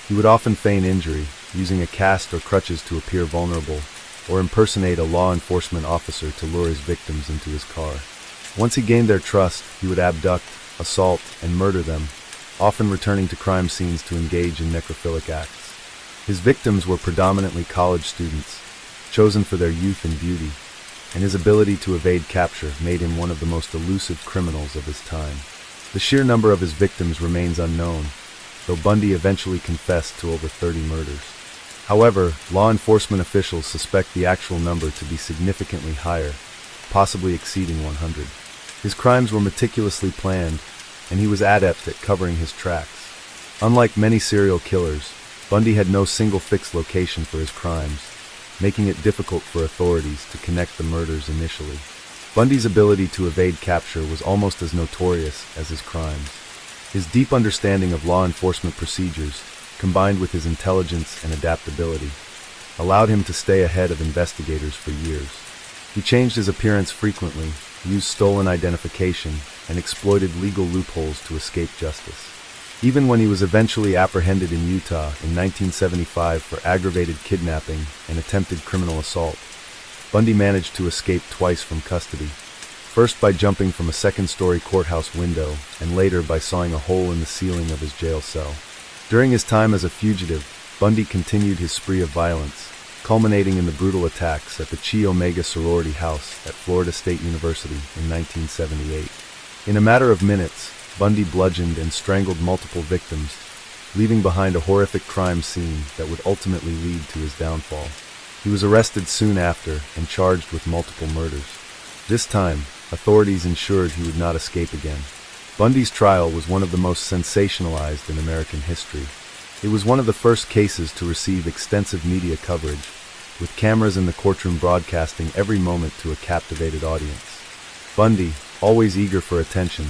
He would often feign injury, using a cast or crutches to appear vulnerable, or impersonate a law enforcement officer to lure his victims into his car. Once he gained their trust, he would abduct, assault, and murder them, often returning to crime scenes to engage in necrophilic acts. His victims were predominantly college students, chosen for their youth and beauty, and his ability to evade capture made him one of the most elusive criminals of his time. The sheer number of his victims remains unknown, though Bundy eventually confessed to over 30 murders. However, law enforcement officials suspect the actual number to be significantly higher, possibly exceeding 100. His crimes were meticulously planned, and he was adept at covering his tracks. Unlike many serial killers, Bundy had no single fixed location for his crimes, making it difficult for authorities to connect the murders initially. Bundy's ability to evade capture was almost as notorious as his crimes. His deep understanding of law enforcement procedures, combined with his intelligence and adaptability, allowed him to stay ahead of investigators for years. He changed his appearance frequently, used stolen identification, and exploited legal loopholes to escape justice. Even when he was eventually apprehended in Utah in 1975 for aggravated kidnapping and attempted criminal assault, Bundy managed to escape twice from custody. First by jumping from a second-story courthouse window, and later by sawing a hole in the ceiling of his jail cell. During his time as a fugitive, Bundy continued his spree of violence, culminating in the brutal attacks at the Chi Omega sorority house at Florida State University in 1978. In a matter of minutes, Bundy bludgeoned and strangled multiple victims, leaving behind a horrific crime scene that would ultimately lead to his downfall. He was arrested soon after and charged with multiple murders. This time, authorities ensured he would not escape again. Bundy's trial was one of the most sensationalized in American history. It was one of the first cases to receive extensive media coverage, with cameras in the courtroom broadcasting every moment to a captivated audience. Bundy, always eager for attention,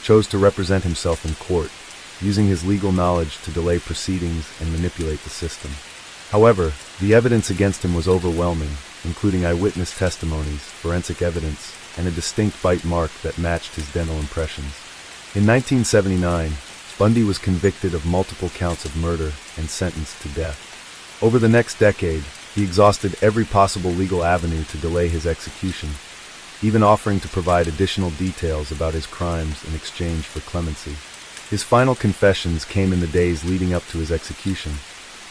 chose to represent himself in court, using his legal knowledge to delay proceedings and manipulate the system. However, the evidence against him was overwhelming, including eyewitness testimonies, forensic evidence, and a distinct bite mark that matched his dental impressions. In 1979, Bundy was convicted of multiple counts of murder and sentenced to death. Over the next decade, he exhausted every possible legal avenue to delay his execution, even offering to provide additional details about his crimes in exchange for clemency. His final confessions came in the days leading up to his execution,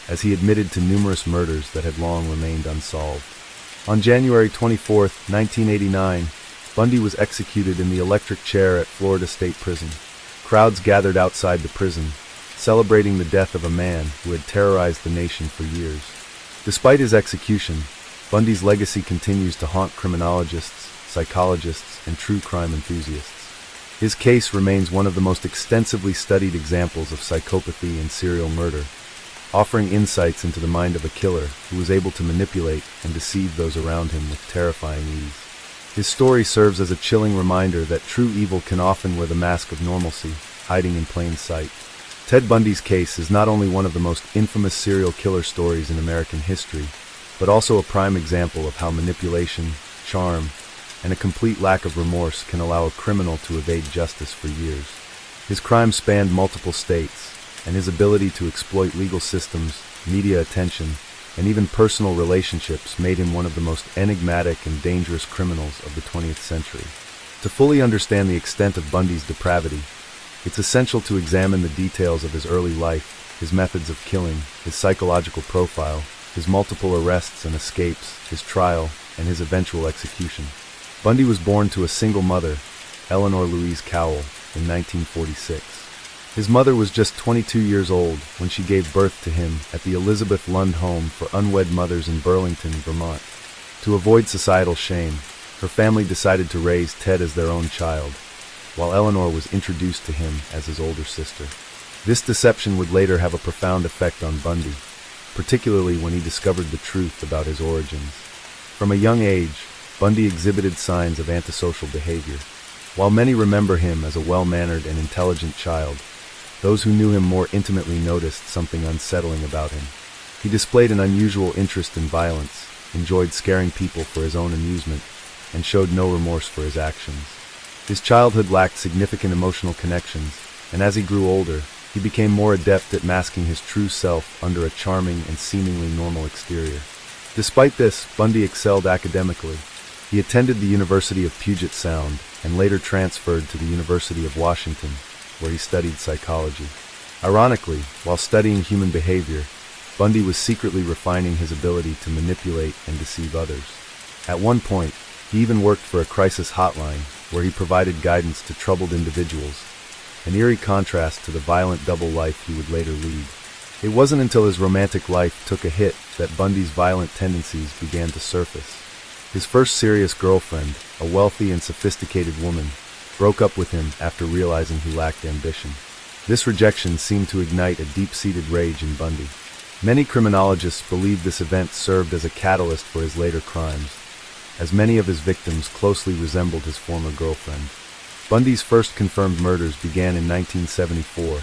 as he admitted to numerous murders that had long remained unsolved. On January 24, 1989, Bundy was executed in the electric chair at Florida State Prison. Crowds gathered outside the prison, celebrating the death of a man who had terrorized the nation for years. Despite his execution, Bundy's legacy continues to haunt criminologists, psychologists, and true crime enthusiasts. His case remains one of the most extensively studied examples of psychopathy and serial murder, offering insights into the mind of a killer who was able to manipulate and deceive those around him with terrifying ease. His story serves as a chilling reminder that true evil can often wear the mask of normalcy, hiding in plain sight. Ted Bundy's case is not only one of the most infamous serial killer stories in American history, but also a prime example of how manipulation, charm, and a complete lack of remorse can allow a criminal to evade justice for years. His crimes spanned multiple states, and his ability to exploit legal systems, media attention, and even personal relationships made him one of the most enigmatic and dangerous criminals of the 20th century. To fully understand the extent of Bundy's depravity, it's essential to examine the details of his early life, his methods of killing, his psychological profile, his multiple arrests and escapes, his trial, and his eventual execution. Bundy was born to a single mother, Eleanor Louise Cowell, in 1946. His mother was just 22 years old when she gave birth to him at the Elizabeth Lund Home for Unwed Mothers in Burlington, Vermont. To avoid societal shame, her family decided to raise Ted as their own child, while Eleanor was introduced to him as his older sister. This deception would later have a profound effect on Bundy, particularly when he discovered the truth about his origins. From a young age, Bundy exhibited signs of antisocial behavior. While many remember him as a well-mannered and intelligent child, those who knew him more intimately noticed something unsettling about him. He displayed an unusual interest in violence, enjoyed scaring people for his own amusement, and showed no remorse for his actions. His childhood lacked significant emotional connections, and as he grew older, he became more adept at masking his true self under a charming and seemingly normal exterior. Despite this, Bundy excelled academically. He attended the University of Puget Sound and later transferred to the University of Washington, where he studied psychology. Ironically, while studying human behavior, Bundy was secretly refining his ability to manipulate and deceive others. At one point, he even worked for a crisis hotline where he provided guidance to troubled individuals, an eerie contrast to the violent double life he would later lead. It wasn't until his romantic life took a hit that Bundy's violent tendencies began to surface. His first serious girlfriend, a wealthy and sophisticated woman, broke up with him after realizing he lacked ambition. This rejection seemed to ignite a deep-seated rage in Bundy. Many criminologists believe this event served as a catalyst for his later crimes, as many of his victims closely resembled his former girlfriend. Bundy's first confirmed murders began in 1974,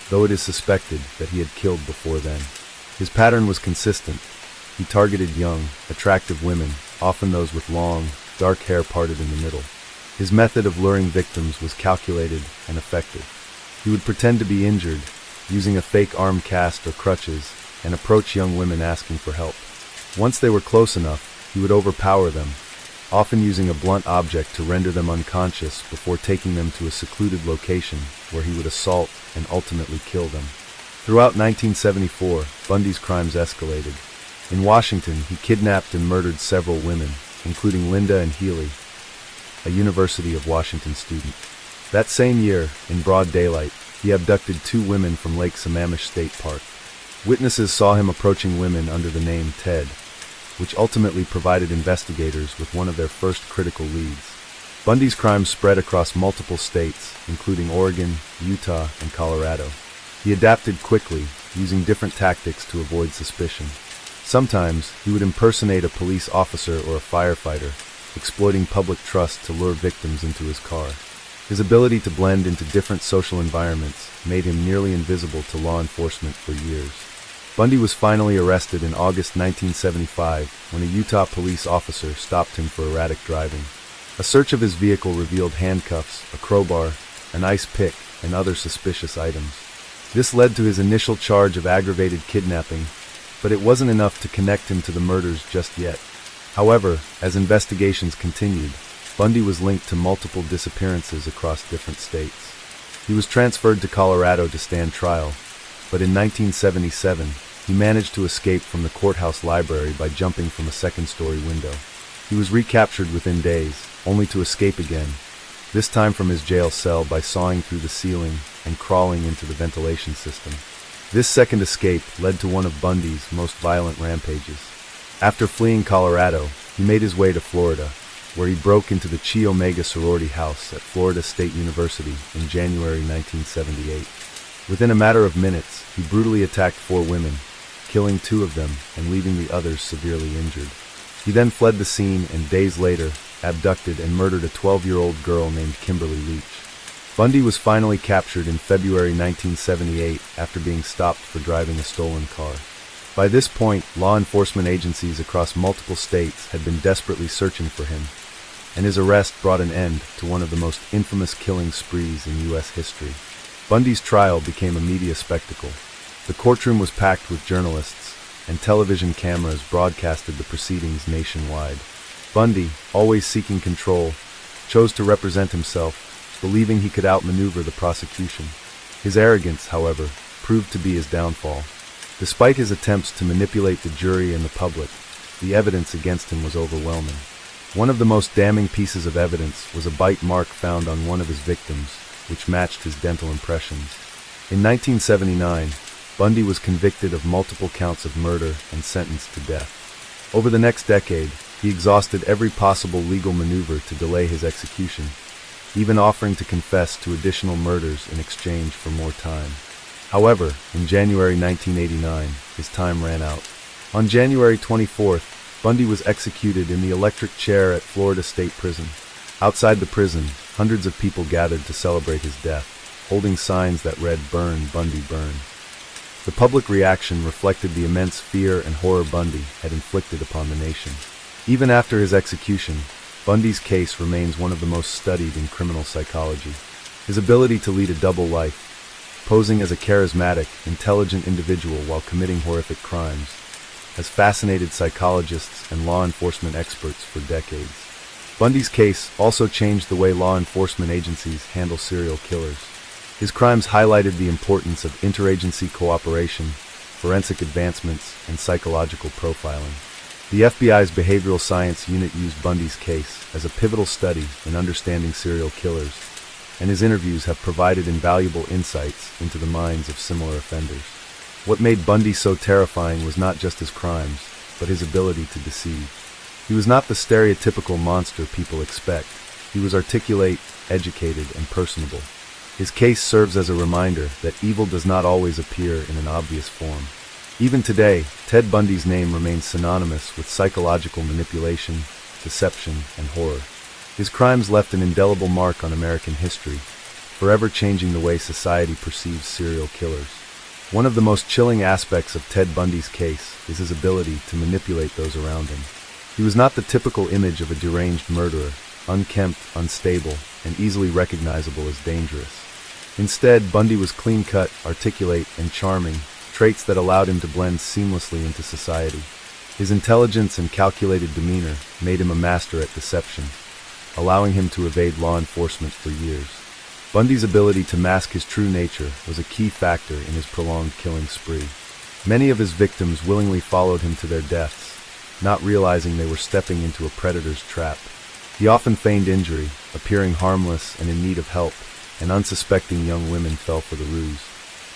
though it is suspected that he had killed before then. His pattern was consistent. He targeted young, attractive women, often those with long, dark hair parted in the middle. His method of luring victims was calculated and effective. He would pretend to be injured, using a fake arm cast or crutches, and approach young women asking for help. Once they were close enough, he would overpower them, often using a blunt object to render them unconscious before taking them to a secluded location where he would assault and ultimately kill them. Throughout 1974, Bundy's crimes escalated. In Washington, he kidnapped and murdered several women, including Linda and Healy, a University of Washington student. That same year, in broad daylight, he abducted 2 women from Lake Sammamish State Park. Witnesses saw him approaching women under the name Ted, which ultimately provided investigators with one of their first critical leads. Bundy's crimes spread across multiple states, including Oregon, Utah, and Colorado. He adapted quickly, using different tactics to avoid suspicion. Sometimes, he would impersonate a police officer or a firefighter, exploiting public trust to lure victims into his car. His ability to blend into different social environments made him nearly invisible to law enforcement for years. Bundy was finally arrested in August 1975 when a Utah police officer stopped him for erratic driving. A search of his vehicle revealed handcuffs, a crowbar, an ice pick, and other suspicious items. This led to his initial charge of aggravated kidnapping, but it wasn't enough to connect him to the murders just yet. However, as investigations continued, Bundy was linked to multiple disappearances across different states. He was transferred to Colorado to stand trial, but in 1977, he managed to escape from the courthouse library by jumping from a second-story window. He was recaptured within days, only to escape again, this time from his jail cell by sawing through the ceiling and crawling into the ventilation system. This second escape led to one of Bundy's most violent rampages. After fleeing Colorado, he made his way to Florida, where he broke into the Chi Omega sorority house at Florida State University in January 1978. Within a matter of minutes, he brutally attacked 4 women, killing 2 of them and leaving the others severely injured. He then fled the scene and days later, abducted and murdered a 12-year-old girl named Kimberly Leach. Bundy was finally captured in February 1978 after being stopped for driving a stolen car. By this point, law enforcement agencies across multiple states had been desperately searching for him, and his arrest brought an end to one of the most infamous killing sprees in U.S. history. Bundy's trial became a media spectacle. The courtroom was packed with journalists, and television cameras broadcasted the proceedings nationwide. Bundy, always seeking control, chose to represent himself, believing he could outmaneuver the prosecution. His arrogance, however, proved to be his downfall. Despite his attempts to manipulate the jury and the public, the evidence against him was overwhelming. One of the most damning pieces of evidence was a bite mark found on one of his victims, which matched his dental impressions. In 1979, Bundy was convicted of multiple counts of murder and sentenced to death. Over the next decade, he exhausted every possible legal maneuver to delay his execution, even offering to confess to additional murders in exchange for more time. However, in January 1989, his time ran out. On January 24th, Bundy was executed in the electric chair at Florida State Prison. Outside the prison, hundreds of people gathered to celebrate his death, holding signs that read, "Burn, Bundy, burn." The public reaction reflected the immense fear and horror Bundy had inflicted upon the nation. Even after his execution, Bundy's case remains one of the most studied in criminal psychology. His ability to lead a double life, posing as a charismatic, intelligent individual while committing horrific crimes, has fascinated psychologists and law enforcement experts for decades. Bundy's case also changed the way law enforcement agencies handle serial killers. His crimes highlighted the importance of interagency cooperation, forensic advancements, and psychological profiling. The FBI's behavioral science unit used Bundy's case as a pivotal study in understanding serial killers, and his interviews have provided invaluable insights into the minds of similar offenders. What made Bundy so terrifying was not just his crimes, but his ability to deceive. He was not the stereotypical monster people expect. He was articulate, educated, and personable. His case serves as a reminder that evil does not always appear in an obvious form. Even today, Ted Bundy's name remains synonymous with psychological manipulation, deception, and horror. His crimes left an indelible mark on American history, forever changing the way society perceives serial killers. One of the most chilling aspects of Ted Bundy's case is his ability to manipulate those around him. He was not the typical image of a deranged murderer, unkempt, unstable, and easily recognizable as dangerous. Instead, Bundy was clean-cut, articulate, and charming, traits that allowed him to blend seamlessly into society. His intelligence and calculated demeanor made him a master at deception, allowing him to evade law enforcement for years. Bundy's ability to mask his true nature was a key factor in his prolonged killing spree. Many of his victims willingly followed him to their deaths, not realizing they were stepping into a predator's trap. He often feigned injury, appearing harmless and in need of help, and unsuspecting young women fell for the ruse.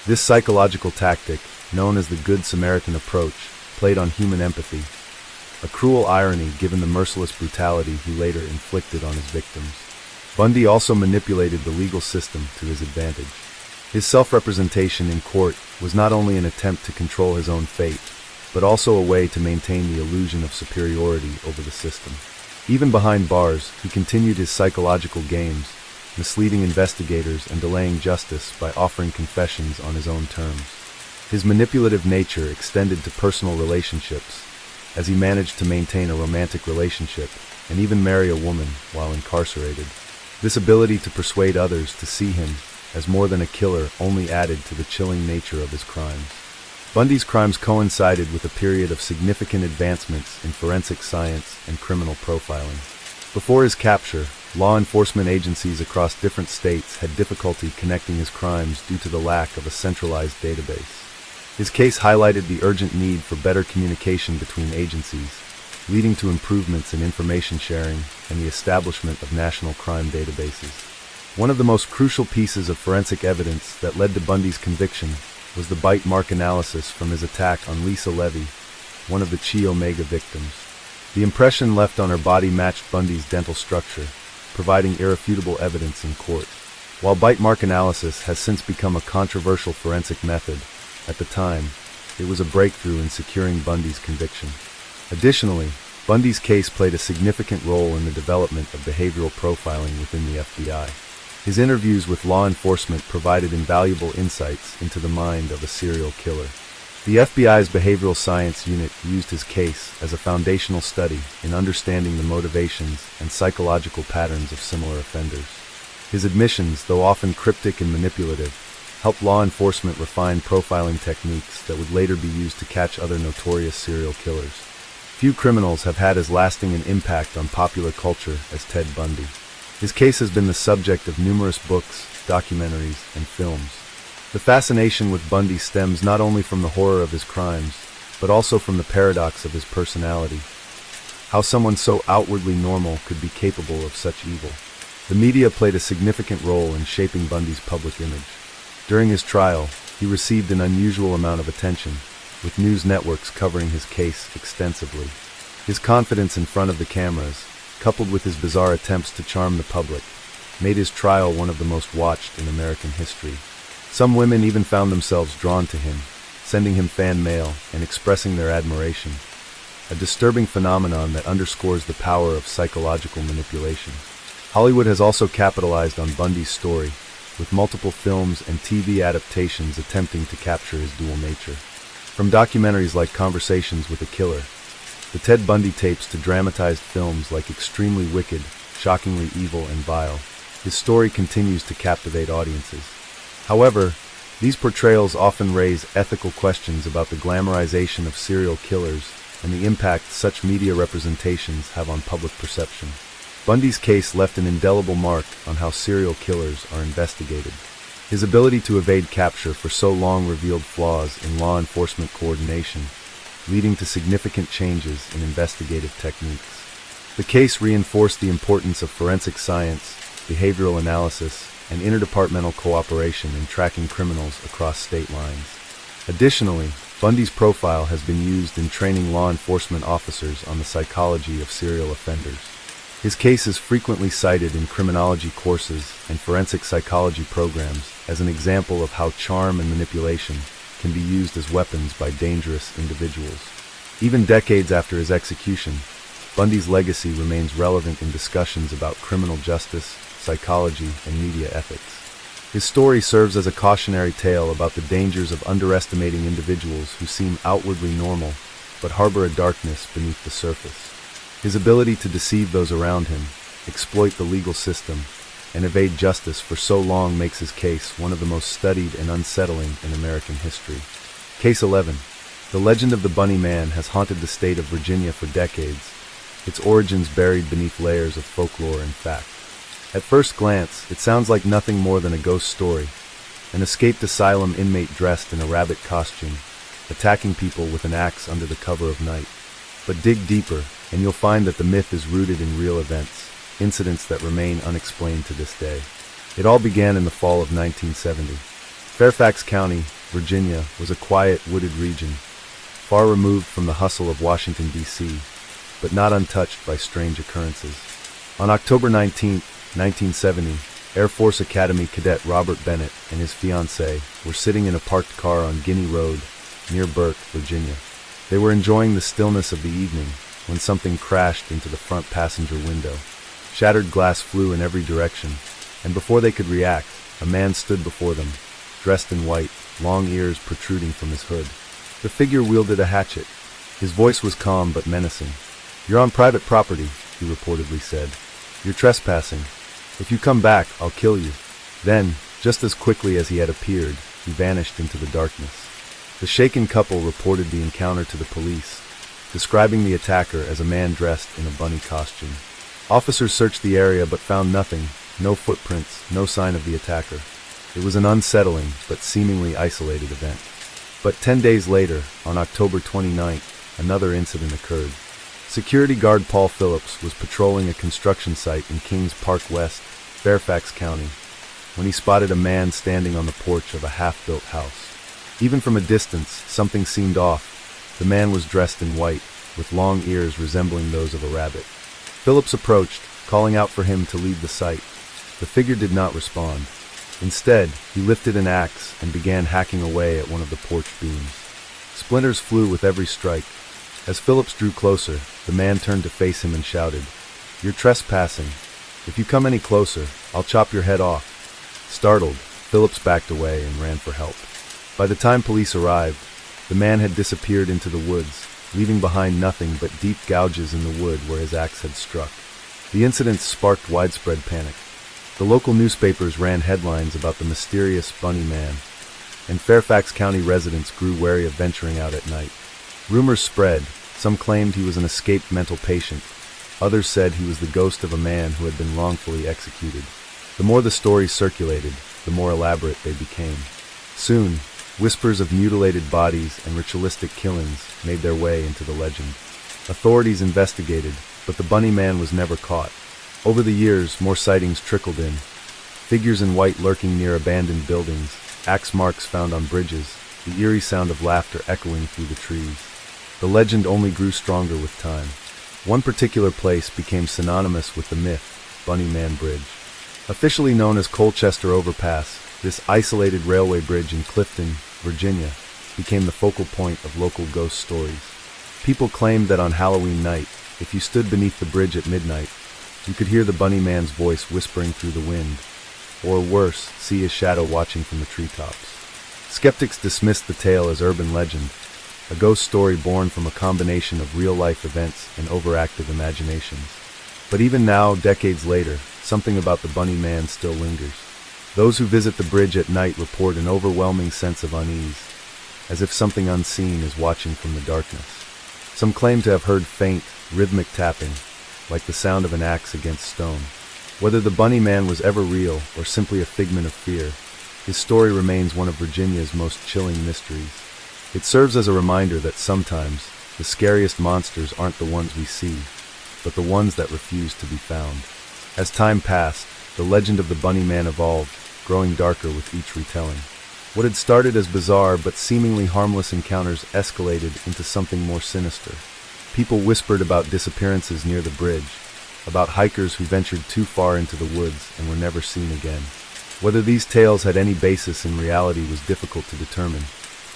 This psychological tactic, known as the Good Samaritan approach, played on human empathy, a cruel irony given the merciless brutality he later inflicted on his victims. Bundy also manipulated the legal system to his advantage. His self-representation in court was not only an attempt to control his own fate, but also a way to maintain the illusion of superiority over the system. Even behind bars, he continued his psychological games, misleading investigators and delaying justice by offering confessions on his own terms. His manipulative nature extended to personal relationships, as he managed to maintain a romantic relationship and even marry a woman while incarcerated. This ability to persuade others to see him as more than a killer only added to the chilling nature of his crimes. Bundy's crimes coincided with a period of significant advancements in forensic science and criminal profiling. Before his capture, law enforcement agencies across different states had difficulty connecting his crimes due to the lack of a centralized database. His case highlighted the urgent need for better communication between agencies, leading to improvements in information sharing and the establishment of national crime databases. One of the most crucial pieces of forensic evidence that led to Bundy's conviction was the bite mark analysis from his attack on Lisa Levy, one of the Chi Omega victims. The impression left on her body matched Bundy's dental structure, providing irrefutable evidence in court. While bite mark analysis has since become a controversial forensic method, at the time, it was a breakthrough in securing Bundy's conviction. Additionally, Bundy's case played a significant role in the development of behavioral profiling within the FBI. His interviews with law enforcement provided invaluable insights into the mind of a serial killer. The FBI's behavioral science unit used his case as a foundational study in understanding the motivations and psychological patterns of similar offenders. His admissions, though often cryptic and manipulative, helped law enforcement refine profiling techniques that would later be used to catch other notorious serial killers. Few criminals have had as lasting an impact on popular culture as Ted Bundy. His case has been the subject of numerous books, documentaries, and films. The fascination with Bundy stems not only from the horror of his crimes, but also from the paradox of his personality. How someone so outwardly normal could be capable of such evil. The media played a significant role in shaping Bundy's public image. During his trial, he received an unusual amount of attention, with news networks covering his case extensively. His confidence in front of the cameras, coupled with his bizarre attempts to charm the public, made his trial one of the most watched in American history. Some women even found themselves drawn to him, sending him fan mail and expressing their admiration, a disturbing phenomenon that underscores the power of psychological manipulation. Hollywood has also capitalized on Bundy's story, with multiple films and TV adaptations attempting to capture his dual nature. From documentaries like Conversations with a Killer, the Ted Bundy tapes to dramatized films like Extremely Wicked, Shockingly Evil and Vile, his story continues to captivate audiences. However, these portrayals often raise ethical questions about the glamorization of serial killers and the impact such media representations have on public perception. Bundy's case left an indelible mark on how serial killers are investigated. His ability to evade capture for so long revealed flaws in law enforcement coordination, leading to significant changes in investigative techniques. The case reinforced the importance of forensic science, behavioral analysis, and interdepartmental cooperation in tracking criminals across state lines. Additionally, Bundy's profile has been used in training law enforcement officers on the psychology of serial offenders. His case is frequently cited in criminology courses and forensic psychology programs as an example of how charm and manipulation can be used as weapons by dangerous individuals. Even decades after his execution, Bundy's legacy remains relevant in discussions about criminal justice, psychology, and media ethics. His story serves as a cautionary tale about the dangers of underestimating individuals who seem outwardly normal, but harbor a darkness beneath the surface. His ability to deceive those around him, exploit the legal system, and evade justice for so long makes his case one of the most studied and unsettling in American history. Case 11. The legend of the Bunny Man has haunted the state of Virginia for decades, its origins buried beneath layers of folklore and fact. At first glance, it sounds like nothing more than a ghost story, an escaped asylum inmate dressed in a rabbit costume, attacking people with an axe under the cover of night. But dig deeper, and you'll find that the myth is rooted in real events, incidents that remain unexplained to this day. It all began in the fall of 1970. Fairfax County, Virginia, was a quiet, wooded region, far removed from the hustle of Washington, D.C., but not untouched by strange occurrences. On October 19, 1970, Air Force Academy cadet Robert Bennett and his fiancée were sitting in a parked car on Guinea Road, near Burke, Virginia. They were enjoying the stillness of the evening when something crashed into the front passenger window. Shattered glass flew in every direction, and before they could react, a man stood before them, dressed in white, long ears protruding from his hood. The figure wielded a hatchet. His voice was calm but menacing. "You're on private property," he reportedly said. "You're trespassing. If you come back, I'll kill you." Then, just as quickly as he had appeared, he vanished into the darkness. The shaken couple reported the encounter to the police, describing the attacker as a man dressed in a bunny costume. Officers searched the area but found nothing, no footprints, no sign of the attacker. It was an unsettling but seemingly isolated event. But 10 days later, on October 29th, another incident occurred. Security guard Paul Phillips was patrolling a construction site in Kings Park West, Fairfax County, when he spotted a man standing on the porch of a half-built house. Even from a distance, something seemed off. The man was dressed in white, with long ears resembling those of a rabbit. Phillips approached, calling out for him to leave the site. The figure did not respond. Instead, he lifted an axe and began hacking away at one of the porch beams. Splinters flew with every strike. As Phillips drew closer, the man turned to face him and shouted, "You're trespassing. If you come any closer, I'll chop your head off." Startled, Phillips backed away and ran for help. By the time police arrived, the man had disappeared into the woods, leaving behind nothing but deep gouges in the wood where his axe had struck. The incident sparked widespread panic. The local newspapers ran headlines about the mysterious Bunny Man, and Fairfax County residents grew wary of venturing out at night. Rumors spread. Some claimed he was an escaped mental patient. Others said he was the ghost of a man who had been wrongfully executed. The more the stories circulated, the more elaborate they became. Soon, whispers of mutilated bodies and ritualistic killings made their way into the legend. Authorities investigated, but the Bunny Man was never caught. Over the years, more sightings trickled in. Figures in white lurking near abandoned buildings, axe marks found on bridges, the eerie sound of laughter echoing through the trees. The legend only grew stronger with time. One particular place became synonymous with the myth, Bunny Man Bridge. Officially known as Colchester Overpass, this isolated railway bridge in Clifton, Virginia, became the focal point of local ghost stories. People claimed that on Halloween night, if you stood beneath the bridge at midnight, you could hear the Bunny Man's voice whispering through the wind, or worse, see his shadow watching from the treetops. Skeptics dismissed the tale as urban legend, a ghost story born from a combination of real-life events and overactive imaginations. But even now, decades later, something about the Bunny Man still lingers. Those who visit the bridge at night report an overwhelming sense of unease, as if something unseen is watching from the darkness. Some claim to have heard faint, rhythmic tapping, like the sound of an axe against stone. Whether the Bunny Man was ever real or simply a figment of fear, his story remains one of Virginia's most chilling mysteries. It serves as a reminder that sometimes the scariest monsters aren't the ones we see, but the ones that refuse to be found. As time passed, the legend of the Bunny Man evolved, growing darker with each retelling. What had started as bizarre but seemingly harmless encounters escalated into something more sinister. People whispered about disappearances near the bridge, about hikers who ventured too far into the woods and were never seen again. Whether these tales had any basis in reality was difficult to determine,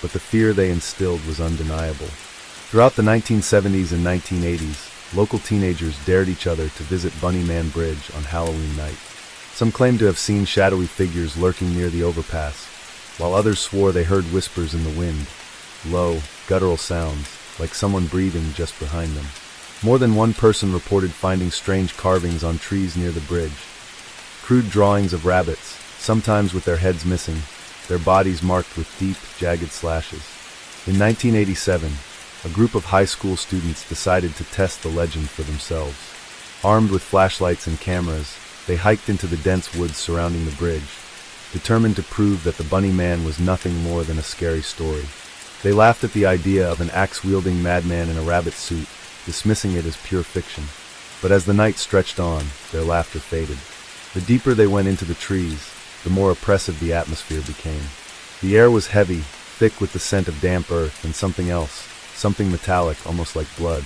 but the fear they instilled was undeniable. Throughout the 1970s and 1980s, local teenagers dared each other to visit Bunny Man Bridge on Halloween night. Some claimed to have seen shadowy figures lurking near the overpass, while others swore they heard whispers in the wind, low, guttural sounds, like someone breathing just behind them. More than one person reported finding strange carvings on trees near the bridge. Crude drawings of rabbits, sometimes with their heads missing, their bodies marked with deep, jagged slashes. In 1987, a group of high school students decided to test the legend for themselves. Armed with flashlights and cameras, they hiked into the dense woods surrounding the bridge, determined to prove that the Bunny Man was nothing more than a scary story. They laughed at the idea of an axe-wielding madman in a rabbit suit, dismissing it as pure fiction. But as the night stretched on, their laughter faded. The deeper they went into the trees, the more oppressive the atmosphere became. The air was heavy, thick with the scent of damp earth and something else, something metallic, almost like blood.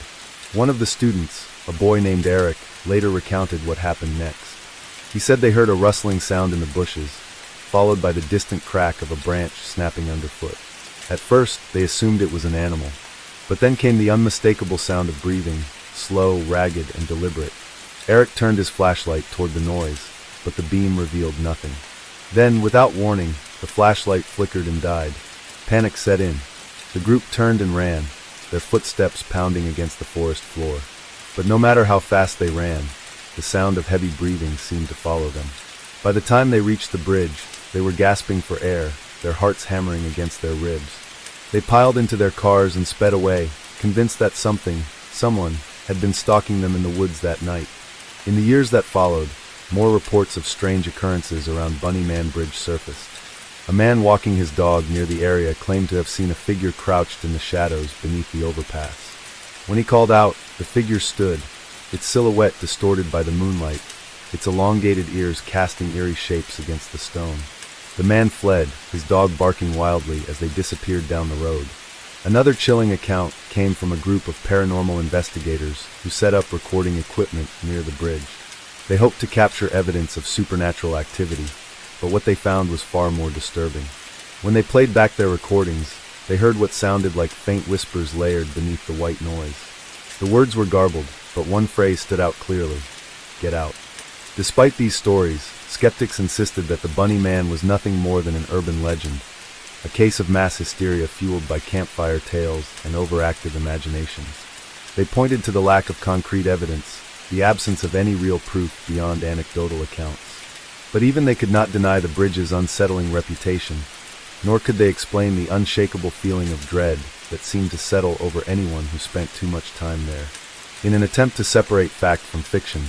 One of the students, a boy named Eric, later recounted what happened next. He said they heard a rustling sound in the bushes, followed by the distant crack of a branch snapping underfoot. At first, they assumed it was an animal, but then came the unmistakable sound of breathing, slow, ragged, and deliberate. Eric turned his flashlight toward the noise, but the beam revealed nothing. Then, without warning, the flashlight flickered and died. Panic set in. The group turned and ran, their footsteps pounding against the forest floor. But no matter how fast they ran, the sound of heavy breathing seemed to follow them. By the time they reached the bridge, they were gasping for air, their hearts hammering against their ribs. They piled into their cars and sped away, convinced that someone, had been stalking them in the woods that night. In the years that followed, more reports of strange occurrences around Bunny Man Bridge surfaced. A man walking his dog near the area claimed to have seen a figure crouched in the shadows beneath the overpass. When he called out, the figure stood, its silhouette distorted by the moonlight, its elongated ears casting eerie shapes against the stone. The man fled, his dog barking wildly as they disappeared down the road. Another chilling account came from a group of paranormal investigators who set up recording equipment near the bridge. They hoped to capture evidence of supernatural activity, but what they found was far more disturbing. When they played back their recordings, they heard what sounded like faint whispers layered beneath the white noise. The words were garbled, but one phrase stood out clearly: "Get out." Despite these stories, skeptics insisted that the Bunny Man was nothing more than an urban legend, a case of mass hysteria fueled by campfire tales and overactive imaginations. They pointed to the lack of concrete evidence, the absence of any real proof beyond anecdotal accounts. But even they could not deny the bridge's unsettling reputation, nor could they explain the unshakable feeling of dread that seemed to settle over anyone who spent too much time there. In an attempt to separate fact from fiction,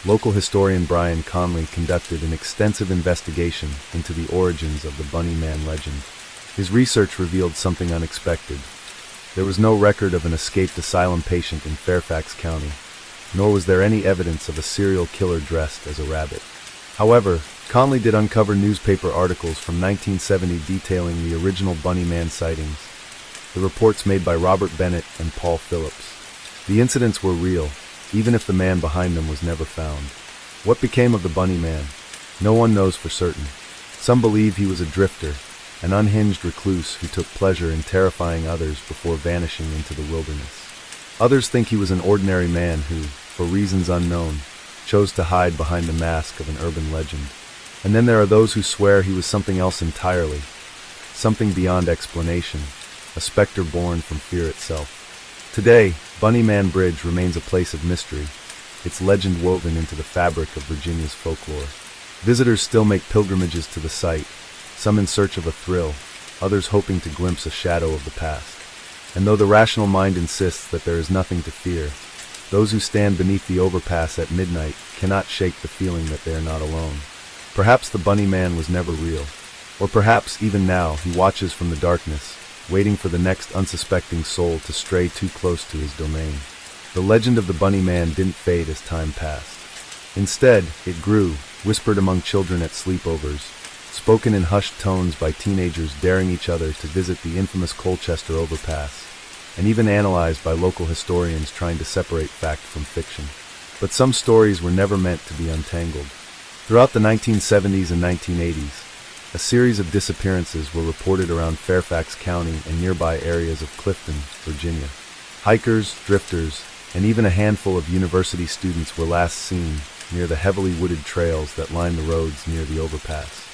local historian Brian Conley conducted an extensive investigation into the origins of the Bunny Man legend. His research revealed something unexpected. There was no record of an escaped asylum patient in Fairfax County, nor was there any evidence of a serial killer dressed as a rabbit. However, Conley did uncover newspaper articles from 1970 detailing the original Bunny Man sightings, the reports made by Robert Bennett and Paul Phillips. The incidents were real, even if the man behind them was never found. What became of the Bunny Man? No one knows for certain. Some believe he was a drifter, an unhinged recluse who took pleasure in terrifying others before vanishing into the wilderness. Others think he was an ordinary man who, for reasons unknown, chose to hide behind the mask of an urban legend. And then there are those who swear he was something else entirely, something beyond explanation, a specter born from fear itself. Today, Bunny Man Bridge remains a place of mystery, its legend woven into the fabric of Virginia's folklore. Visitors still make pilgrimages to the site, some in search of a thrill, others hoping to glimpse a shadow of the past. And though the rational mind insists that there is nothing to fear, those who stand beneath the overpass at midnight cannot shake the feeling that they are not alone. Perhaps the Bunny Man was never real, or perhaps even now he watches from the darkness, waiting for the next unsuspecting soul to stray too close to his domain. The legend of the Bunny Man didn't fade as time passed. Instead, it grew, whispered among children at sleepovers, spoken in hushed tones by teenagers daring each other to visit the infamous Colchester overpass, and even analyzed by local historians trying to separate fact from fiction. But some stories were never meant to be untangled. Throughout the 1970s and 1980s, a series of disappearances were reported around Fairfax County and nearby areas of Clifton, Virginia. Hikers, drifters, and even a handful of university students were last seen near the heavily wooded trails that line the roads near the overpass.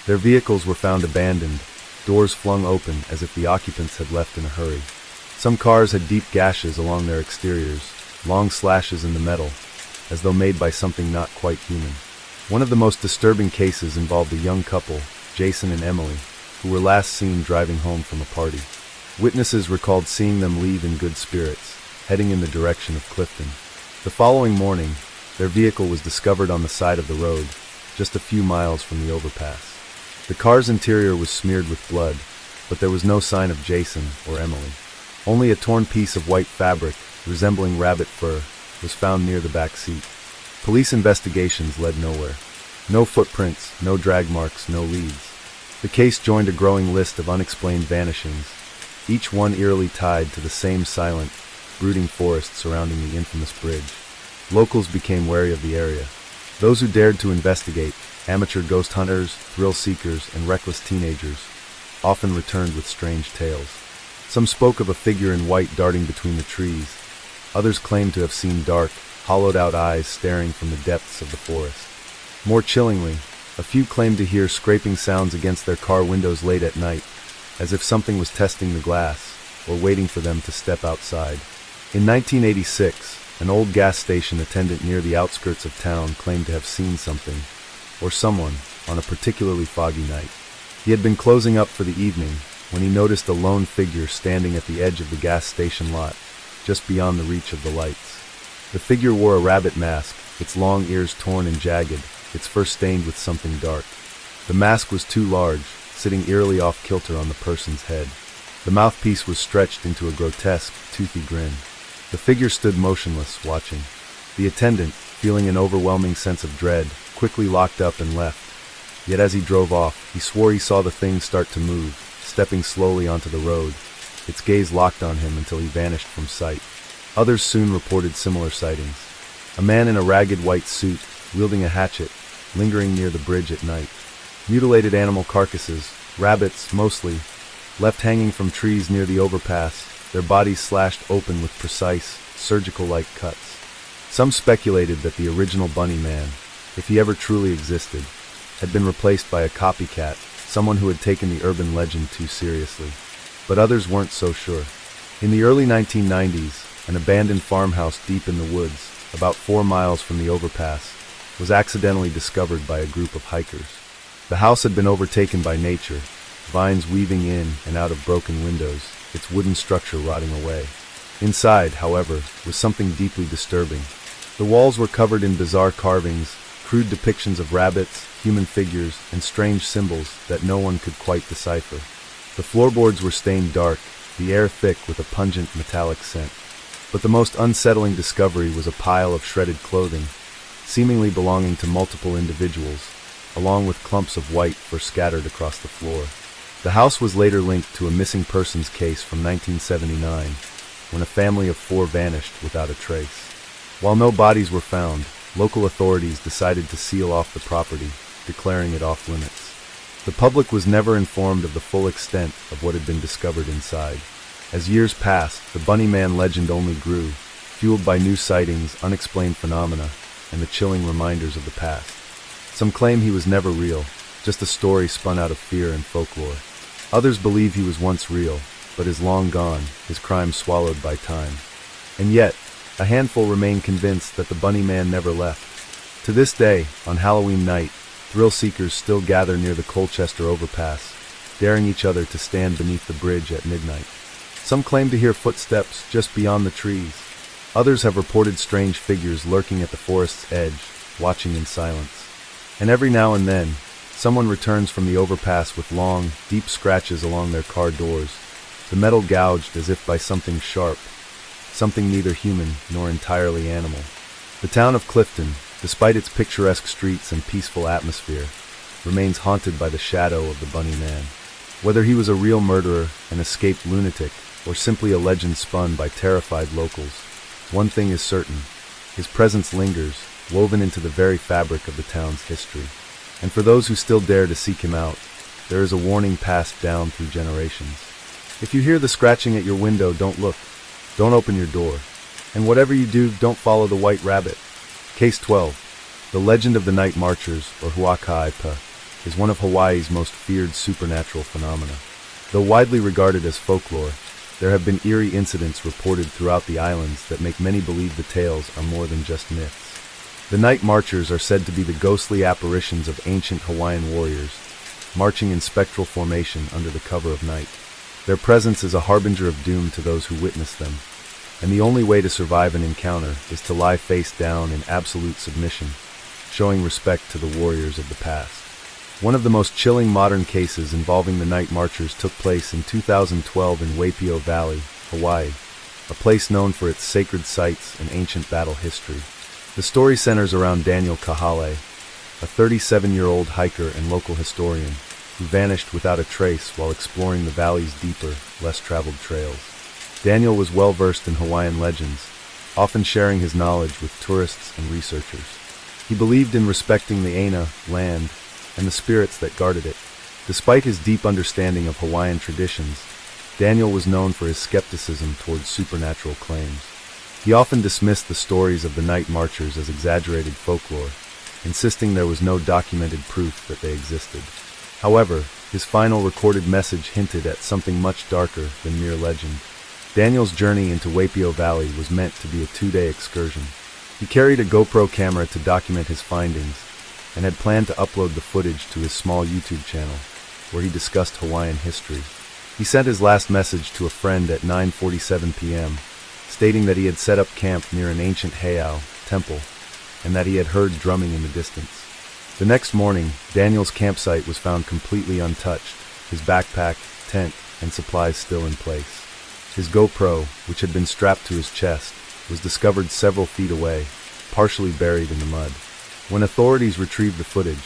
Their vehicles were found abandoned, doors flung open as if the occupants had left in a hurry. Some cars had deep gashes along their exteriors, long slashes in the metal, as though made by something not quite human. One of the most disturbing cases involved a young couple, Jason and Emily, who were last seen driving home from a party. Witnesses recalled seeing them leave in good spirits, heading in the direction of Clifton. The following morning, their vehicle was discovered on the side of the road, just a few miles from the overpass. The car's interior was smeared with blood, but there was no sign of Jason or Emily. Only a torn piece of white fabric, resembling rabbit fur, was found near the back seat. Police investigations led nowhere. No footprints, no drag marks, no leads. The case joined a growing list of unexplained vanishings, each one eerily tied to the same silent, brooding forest surrounding the infamous bridge. Locals became wary of the area. Those who dared to investigate, amateur ghost hunters, thrill seekers, and reckless teenagers, often returned with strange tales. Some spoke of a figure in white darting between the trees. Others claimed to have seen dark, hollowed-out eyes staring from the depths of the forest. More chillingly, a few claimed to hear scraping sounds against their car windows late at night, as if something was testing the glass or waiting for them to step outside. In 1986, an old gas station attendant near the outskirts of town claimed to have seen something, or someone, on a particularly foggy night. He had been closing up for the evening when he noticed a lone figure standing at the edge of the gas station lot, just beyond the reach of the lights. The figure wore a rabbit mask, its long ears torn and jagged, its fur stained with something dark. The mask was too large, sitting eerily off-kilter on the person's head. The mouthpiece was stretched into a grotesque, toothy grin. The figure stood motionless, watching. The attendant, feeling an overwhelming sense of dread, quickly locked up and left. Yet as he drove off, he swore he saw the thing start to move, stepping slowly onto the road. Its gaze locked on him until he vanished from sight. Others soon reported similar sightings. A man in a ragged white suit, wielding a hatchet, lingering near the bridge at night. Mutilated animal carcasses, rabbits mostly, left hanging from trees near the overpass, their bodies slashed open with precise, surgical-like cuts. Some speculated that the original Bunny Man, if he ever truly existed, had been replaced by a copycat, someone who had taken the urban legend too seriously. But others weren't so sure. In the early 1990s, an abandoned farmhouse deep in the woods, about 4 miles from the overpass, was accidentally discovered by a group of hikers. The house had been overtaken by nature, vines weaving in and out of broken windows, its wooden structure rotting away. Inside, however, was something deeply disturbing. The walls were covered in bizarre carvings, crude depictions of rabbits, human figures, and strange symbols that no one could quite decipher. The floorboards were stained dark, the air thick with a pungent metallic scent. But the most unsettling discovery was a pile of shredded clothing, seemingly belonging to multiple individuals, along with clumps of white fur scattered across the floor. The house was later linked to a missing persons case from 1979, when a family of 4 vanished without a trace. While no bodies were found, local authorities decided to seal off the property, declaring it off-limits. The public was never informed of the full extent of what had been discovered inside. As years passed, the Bunny Man legend only grew, fueled by new sightings, unexplained phenomena, and the chilling reminders of the past. Some claim he was never real, just a story spun out of fear and folklore. Others believe he was once real, but is long gone, his crimes swallowed by time. And yet, a handful remain convinced that the Bunny Man never left. To this day, on Halloween night, thrill seekers still gather near the Colchester overpass, daring each other to stand beneath the bridge at midnight. Some claim to hear footsteps just beyond the trees. Others have reported strange figures lurking at the forest's edge, watching in silence. And every now and then, someone returns from the overpass with long, deep scratches along their car doors, the metal gouged as if by something sharp, something neither human nor entirely animal. The town of Clifton, despite its picturesque streets and peaceful atmosphere, remains haunted by the shadow of the Bunny Man. Whether he was a real murderer, an escaped lunatic, or simply a legend spun by terrified locals, one thing is certain: his presence lingers, woven into the very fabric of the town's history. And for those who still dare to seek him out, there is a warning passed down through generations. If you hear the scratching at your window, don't look. Don't open your door. And whatever you do, don't follow the white rabbit. Case 12. The legend of the Night Marchers, or Huakaipa, is one of Hawaii's most feared supernatural phenomena. Though widely regarded as folklore, there have been eerie incidents reported throughout the islands that make many believe the tales are more than just myths. The Night Marchers are said to be the ghostly apparitions of ancient Hawaiian warriors, marching in spectral formation under the cover of night. Their presence is a harbinger of doom to those who witness them, and the only way to survive an encounter is to lie face down in absolute submission, showing respect to the warriors of the past. One of the most chilling modern cases involving the Night Marchers took place in 2012 in Waipio Valley, Hawaii, a place known for its sacred sites and ancient battle history. The story centers around Daniel Kahale, a 37-year-old hiker and local historian who vanished without a trace while exploring the valley's deeper, less-traveled trails. Daniel was well-versed in Hawaiian legends, often sharing his knowledge with tourists and researchers. He believed in respecting the Aina, land, and the spirits that guarded it. Despite his deep understanding of Hawaiian traditions, Daniel was known for his skepticism towards supernatural claims. He often dismissed the stories of the Night Marchers as exaggerated folklore, insisting there was no documented proof that they existed. However, his final recorded message hinted at something much darker than mere legend. Daniel's journey into Waipio Valley was meant to be a 2-day excursion. He carried a GoPro camera to document his findings, and had planned to upload the footage to his small YouTube channel, where he discussed Hawaiian history. He sent his last message to a friend at 9:47 p.m., stating that he had set up camp near an ancient heiau temple, and that he had heard drumming in the distance. The next morning, Daniel's campsite was found completely untouched, his backpack, tent, and supplies still in place. His GoPro, which had been strapped to his chest, was discovered several feet away, partially buried in the mud. When authorities retrieved the footage,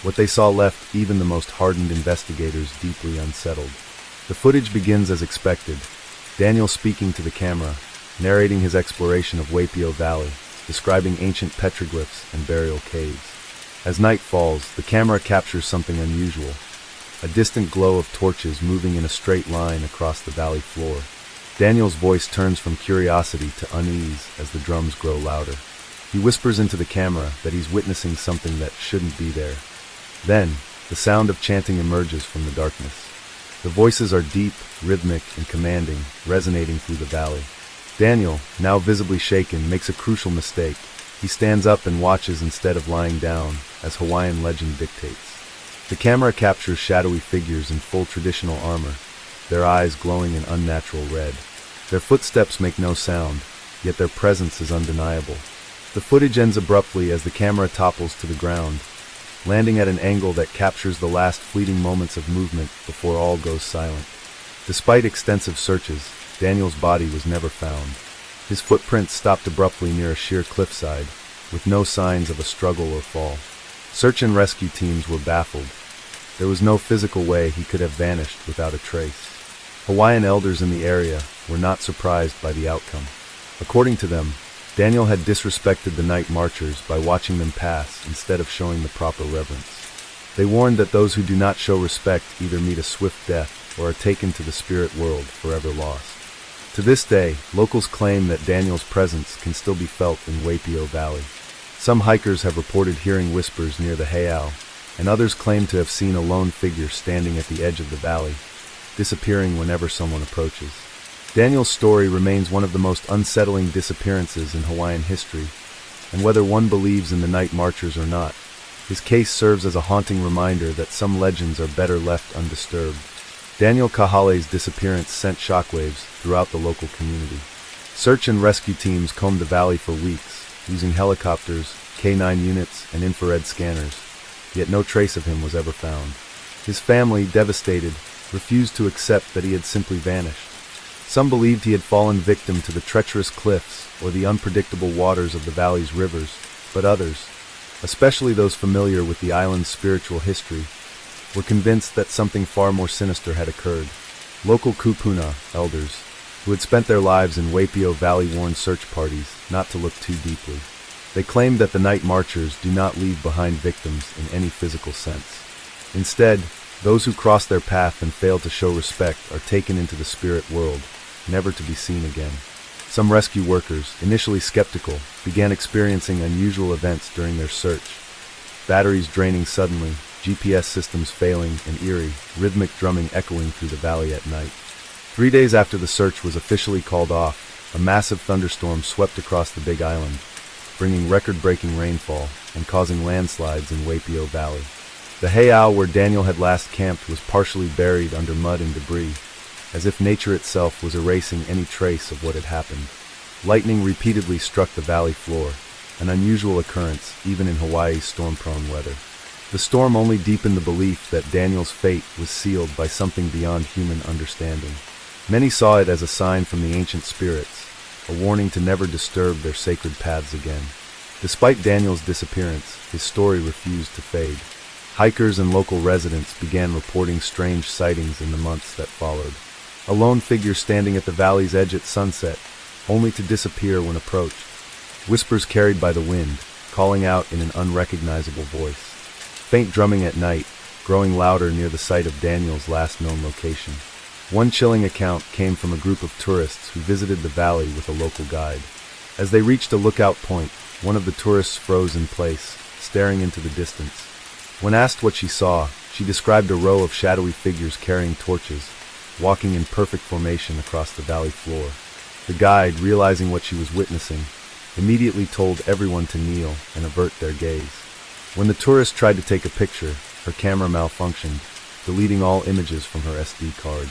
what they saw left even the most hardened investigators deeply unsettled. The footage begins as expected, Daniel speaking to the camera, narrating his exploration of Waipio Valley, describing ancient petroglyphs and burial caves. As night falls, the camera captures something unusual, a distant glow of torches moving in a straight line across the valley floor. Daniel's voice turns from curiosity to unease as the drums grow louder. He whispers into the camera that he's witnessing something that shouldn't be there. Then, the sound of chanting emerges from the darkness. The voices are deep, rhythmic, and commanding, resonating through the valley. Daniel, now visibly shaken, makes a crucial mistake. He stands up and watches instead of lying down, as Hawaiian legend dictates. The camera captures shadowy figures in full traditional armor, their eyes glowing an unnatural red. Their footsteps make no sound, yet their presence is undeniable. The footage ends abruptly as the camera topples to the ground, landing at an angle that captures the last fleeting moments of movement before all goes silent. Despite extensive searches, Daniel's body was never found. His footprints stopped abruptly near a sheer cliffside, with no signs of a struggle or fall. Search and rescue teams were baffled. There was no physical way he could have vanished without a trace. Hawaiian elders in the area were not surprised by the outcome. According to them, Daniel had disrespected the Night Marchers by watching them pass instead of showing the proper reverence. They warned that those who do not show respect either meet a swift death or are taken to the spirit world forever lost. To this day, locals claim that Daniel's presence can still be felt in Waipio Valley. Some hikers have reported hearing whispers near the heiau, and others claim to have seen a lone figure standing at the edge of the valley, disappearing whenever someone approaches. Daniel's story remains one of the most unsettling disappearances in Hawaiian history, and whether one believes in the Night Marchers or not, his case serves as a haunting reminder that some legends are better left undisturbed. Daniel Kahale's disappearance sent shockwaves throughout the local community. Search and rescue teams combed the valley for weeks, using helicopters, K9 units, and infrared scanners, yet no trace of him was ever found. His family, devastated, refused to accept that he had simply vanished. Some believed he had fallen victim to the treacherous cliffs or the unpredictable waters of the valley's rivers, but others, especially those familiar with the island's spiritual history, were convinced that something far more sinister had occurred. Local kupuna elders, who had spent their lives in Waipio Valley, warned search parties not to look too deeply. They claimed that the Night Marchers do not leave behind victims in any physical sense. Instead, those who cross their path and fail to show respect are taken into the spirit world, never to be seen again. Some rescue workers, initially skeptical, began experiencing unusual events during their search. Batteries draining suddenly, GPS systems failing, and eerie, rhythmic drumming echoing through the valley at night. 3 days after the search was officially called off, a massive thunderstorm swept across the Big Island, bringing record-breaking rainfall and causing landslides in Waipio Valley. The heiau where Daniel had last camped was partially buried under mud and debris, as if nature itself was erasing any trace of what had happened. Lightning repeatedly struck the valley floor, an unusual occurrence even in Hawaii's storm-prone weather. The storm only deepened the belief that Daniel's fate was sealed by something beyond human understanding. Many saw it as a sign from the ancient spirits, a warning to never disturb their sacred paths again. Despite Daniel's disappearance, his story refused to fade. Hikers and local residents began reporting strange sightings in the months that followed. A lone figure standing at the valley's edge at sunset, only to disappear when approached. Whispers carried by the wind, calling out in an unrecognizable voice. Faint drumming at night, growing louder near the site of Daniel's last known location. One chilling account came from a group of tourists who visited the valley with a local guide. As they reached a lookout point, one of the tourists froze in place, staring into the distance. When asked what she saw, she described a row of shadowy figures carrying torches, walking in perfect formation across the valley floor. The guide, realizing what she was witnessing, immediately told everyone to kneel and avert their gaze. When the tourist tried to take a picture, her camera malfunctioned, deleting all images from her SD card.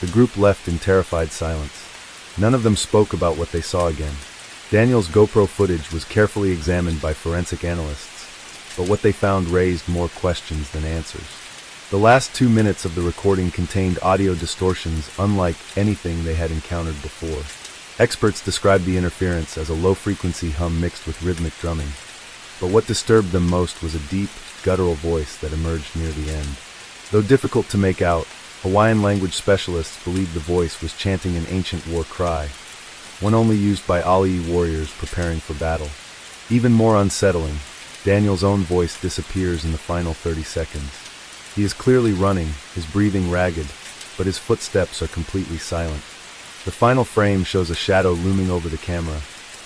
The group left in terrified silence. None of them spoke about what they saw again. Daniel's GoPro footage was carefully examined by forensic analysts, but what they found raised more questions than answers. The last 2 minutes of the recording contained audio distortions unlike anything they had encountered before. Experts described the interference as a low-frequency hum mixed with rhythmic drumming, but what disturbed them most was a deep, guttural voice that emerged near the end. Though difficult to make out, Hawaiian language specialists believed the voice was chanting an ancient war cry, one only used by Ali'i warriors preparing for battle. Even more unsettling, Daniel's own voice disappears in the final 30 seconds. He is clearly running, his breathing ragged, but his footsteps are completely silent. The final frame shows a shadow looming over the camera,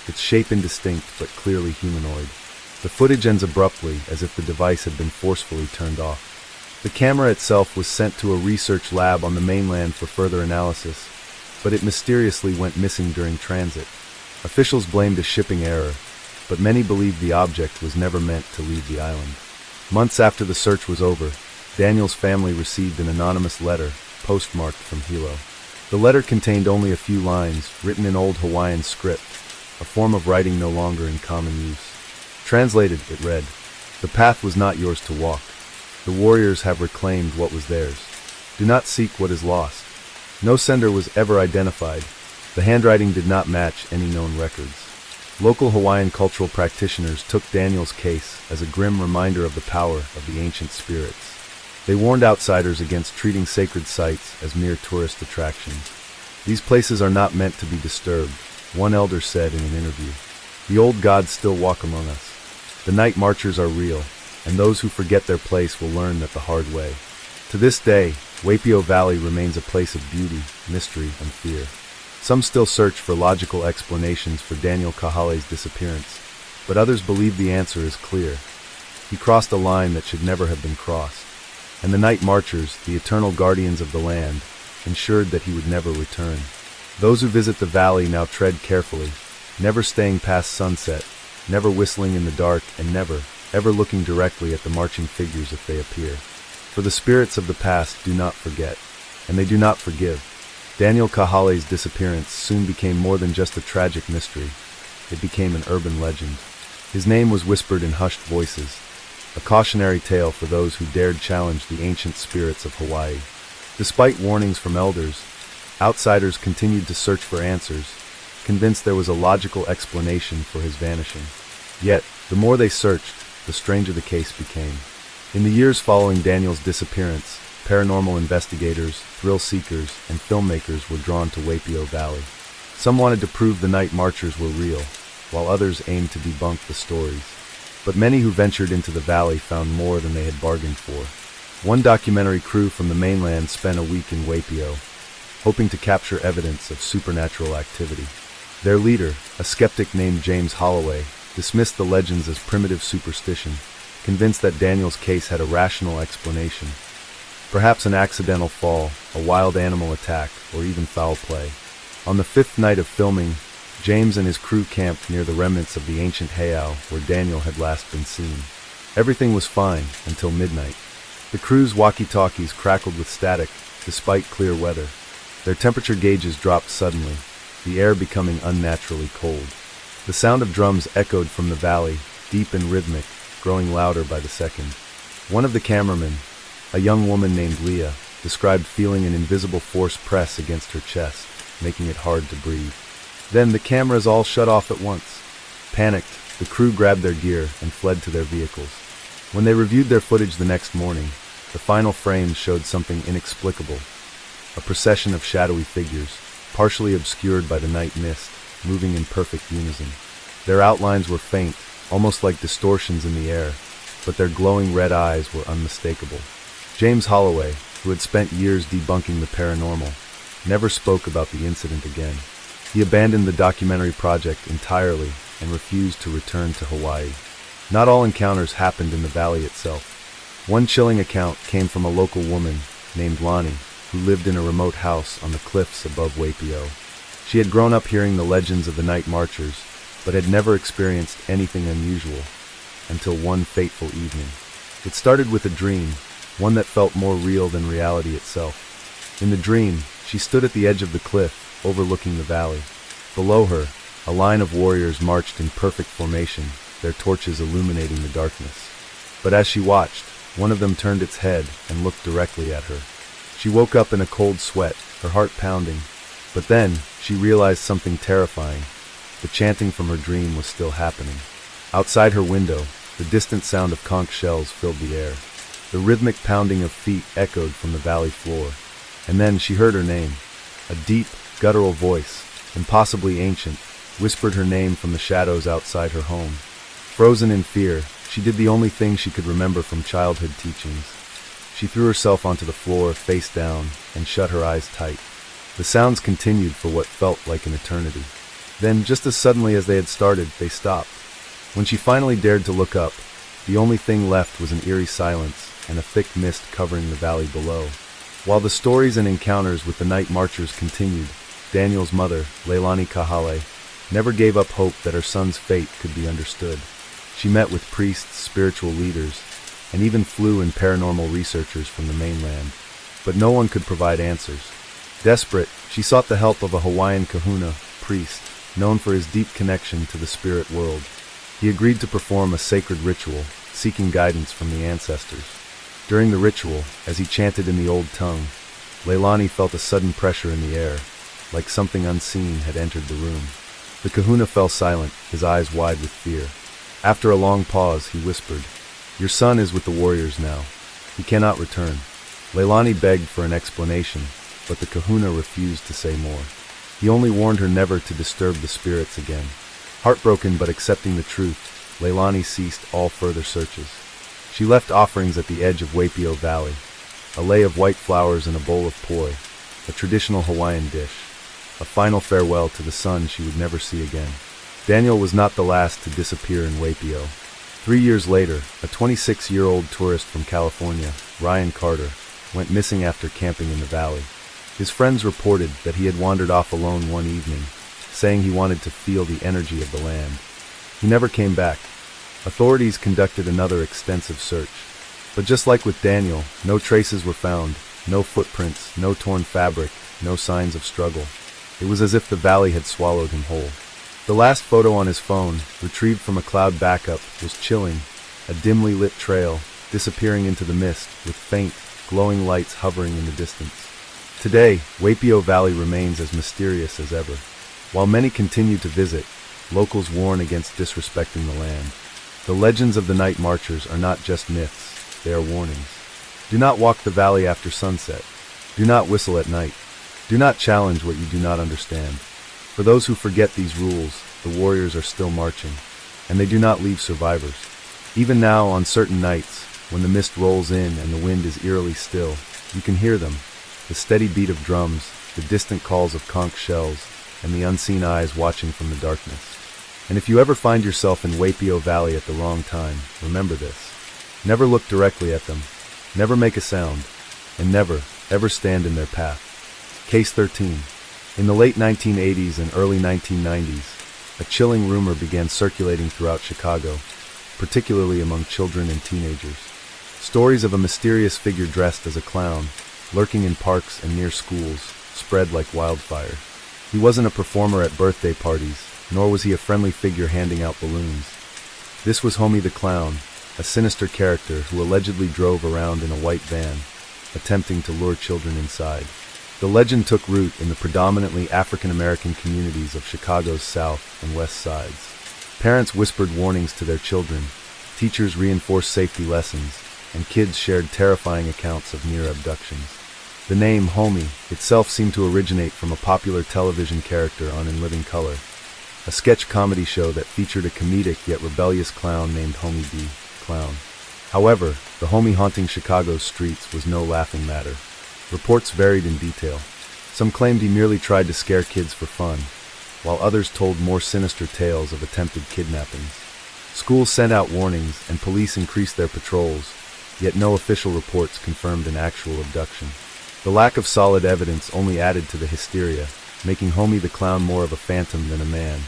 its shape indistinct but clearly humanoid. The footage ends abruptly, as if the device had been forcefully turned off. The camera itself was sent to a research lab on the mainland for further analysis, but it mysteriously went missing during transit. Officials blamed a shipping error, but many believed the object was never meant to leave the island. Months after the search was over, Daniel's family received an anonymous letter, postmarked from Hilo. The letter contained only a few lines, written in Old Hawaiian script, a form of writing no longer in common use. Translated, it read, "The path was not yours to walk. The warriors have reclaimed what was theirs. Do not seek what is lost." No sender was ever identified. The handwriting did not match any known records. Local Hawaiian cultural practitioners took Daniel's case as a grim reminder of the power of the ancient spirits. They warned outsiders against treating sacred sites as mere tourist attractions. "These places are not meant to be disturbed," one elder said in an interview. "The old gods still walk among us. The night marchers are real, and those who forget their place will learn that the hard way." To this day, Waipio Valley remains a place of beauty, mystery, and fear. Some still search for logical explanations for Daniel Kahale's disappearance, but others believe the answer is clear. He crossed a line that should never have been crossed, and the night marchers, the eternal guardians of the land, ensured that he would never return. Those who visit the valley now tread carefully, never staying past sunset, never whistling in the dark, and never, ever looking directly at the marching figures if they appear. For the spirits of the past do not forget, and they do not forgive. Daniel Kahale's disappearance soon became more than just a tragic mystery. It became an urban legend. His name was whispered in hushed voices, a cautionary tale for those who dared challenge the ancient spirits of Hawaii. Despite warnings from elders, outsiders continued to search for answers, convinced there was a logical explanation for his vanishing. Yet, the more they searched, the stranger the case became. In the years following Daniel's disappearance, paranormal investigators, thrill seekers, and filmmakers were drawn to Waipio Valley. Some wanted to prove the night marchers were real, while others aimed to debunk the stories. But many who ventured into the valley found more than they had bargained for. One documentary crew from the mainland spent a week in Waipio, hoping to capture evidence of supernatural activity. Their leader, a skeptic named James Holloway, dismissed the legends as primitive superstition, convinced that Daniel's case had a rational explanation. Perhaps an accidental fall, a wild animal attack, or even foul play. On the 5th night of filming, James and his crew camped near the remnants of the ancient heiau where Daniel had last been seen. Everything was fine until midnight. The crew's walkie-talkies crackled with static, despite clear weather. Their temperature gauges dropped suddenly, the air becoming unnaturally cold. The sound of drums echoed from the valley, deep and rhythmic, growing louder by the second. One of the cameramen, a young woman named Leah, described feeling an invisible force press against her chest, making it hard to breathe. Then the cameras all shut off at once. Panicked, the crew grabbed their gear and fled to their vehicles. When they reviewed their footage the next morning, the final frames showed something inexplicable. A procession of shadowy figures, partially obscured by the night mist, moving in perfect unison. Their outlines were faint, almost like distortions in the air, but their glowing red eyes were unmistakable. James Holloway, who had spent years debunking the paranormal, never spoke about the incident again. He abandoned the documentary project entirely and refused to return to Hawaii. Not all encounters happened in the valley itself. One chilling account came from a local woman named Lonnie, who lived in a remote house on the cliffs above Waipio. She had grown up hearing the legends of the night marchers, but had never experienced anything unusual until one fateful evening. It started with a dream, one that felt more real than reality itself. In the dream, she stood at the edge of the cliff, overlooking the valley. Below her, a line of warriors marched in perfect formation, their torches illuminating the darkness. But as she watched, one of them turned its head and looked directly at her. She woke up in a cold sweat, her heart pounding. But then, she realized something terrifying. The chanting from her dream was still happening. Outside her window, the distant sound of conch shells filled the air. The rhythmic pounding of feet echoed from the valley floor. And then she heard her name. A deep, guttural voice, impossibly ancient, whispered her name from the shadows outside her home. Frozen in fear, she did the only thing she could remember from childhood teachings. She threw herself onto the floor, face down, and shut her eyes tight. The sounds continued for what felt like an eternity. Then, just as suddenly as they had started, they stopped. When she finally dared to look up, the only thing left was an eerie silence and a thick mist covering the valley below. While the stories and encounters with the night marchers continued, Daniel's mother, Leilani Kahale, never gave up hope that her son's fate could be understood. She met with priests, spiritual leaders, and even flew in paranormal researchers from the mainland. But no one could provide answers. Desperate, she sought the help of a Hawaiian kahuna, priest, known for his deep connection to the spirit world. He agreed to perform a sacred ritual, seeking guidance from the ancestors. During the ritual, as he chanted in the old tongue, Leilani felt a sudden pressure in the air, like something unseen had entered the room. The kahuna fell silent, his eyes wide with fear. After a long pause, he whispered, "Your son is with the warriors now. He cannot return." Leilani begged for an explanation, but the kahuna refused to say more. He only warned her never to disturb the spirits again. Heartbroken but accepting the truth, Leilani ceased all further searches. She left offerings at the edge of Waipio Valley, a lei of white flowers and a bowl of poi, a traditional Hawaiian dish, a final farewell to the son she would never see again. Daniel was not the last to disappear in Waipio. 3 years later, a 26-year-old tourist from California, Ryan Carter, went missing after camping in the valley. His friends reported that he had wandered off alone one evening, saying he wanted to feel the energy of the land. He never came back. Authorities conducted another extensive search. But just like with Daniel, no traces were found, no footprints, no torn fabric, no signs of struggle. It was as if the valley had swallowed him whole. The last photo on his phone, retrieved from a cloud backup, was chilling, a dimly lit trail, disappearing into the mist, with faint, glowing lights hovering in the distance. Today, Waipio Valley remains as mysterious as ever. While many continue to visit, locals warn against disrespecting the land. The legends of the night marchers are not just myths, they are warnings. Do not walk the valley after sunset. Do not whistle at night. Do not challenge what you do not understand. For those who forget these rules, the warriors are still marching, and they do not leave survivors. Even now, on certain nights, when the mist rolls in and the wind is eerily still, you can hear them, the steady beat of drums, the distant calls of conch shells, and the unseen eyes watching from the darkness. And if you ever find yourself in Waipio Valley at the wrong time, remember this. Never look directly at them, never make a sound, and never, ever stand in their path. Case 13. In the late 1980s and early 1990s, a chilling rumor began circulating throughout Chicago, particularly among children and teenagers. Stories of a mysterious figure dressed as a clown, lurking in parks and near schools, spread like wildfire. He wasn't a performer at birthday parties, nor was he a friendly figure handing out balloons. This was Homie the Clown, a sinister character who allegedly drove around in a white van, attempting to lure children inside. The legend took root in the predominantly African-American communities of Chicago's south and west sides. Parents whispered warnings to their children, teachers reinforced safety lessons, and kids shared terrifying accounts of near abductions. The name Homie itself seemed to originate from a popular television character on In Living Color, a sketch comedy show that featured a comedic yet rebellious clown named Homie D. Clown. However, the Homie haunting Chicago's streets was no laughing matter. Reports varied in detail. Some claimed he merely tried to scare kids for fun, while others told more sinister tales of attempted kidnappings. Schools sent out warnings and police increased their patrols, yet no official reports confirmed an actual abduction. The lack of solid evidence only added to the hysteria, making Homie the Clown more of a phantom than a man,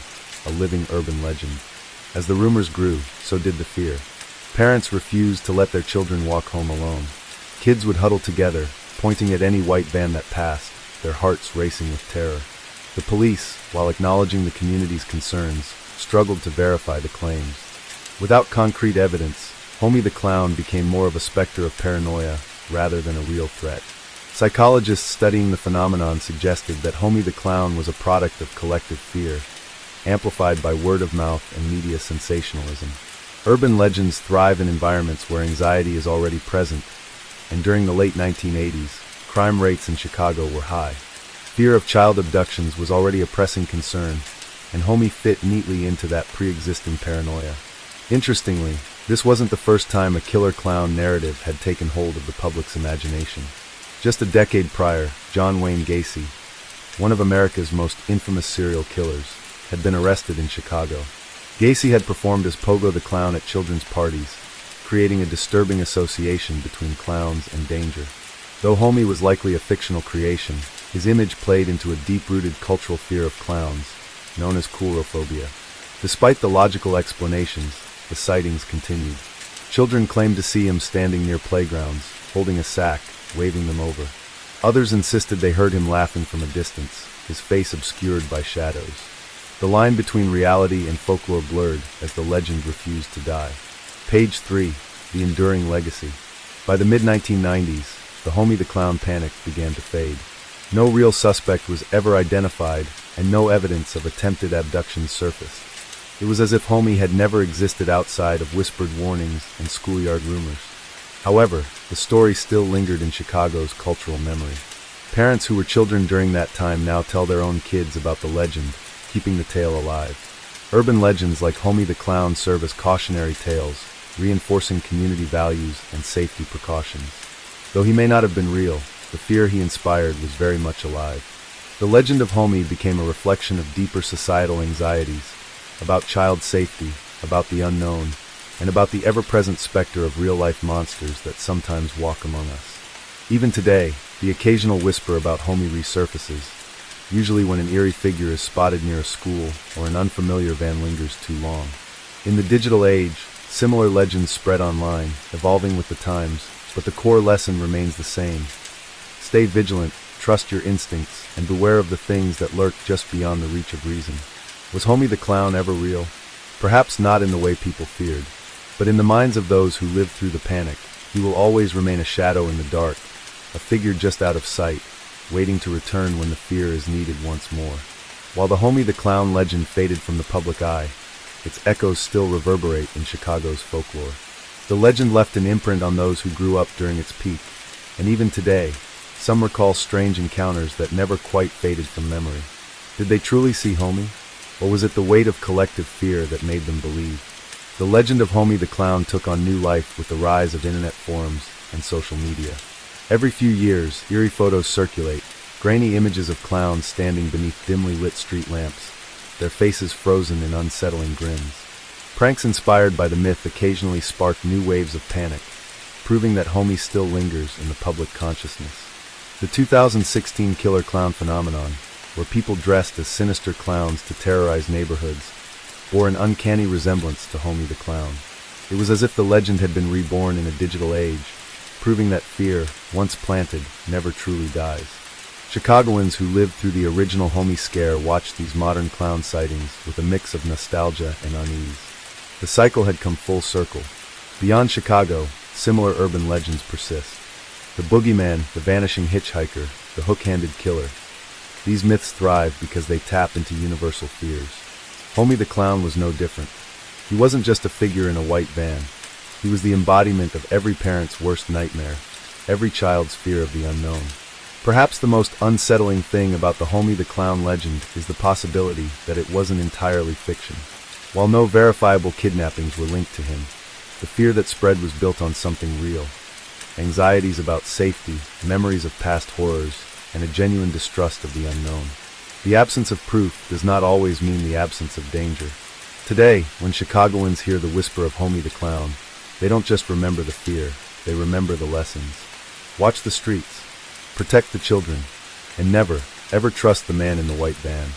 a living urban legend. As the rumors grew, so did the fear. Parents refused to let their children walk home alone. Kids would huddle together, pointing at any white van that passed, their hearts racing with terror. The police, while acknowledging the community's concerns, struggled to verify the claims. Without concrete evidence, Homie the Clown became more of a specter of paranoia rather than a real threat. Psychologists studying the phenomenon suggested that Homie the Clown was a product of collective fear, amplified by word of mouth and media sensationalism. Urban legends thrive in environments where anxiety is already present, and during the late 1980s, crime rates in Chicago were high. Fear of child abductions was already a pressing concern, and Homie fit neatly into that pre-existing paranoia. Interestingly, this wasn't the first time a killer clown narrative had taken hold of the public's imagination. Just a decade prior, John Wayne Gacy, one of America's most infamous serial killers, had been arrested in Chicago. Gacy had performed as Pogo the Clown at children's parties, creating a disturbing association between clowns and danger. Though Homie was likely a fictional creation, his image played into a deep-rooted cultural fear of clowns, known as coulrophobia. Despite the logical explanations, the sightings continued. Children claimed to see him standing near playgrounds, holding a sack, waving them over. Others insisted they heard him laughing from a distance, his face obscured by shadows. The line between reality and folklore blurred as the legend refused to die. Page 3. The Enduring Legacy. By the mid-1990s, the Homie the Clown panic began to fade. No real suspect was ever identified, and no evidence of attempted abduction surfaced. It was as if Homie had never existed outside of whispered warnings and schoolyard rumors. However, the story still lingered in Chicago's cultural memory. Parents who were children during that time now tell their own kids about the legend, keeping the tale alive. Urban legends like Homie the Clown serve as cautionary tales, reinforcing community values and safety precautions. Though he may not have been real, the fear he inspired was very much alive. The legend of Homie became a reflection of deeper societal anxieties, about child safety, about the unknown, and about the ever-present specter of real-life monsters that sometimes walk among us. Even today, the occasional whisper about Homie resurfaces, usually when an eerie figure is spotted near a school or an unfamiliar van lingers too long. In the digital age, similar legends spread online, evolving with the times, but the core lesson remains the same. Stay vigilant, trust your instincts, and beware of the things that lurk just beyond the reach of reason. Was Homie the Clown ever real? Perhaps not in the way people feared, but in the minds of those who lived through the panic, he will always remain a shadow in the dark, a figure just out of sight, waiting to return when the fear is needed once more. While the Homie the Clown legend faded from the public eye, its echoes still reverberate in Chicago's folklore. The legend left an imprint on those who grew up during its peak, and even today, some recall strange encounters that never quite faded from memory. Did they truly see Homie? Or was it the weight of collective fear that made them believe? The legend of Homie the Clown took on new life with the rise of internet forums and social media. Every few years, eerie photos circulate, grainy images of clowns standing beneath dimly lit street lamps, their faces frozen in unsettling grins. Pranks inspired by the myth occasionally spark new waves of panic, proving that Homie still lingers in the public consciousness. The 2016 killer clown phenomenon, where people dressed as sinister clowns to terrorize neighborhoods, bore an uncanny resemblance to Homie the Clown. It was as if the legend had been reborn in a digital age, proving that fear, once planted, never truly dies. Chicagoans who lived through the original Homie scare watched these modern clown sightings with a mix of nostalgia and unease. The cycle had come full circle. Beyond Chicago, similar urban legends persist. The boogeyman, the vanishing hitchhiker, the hook-handed killer. These myths thrive because they tap into universal fears. Homie the Clown was no different. He wasn't just a figure in a white van. He was the embodiment of every parent's worst nightmare, every child's fear of the unknown. Perhaps the most unsettling thing about the Homie the Clown legend is the possibility that it wasn't entirely fiction. While no verifiable kidnappings were linked to him, the fear that spread was built on something real. Anxieties about safety, memories of past horrors, and a genuine distrust of the unknown. The absence of proof does not always mean the absence of danger. Today, when Chicagoans hear the whisper of Homie the Clown, they don't just remember the fear, they remember the lessons. Watch the streets, protect the children, and never, ever trust the man in the white van.